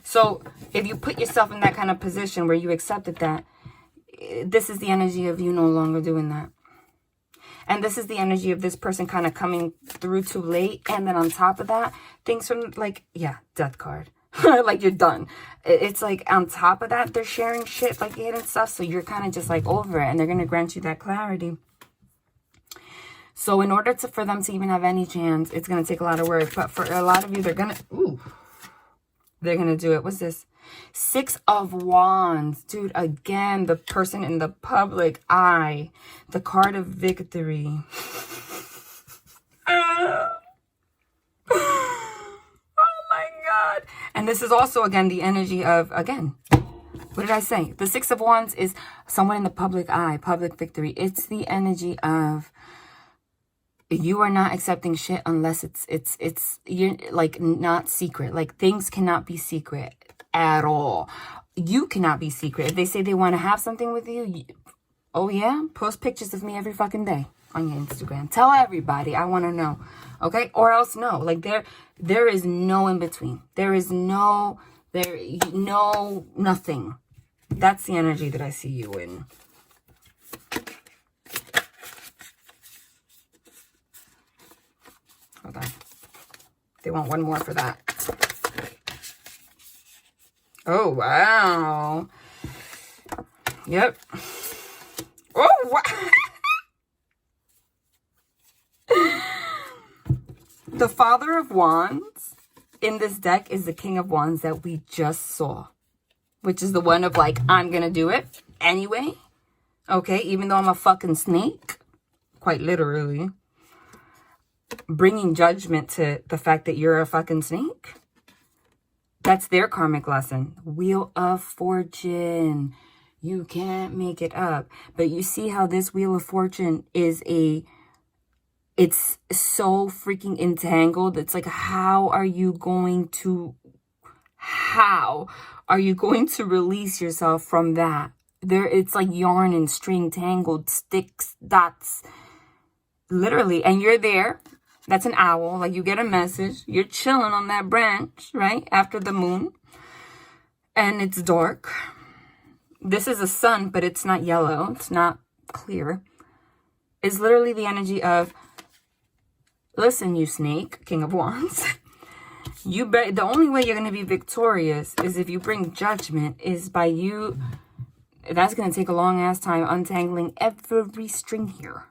So if you put yourself in that kind of position where you accepted that, this is the energy of you no longer doing that. And this is the energy of this person kind of coming through too late. And then on top of that, things from like, yeah, death card. Like you're done. It's like on top of that, they're sharing shit like hidden stuff. So you're kind of just like over it, and they're going to grant you that clarity. So in order for them to even have any chance, it's going to take a lot of work. But for a lot of you, they're going to do it. What's this? 6 of Wands. Dude, again, the person in the public eye. The card of victory. And this is also, again, the energy of, again, what did I say? The 6 of Wands is someone in the public eye, public victory. It's the energy of you are not accepting shit unless you're like not secret. Like things cannot be secret at all. You cannot be secret. If they say they want to have something with you, oh yeah, post pictures of me every fucking day on your Instagram. Tell everybody, I want to know. Okay? Or else no. Like there is no in between. There is no nothing. That's the energy that I see you in. Hold on. They want one more for that. Oh, wow. Yep. Oh, wow. The Father of Wands in this deck is the King of Wands that we just saw, which is the one of like, I'm going to do it anyway. Okay, even though I'm a fucking snake, quite literally, bringing judgment to the fact that you're a fucking snake. That's their karmic lesson. Wheel of Fortune. You can't make it up. But you see how this Wheel of Fortune is it's so freaking entangled. It's like, how are you going to release yourself from that? It's like yarn and string, tangled, sticks, dots, literally. And you're there. That's an owl. Like you get a message. You're chilling on that branch, right? After the moon. And it's dark. This is a sun, but it's not yellow. It's not clear. It's literally the energy of, listen, you snake, King of Wands. The only way you're going to be victorious is if you bring judgment, is by you. That's going to take a long ass time untangling every string here.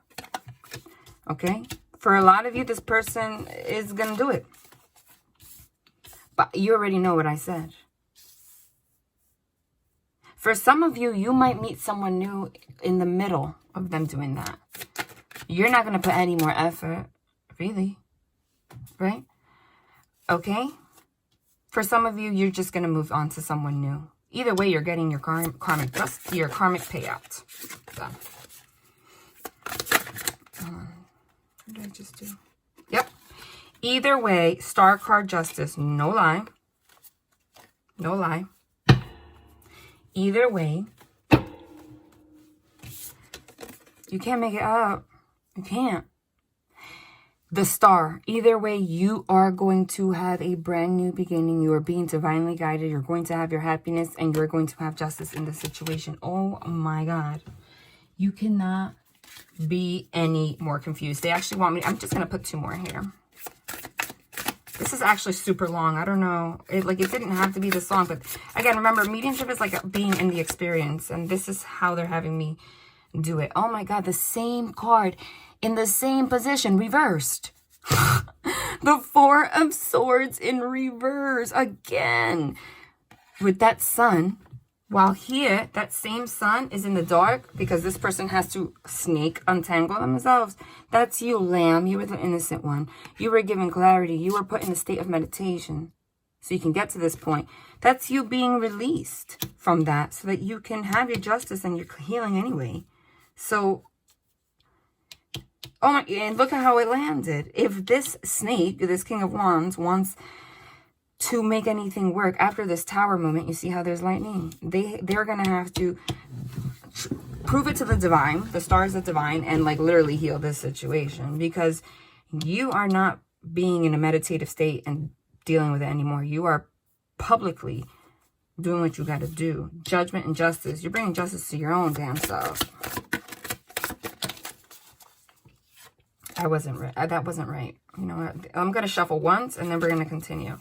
Okay? For a lot of you, this person is going to do it. But you already know what I said. For some of you, you might meet someone new in the middle of them doing that. You're not going to put any more effort. Really? Right? Okay? For some of you, you're just going to move on to someone new. Either way, you're getting your karmic payout. So. What did I just do? Yep. Either way, star card justice. No lie. No lie. Either way, you can't make it up. You can't. The star. Either way, you are going to have a brand new beginning. You are being divinely guided. You're going to have your happiness, and you're going to have justice in this situation. Oh my God. You cannot be any more confused. They actually want me. I'm just going to put 2 more here. This is actually super long. I don't know. It didn't have to be this long. But again, remember, mediumship is like being in the experience. And this is how they're having me do it. Oh my God. The same card in the same position, reversed. The 4 of Swords in reverse again. With that sun. While here, that same sun is in the dark because this person has to untangle themselves. That's you, Lamb. You were the innocent one. You were given clarity. You were put in a state of meditation so you can get to this point. That's you being released from that so that you can have your justice and your healing anyway. So, oh my, and look at how it landed. If this snake, this King of Wands, wants to make anything work after this Tower moment, you see how there's lightning. They're going to have to prove it to the divine, the stars of divine, and like literally heal this situation, because you are not being in a meditative state and dealing with it anymore. You are publicly doing what you got to do. Judgment and justice. You're bringing justice to your own damn self. That wasn't right. You know what? I'm going to shuffle once and then we're going to continue.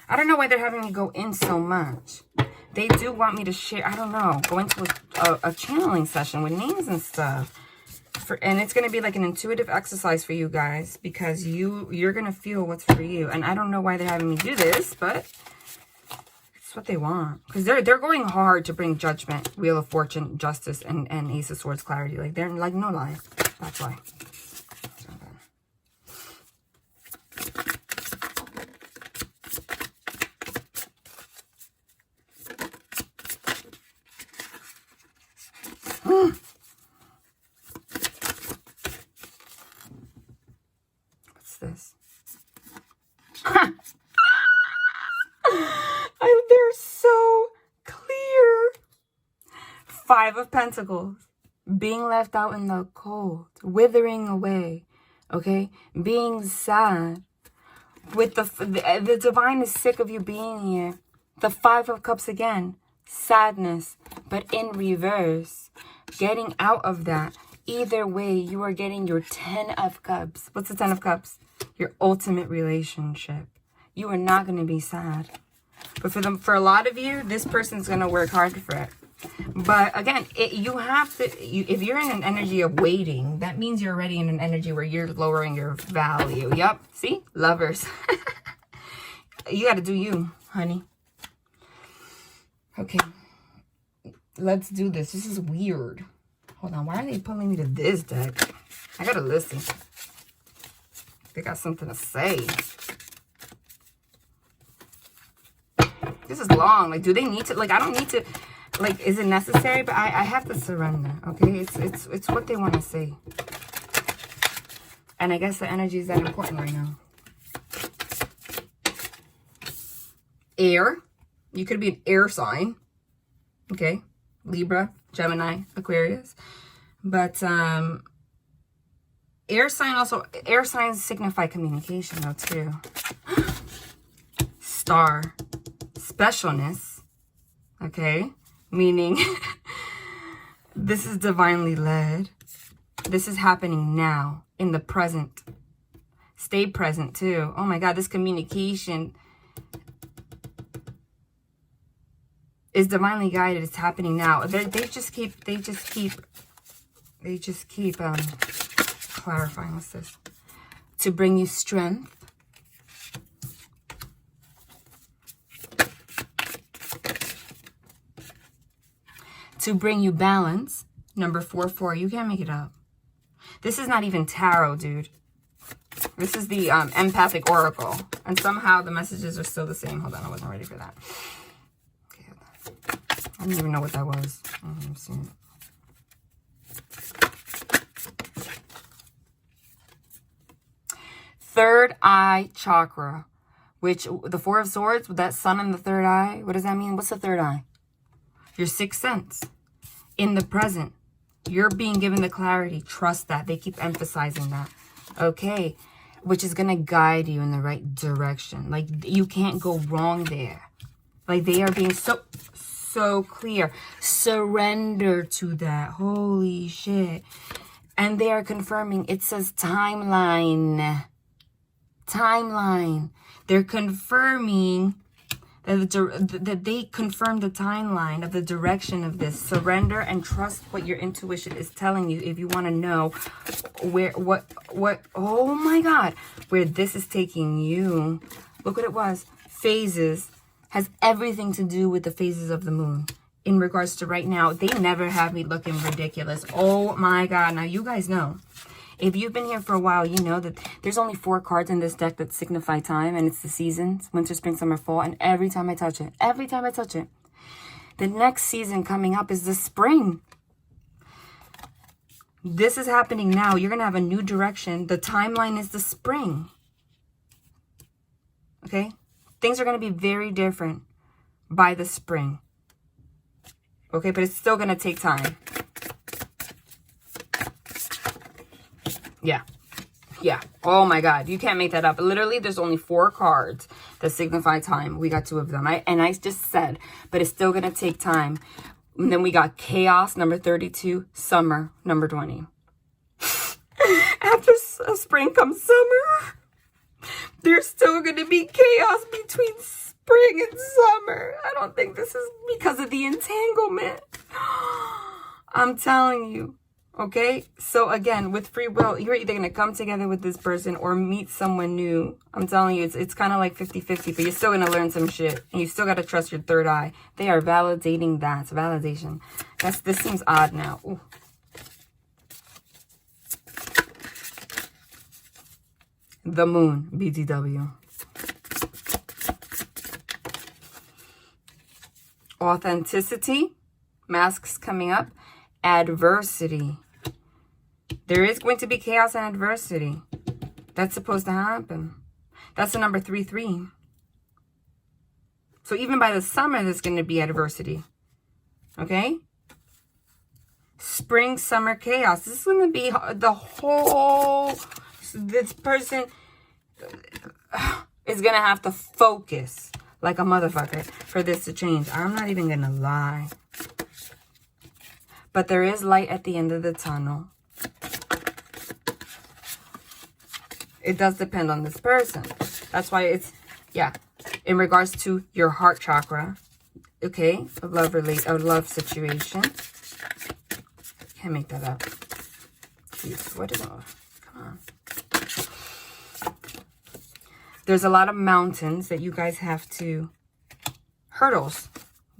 I don't know why they're having me go in so much. They do want me to share, I don't know, go into a channeling session with names and stuff. And it's going to be like an intuitive exercise for you guys, because you're going to feel what's for you. And I don't know why they're having me do this, but it's what they want. Because they're going hard to bring judgment, Wheel of Fortune, justice, and Ace of Swords clarity. Like, they're like, no lie. That's why. What's this? They're so clear. 5 of Pentacles. Being left out in the cold. Withering away. Okay? Being sad. With the divine is sick of you being here. The 5 of Cups again. Sadness. But in reverse. Getting out of that. Either way, you are getting your 10 of Cups. What's the 10 of Cups? Your ultimate relationship. You are not going to be sad. But for a lot of you, this person's going to work hard for it. But again, you have to, if you're in an energy of waiting, that means you're already in an energy where you're lowering your value. Yep. See? Lovers. You got to do you, honey. Okay. Let's do this. This is weird. Hold on. Why are they pulling me to this deck? I got to listen. They got something to say. This is long. Like, do they need to? Like, I don't need to. Like, is it necessary? But I have to surrender. Okay, it's what they want to say. And I guess the energy is that important right now. Air. You could be an air sign. Okay, Libra, Gemini, Aquarius. But air signs signify communication though too. Star. Specialness. Okay, meaning this is divinely led. This is happening now in the present. Stay present too. Oh my God, this communication is divinely guided. It's happening now. They just keep clarifying. What's this? To bring you strength. To bring you balance. Number 4. You can't make it up. This is not even tarot, dude. This is the empathic oracle. And somehow the messages are still the same. Hold on, I wasn't ready for that. Okay, hold on. I don't even know what that was. I don't even see it. Third eye chakra. Which, the 4 of Swords, with that sun in the third eye. What does that mean? What's the third eye? Your sixth sense. In the present. You're being given the clarity. Trust that. They keep emphasizing that. Okay. Which is going to guide you in the right direction. Like, you can't go wrong there. Like, they are being so clear. Surrender to that. Holy shit. And they are confirming. It says timeline. Timeline. They're confirming that they confirm the timeline of the direction of this. Surrender and trust what your intuition is telling you if you want to know oh my God, where this is taking you. Look what it was. Phases has everything to do with the phases of the moon. In regards to right now, they never have me looking ridiculous. Oh my God. Now you guys know. If you've been here for a while, you know that there's only 4 cards in this deck that signify time, and it's the seasons, winter, spring, summer, fall, and every time I touch it, the next season coming up is the spring. This is happening now. You're going to have a new direction. The timeline is the spring. Okay? Things are going to be very different by the spring. Okay? But it's still going to take time. Yeah. Yeah. Oh my God. You can't make that up. Literally, there's only 4 cards that signify time. We got 2 of them. And I just said, but it's still going to take time. And then we got chaos, number 32, summer, number 20. After spring comes summer. There's still going to be chaos between spring and summer. I don't think this is because of the entanglement. I'm telling you. Okay, so again, with free will, you're either going to come together with this person or meet someone new. I'm telling you, it's kind of like 50-50, but you're still going to learn some shit. And you still got to trust your third eye. They are validating that. It's validation. This seems odd now. Ooh. The moon, BTW. Authenticity, masks coming up. Adversity. There is going to be chaos and adversity. That's supposed to happen. That's the number 3-3. So even by the summer, there's going to be adversity. Okay? Spring, summer, chaos. This is going to be the whole... This person is going to have to focus like a motherfucker for this to change. I'm not even going to lie. But there is light at the end of the tunnel. It does depend on this person. That's why it's, yeah, in regards to your heart chakra. Okay, a love situation. Can't make that up. Jeez, what is it? Come on. There's a lot of mountains that you guys have to, hurdles,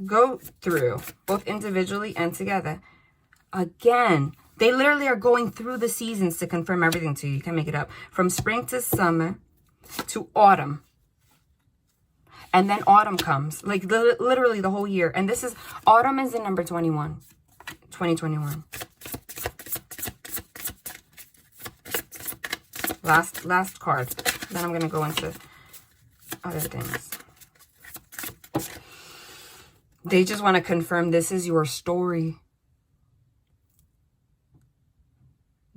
go through, both individually and together. Again, they literally are going through the seasons to confirm everything to you. You can't make it up. From spring to summer to autumn. And then autumn comes. Like literally the whole year. And this is, autumn is in number 21. 2021. Last card. Then I'm going to go into other things. They just want to confirm this is your story.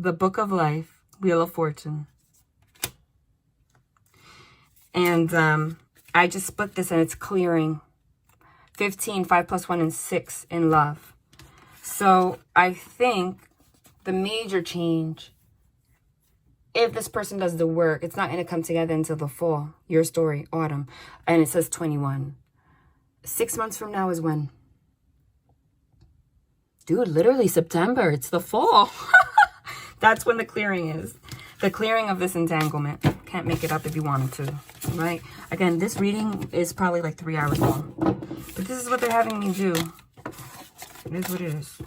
The Book of Life, Wheel of Fortune. And I just split this and it's clearing. 15, 5 plus 1, and 6 in love. So I think the major change, if this person does the work, it's not going to come together until the fall. Your story, autumn. And it says 21. 6 months from now is when? Dude, literally September. It's the fall. That's when the clearing is. The clearing of this entanglement. Can't make it up if you wanted to. Right? Again, this reading is probably like 3 hours long. But this is what they're having me do. It is what it is.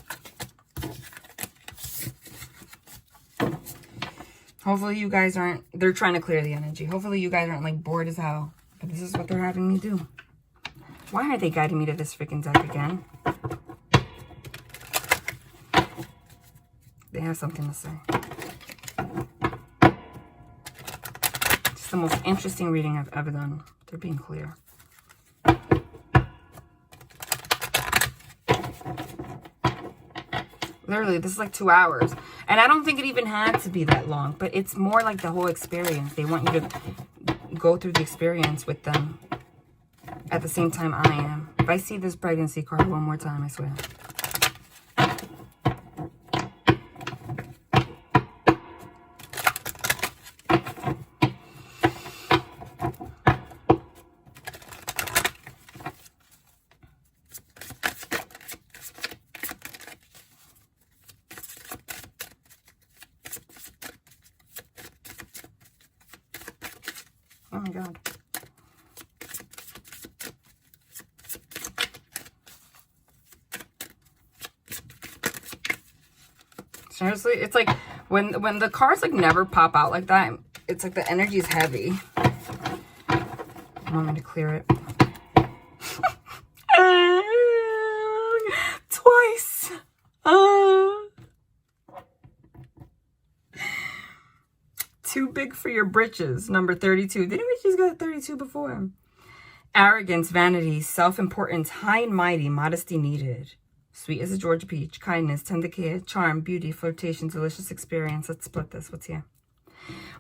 Hopefully you guys aren't... They're trying to clear the energy. Hopefully you guys aren't like bored as hell. But this is what they're having me do. Why are they guiding me to this freaking deck again? They have something to say. It's the most interesting reading I've ever done. They're being clear. Literally, this is like 2 hours. And I don't think it even had to be that long. But it's more like the whole experience. They want you to go through the experience with them at the same time I am. If I see this pregnancy card one more time, I swear. Oh my God. Seriously, it's like when the cards like never pop out like that, it's like the energy is heavy. I want me to clear it. Twice. Too big for your britches, number 32. Didn't we just get 32 before? Arrogance, vanity, self-importance, high and mighty, modesty needed. Sweet as a Georgia peach, kindness, tender care, charm, beauty, flirtation, delicious experience. Let's split this. What's here?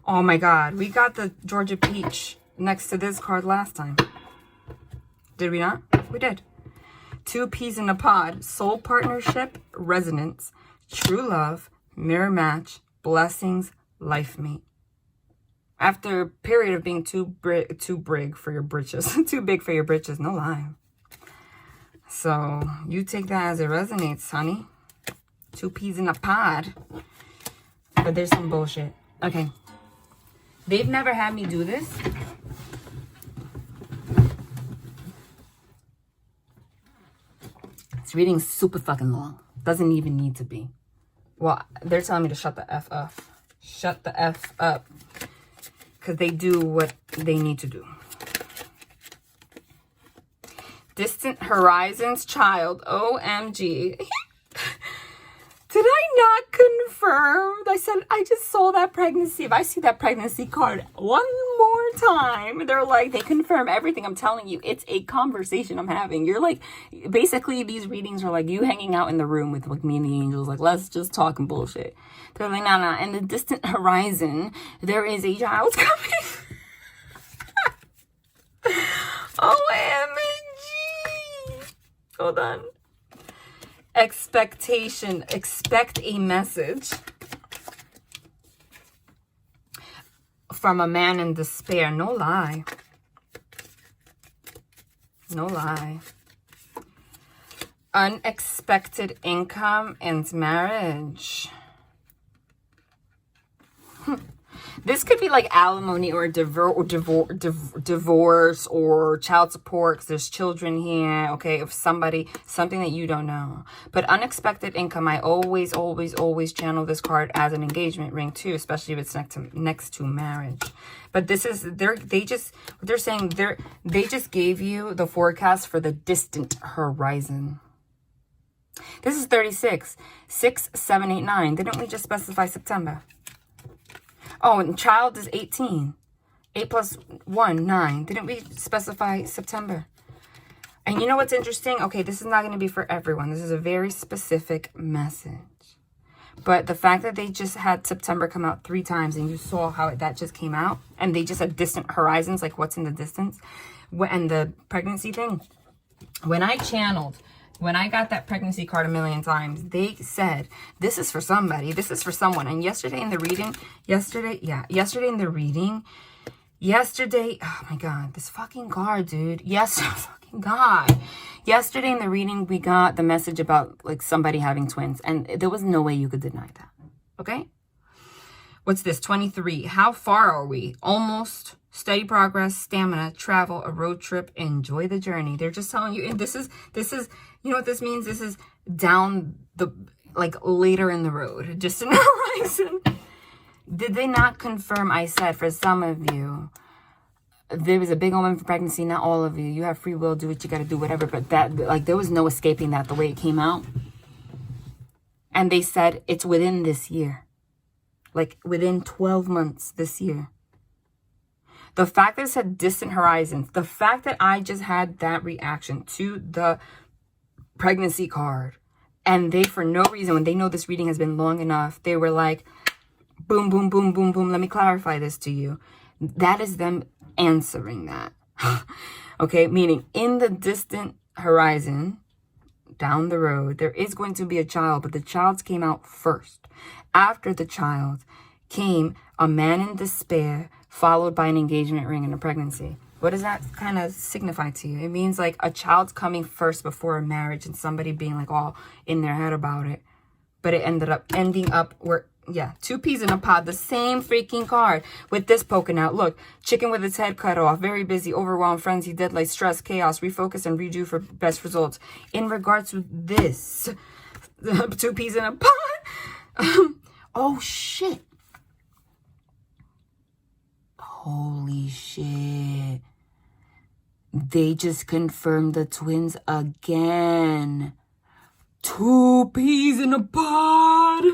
Oh my God, we got the Georgia peach next to this card last time. Did we not? We did. Two peas in a pod, soul partnership, resonance, true love, mirror match, blessings, life mate. After a period of being too big for your britches, too big for your britches, no lie. So you take that as it resonates, honey. Two peas in a pod. But there's some bullshit. Okay. They've never had me do this. This reading's super fucking long. Doesn't even need to be. Well, they're telling me to shut the F up. Shut the F up. Because they do what they need to do. Distant Horizons Child. OMG. Did I not confirm? I said, I just saw that pregnancy. If I see that pregnancy card one more time, they're like, they confirm everything. I'm telling you, it's a conversation I'm having. You're like, basically, these readings are like you hanging out in the room with like me and the angels. Like, let's just talk and bullshit. They're like, nah. In the distant horizon, there is a child coming. OMG. Hold on. Expectation. Expect a message from a man in despair. No lie. No lie. Unexpected income and marriage. This could be like alimony or divorce or child support because there's children here, okay, of something that you don't know. But unexpected income, I always channel this card as an engagement ring too, especially if it's next to marriage. But this is, they just gave you the forecast for the distant horizon. This is 36. 6, 7, 8, 9. Didn't we just specify September? Oh, and child is 18. 8 plus 1, 9. Didn't we specify September? And you know what's interesting? Okay, this is not going to be for everyone. This is a very specific message. But the fact that they just had September come out 3 times and you saw how that just came out, and they just had distant horizons, like what's in the distance, and the pregnancy thing. When I got that pregnancy card a million times, they said, this is for somebody, this is for someone. And yesterday in the reading, oh my God, this fucking card, dude. Fucking God. Yesterday in the reading, we got the message about like somebody having twins, and there was no way you could deny that. Okay? What's this? 23. How far are we? Almost. Steady progress, stamina, travel, a road trip, enjoy the journey. They're just telling you, and this is, you know what this means? This is down the, like later in the road, just an horizon. Did they not confirm? I said for some of you, there was a big omen for pregnancy. Not all of you. You have free will, do what you got to do, whatever. But that, like, there was no escaping that the way it came out. And they said it's within this year, like within 12 months this year. The fact that it said distant horizons, the fact that I just had that reaction to the pregnancy card, and they, for no reason, when they know this reading has been long enough, they were like, boom, boom, boom, boom, boom, let me clarify this to you. That is them answering that. Okay, meaning in the distant horizon, down the road, there is going to be a child, but the child came out first. After the child came a man in despair, followed by an engagement ring and a pregnancy. What does that kind of signify to you? It means like a child's coming first before a marriage and somebody being like all in their head about it. But it ending up where, yeah, 2 peas in a pod, the same freaking card with this poking out. Look, chicken with its head cut off, very busy, overwhelmed, frenzy, deadlight, stress, chaos, refocus, and redo for best results. In regards to this, 2 peas in a pod. Oh, shit. Holy shit. They just confirmed the twins again. 2 peas in a pod.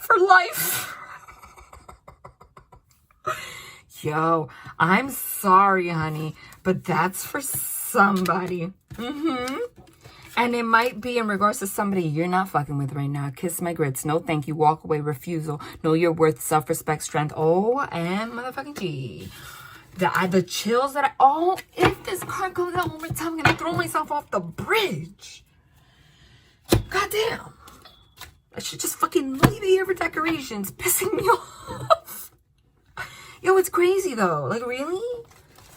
for life. Yo, I'm sorry, honey, but that's for somebody. And it might be in regards to somebody you're not fucking with right now. Kiss my grits. No thank you. Walk away. Refusal. Know your worth. Self-respect. Strength. Oh, and motherfucking G. The chills that oh, if this card comes out one more time, I'm going to throw myself off the bridge. Goddamn. I should just fucking leave it here for decorations. Pissing me off. Yo, it's crazy though. Like, really?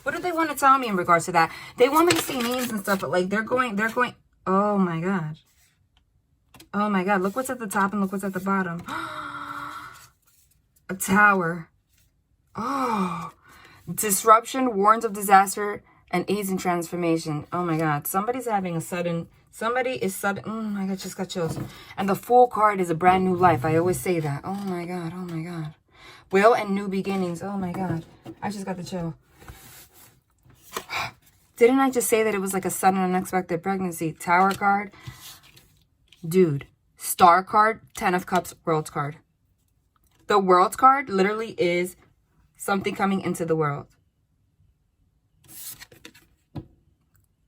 What do they want to tell me in regards to that? They want me to say names and stuff, but like, they're going... Oh my God. Oh my God. Look what's at the top and look what's at the bottom. A tower. Oh. Disruption, warns of disaster, and aids in transformation. Oh my God. Somebody's having a sudden... Somebody is sudden... Oh my God, just got chills. And the Fool card is a brand new life. I always say that. Oh my God. Oh my God. Will and new beginnings. Oh my God. I just got the chill. Didn't I just say that it was like a sudden unexpected pregnancy? Tower card. Dude. Star card. 10 of Cups. World card. The World card literally is something coming into the world.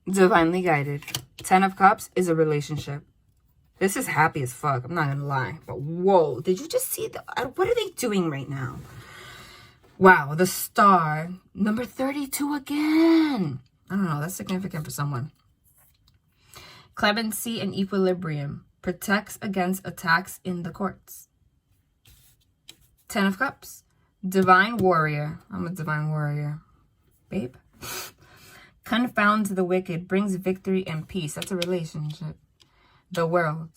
Divinely guided. 10 of Cups is a relationship. This is happy as fuck. I'm not going to lie. But whoa. Did you just see? What are they doing right now? Wow. The Star. Number 32 again. I don't know. That's significant for someone. Clemency and equilibrium. Protects against attacks in the courts. 10 of Cups. Divine warrior. I'm a divine warrior. Babe. Confounds the wicked. Brings victory and peace. That's a relationship. The World.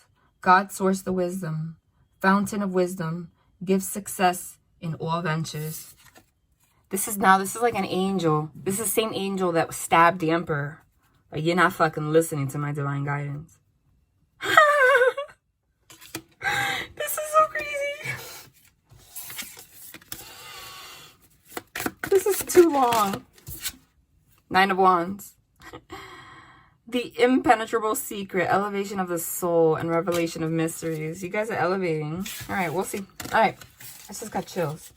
God source the wisdom. Fountain of wisdom. Gives success in all ventures. This is like an angel. This is the same angel that stabbed the emperor. Like, you're not fucking listening to my divine guidance. This is so crazy. This is too long. 9 of Wands. The Impenetrable Secret. Elevation of the soul and revelation of mysteries. You guys are elevating. All right, we'll see. All right. I just got chills.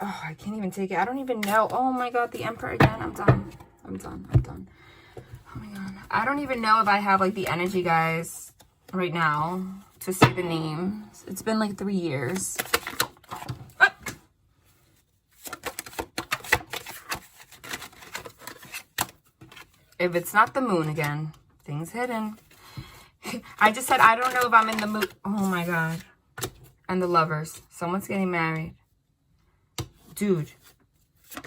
Oh, I can't even take it. I don't even know. Oh my God, the Emperor again. I'm done. I'm done. I'm done. Oh my God. I don't even know if I have like the energy, guys, right now to say the names. It's been like 3 years. Ah! If it's not the Moon again, things hidden. I just said I don't know if I'm in the mood. Oh my God. And the Lovers. Someone's getting married. Dude,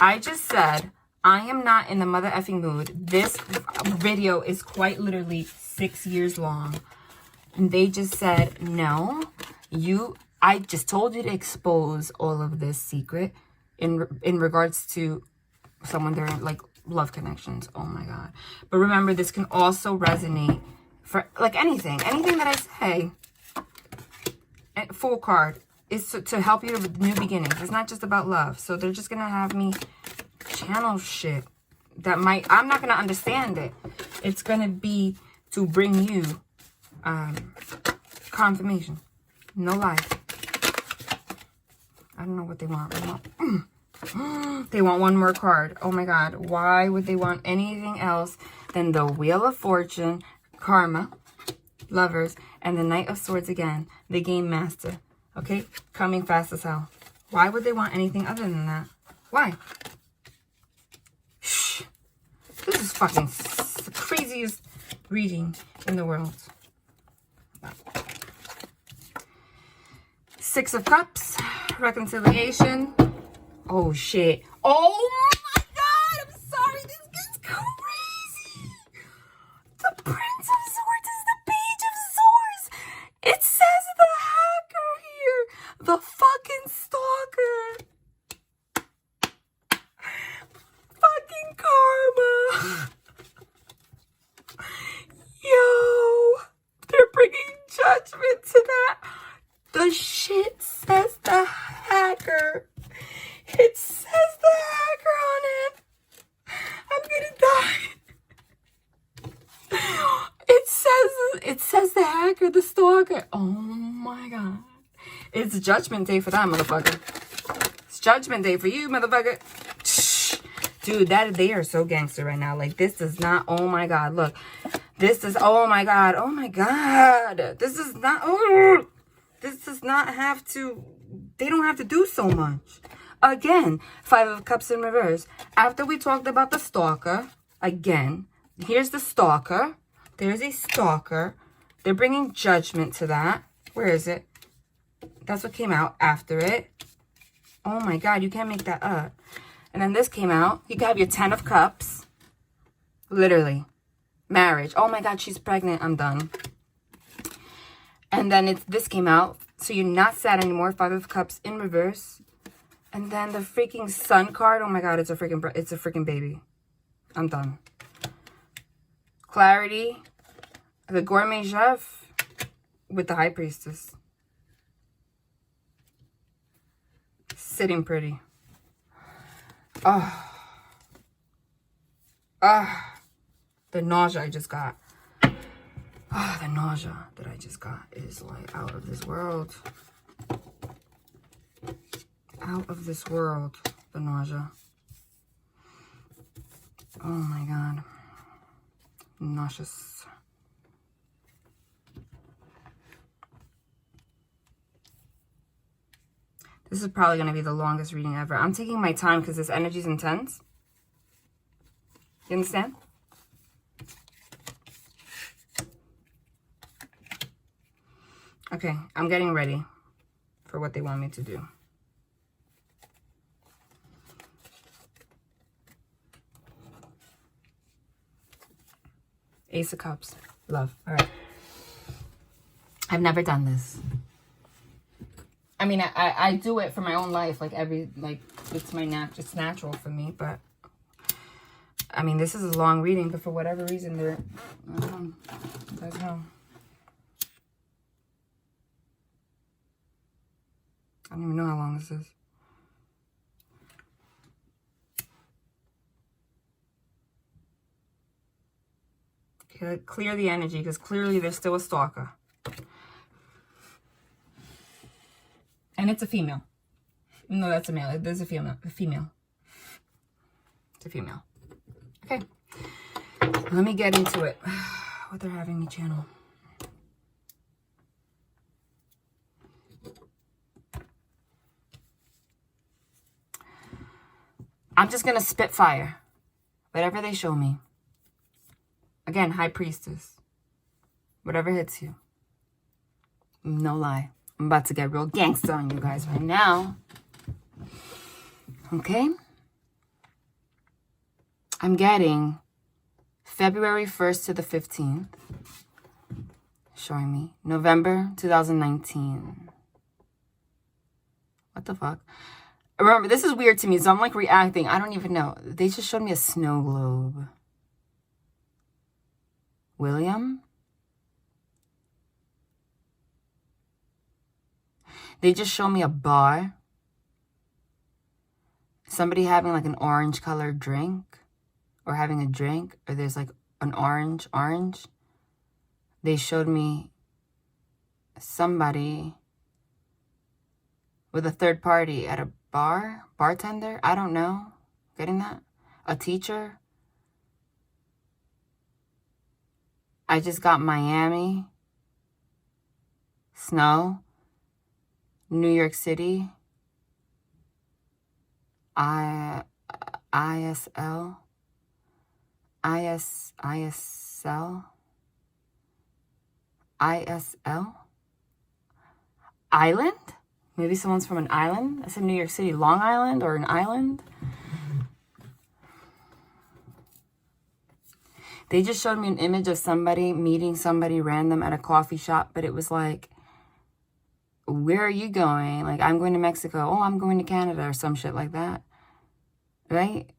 I just said I am not in the mother effing mood. This video is quite literally 6 years long. And they just said, no, I just told you to expose all of this secret in regards to someone they're like love connections. Oh my God. But remember, this can also resonate for like anything that I say. Fool card is to help you with new beginnings. It's not just about love. So they're just going to have me channel shit that I'm not going to understand it. It's going to be to bring you confirmation. No lie. I don't know what they want. They want one more card. Oh my God. Why would they want anything else than the Wheel of Fortune, Karma, Lovers, and the Knight of Swords again? The Game Master. Okay? Coming fast as hell. Why would they want anything other than that? Why? Shh. This is fucking the craziest reading in the world. 6 of Cups. Reconciliation. Oh, shit. Oh, my God. I'm sorry. This gets crazy. The Prince of Swords is the Page of Swords. It says the hacker here. The fucking stalker. Fucking karma. Yo. They're bringing judgment to that. The shit says the hacker. It says the hacker on it. I'm gonna die. It says the hacker, the stalker. Oh my God. It's judgment day for that motherfucker. It's judgment day for you, motherfucker. Dude, they are so gangster right now. Like, this does not, oh my God, look. This is, oh my God, oh my God. This is not, oh, this does not have to, they don't have to do so much. Again, 5 of Cups in reverse. After we talked about the stalker, again, here's the stalker. There's a stalker. They're bringing judgment to that. Where is it? That's what came out after it. Oh my God, you can't make that up. And then this came out. You have your 10 of Cups. Literally. Marriage. Oh my God, she's pregnant. I'm done. And then this came out. So you're not sad anymore. 5 of Cups in reverse. And then the freaking Sun card. Oh my God, it's a freaking baby. I'm done. Clarity. The Gourmet Chef with the High Priestess. Sitting pretty. Oh. Ah. The nausea I just got. Ah, the nausea that I just got is like out of this world. Out of this world. The nausea. Oh my God. Nauseous. This is probably going to be the longest reading ever. I'm taking my time because this energy is intense. You understand? Okay, I'm getting ready for what they want me to do. Ace of Cups. Love. All right. I've never done this. I mean, I do it for my own life. Like, it's it's natural for me. But, I mean, this is a long reading. But for whatever reason, I don't know. You guys know. I don't even know how long this is. Okay, clear the energy, because clearly there's still a stalker. And it's a female. No, that's a male. There's a female. It's a female. Okay. Let me get into it. What they're having me channel. I'm just going to spit fire. Whatever they show me. Again, High Priestess. Whatever hits you. No lie. I'm about to get real gangsta on you guys right now. Okay? I'm getting February 1st to the 15th. Showing me. November 2019. What the fuck? Remember, this is weird to me, so I'm like reacting. I don't even know. They just showed me a snow globe. William? They just showed me a bar. Somebody having like an orange colored drink. Or having a drink. Or there's like an orange. They showed me somebody with a third party at a bar. Bartender? I don't know. Getting that? A teacher? I just got Miami. Snow. New York City. ISL. Island? Maybe someone's from an island. I said New York City. Long Island or an island? They just showed me an image of somebody meeting somebody random at a coffee shop. But it was like, where are you going? Like, I'm going to Mexico. Oh, I'm going to Canada or some shit like that. Right?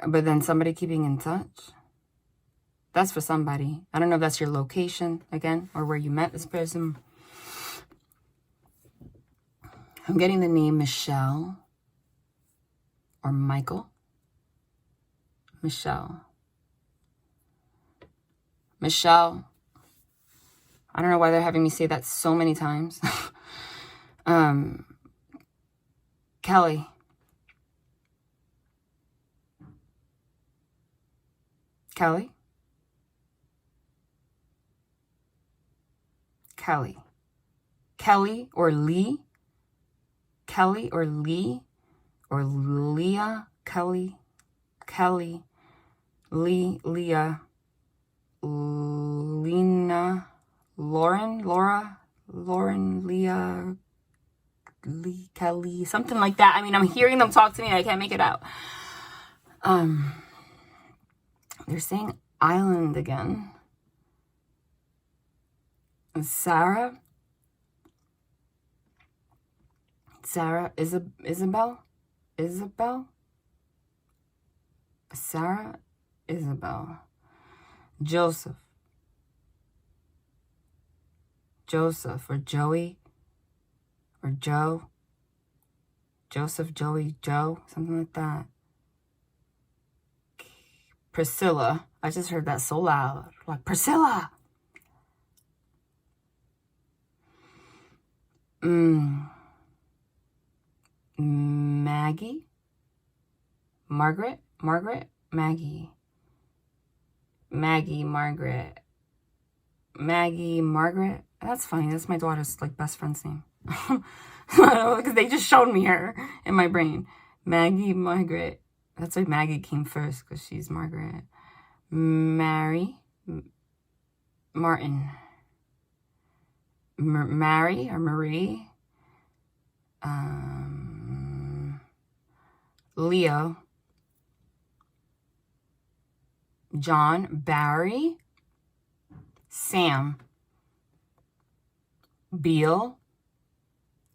But then somebody keeping in touch. That's for somebody. I don't know if that's your location, again, or where you met this person. I'm getting the name Michelle. Or Michael. Michelle. I don't know why they're having me say that so many times. Kelly. Kelly. Kelly. Kelly or Lee. Kelly or Lee. Or Leah. Kelly. Kelly. Lee. Leah. Lena. Lauren. Laura. Lauren. Leah. Lee. Kelly. Something like that. I mean, I'm hearing them talk to me and I can't make it out. They're saying island again. Sarah. Isabel. Sarah. Isabel. Joseph or Joey or Joe. Joseph, Joey, Joe, something like that. Priscilla. I just heard that so loud. Like, Priscilla. Maggie. Margaret. Maggie. Margaret. That's funny. That's my daughter's like best friend's name. Because they just showed me her in my brain. Maggie, Margaret. That's why Maggie came first, because she's Margaret. Mary. Martin. Mary or Marie. Leo. John. Barry. Sam. Beal.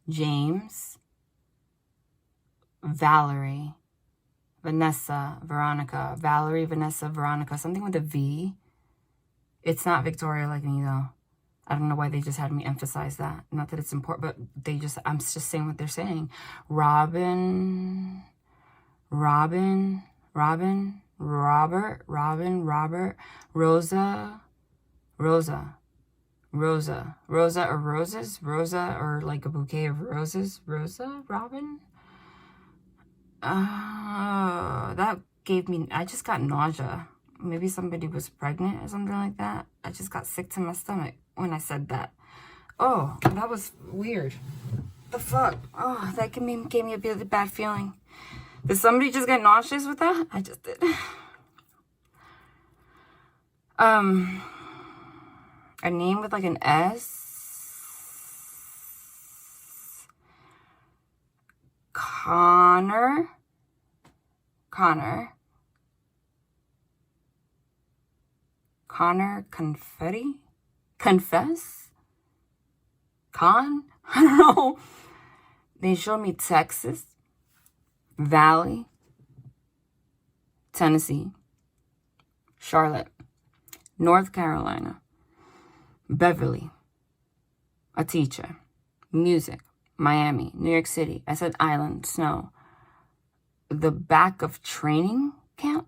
James. Valerie. Vanessa. Veronica. Valerie, Vanessa, Veronica. Something with a V. It's not Victoria like me, though. I don't know why they just had me emphasize that. Not that it's important, but I'm just saying what they're saying. Robert. Rosa or roses? Rosa or like a bouquet of roses? Rosa? Robin? That gave me, I just got nausea. Maybe somebody was pregnant or something like that. I just got sick to my stomach when I said that. Oh, that was weird. The fuck? Oh, that gave me a bit of a bad feeling. Did somebody just get nauseous with that? I just did. A name with like an S. Connor. Confetti? Confess? I don't know. They showed me Texas, Valley, Tennessee, Charlotte, North Carolina, Beverly, a teacher, music, Miami, New York City. I said island, snow. The back of training camp?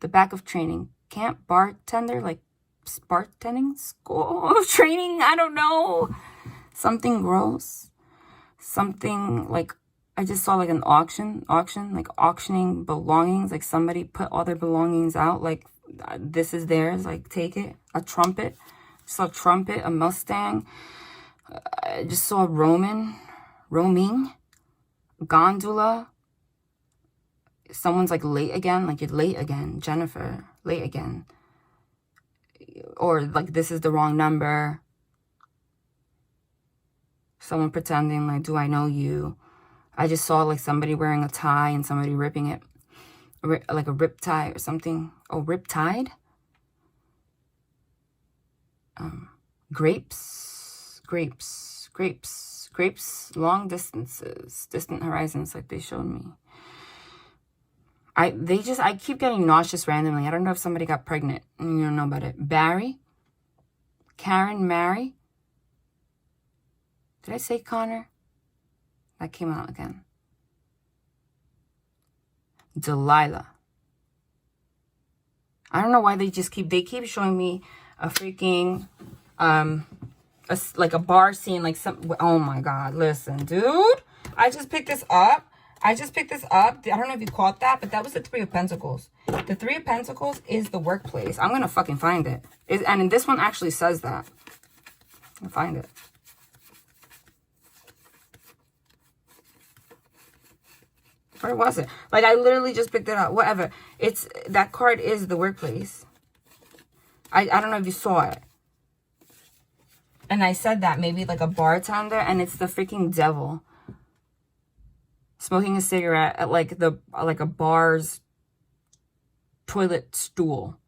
The back of training camp, bartender, like bartending school training, I don't know. Something gross. Something like, I just saw like an auction, like auctioning belongings, like somebody put all their belongings out, like this is theirs, like take it. A trumpet, saw a trumpet, a Mustang. I just saw roaming, gondola. Someone's like late again, like you're late again, Jennifer, late again. Or like this is the wrong number. Someone pretending like, do I know you? I just saw like somebody wearing a tie and somebody ripping it. Like a rip tie or something. Oh, rip tide? Grapes, long distances, distant horizons, like they showed me. I keep getting nauseous randomly. I don't know if somebody got pregnant and you don't know about it. Barry, Karen, Mary. Did I say Connor? That came out again. Delilah. I don't know why they keep showing me a freaking like a bar scene, like some, oh my God, listen, dude. I just picked this up. I don't know if you caught that, but that was the Three of Pentacles. The Three of Pentacles is the workplace. I'm going to fucking find it. And this one actually says that. I'll find it. Where was it? Like, I literally just picked it up. Whatever. That card is the workplace. I don't know if you saw it. And I said that maybe like a bartender, and it's the freaking devil. Smoking a cigarette at like a bar's toilet stool.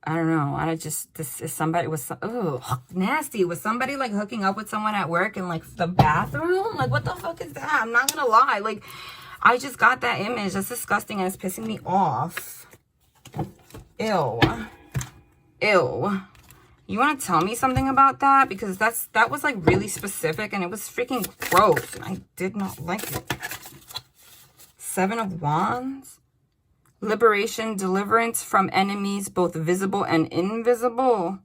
I don't know. This is somebody was, oh, nasty. Was somebody like hooking up with someone at work in like the bathroom? Like, what the fuck is that? I'm not gonna lie. Like, I just got that image. That's disgusting and it's pissing me off. Ew. Ew. You want to tell me something about that? Because that was like really specific and it was freaking gross. And I did not like it. Seven of Wands. Liberation, deliverance from enemies, both visible and invisible.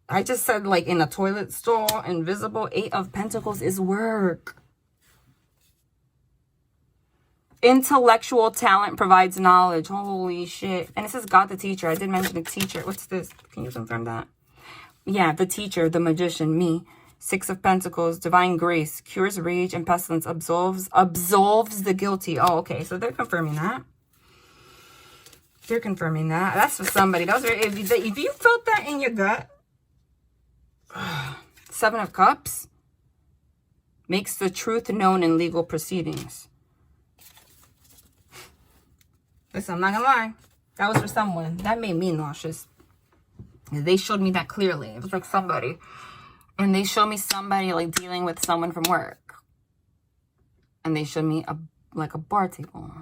I just said like in a toilet stall, invisible. Eight of Pentacles is work. Intellectual talent provides knowledge. Holy shit. And it says God the teacher. I did mention the teacher. What's this? Can you confirm that? Yeah, the teacher, the magician, me. Six of Pentacles, divine grace, cures rage and pestilence, absolves the guilty. Oh, okay. So they're confirming that. They're confirming that. That's for somebody. Those are, if you felt that in your gut. Seven of Cups makes the truth known in legal proceedings. Listen, I'm not gonna lie. That was for someone. That made me nauseous. They showed me that clearly. It was like somebody. And they showed me somebody like dealing with someone from work. And they showed me like a bar table.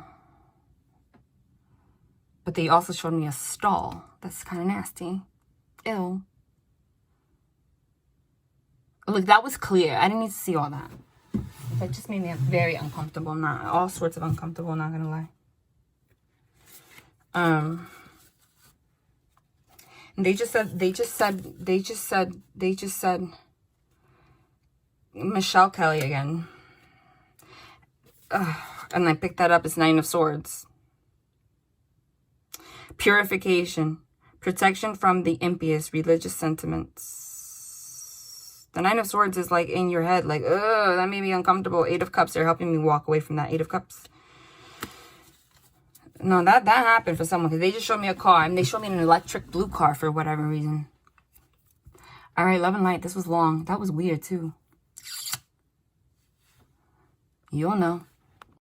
But they also showed me a stall. That's kind of nasty. Ew. Look, that was clear. I didn't need to see all that. That just made me very uncomfortable. Not all sorts of uncomfortable, not gonna lie. They just said Michelle Kelly again. And I picked that up as Nine of Swords. Purification. Protection from the impious religious sentiments. The Nine of Swords is like in your head. Like, ugh, that made me uncomfortable. Eight of Cups. They're helping me walk away from that Eight of Cups. No, that happened for someone. Because they just showed me a car. And they showed me an electric blue car for whatever reason. All right, love and light. This was long. That was weird too. You'll know.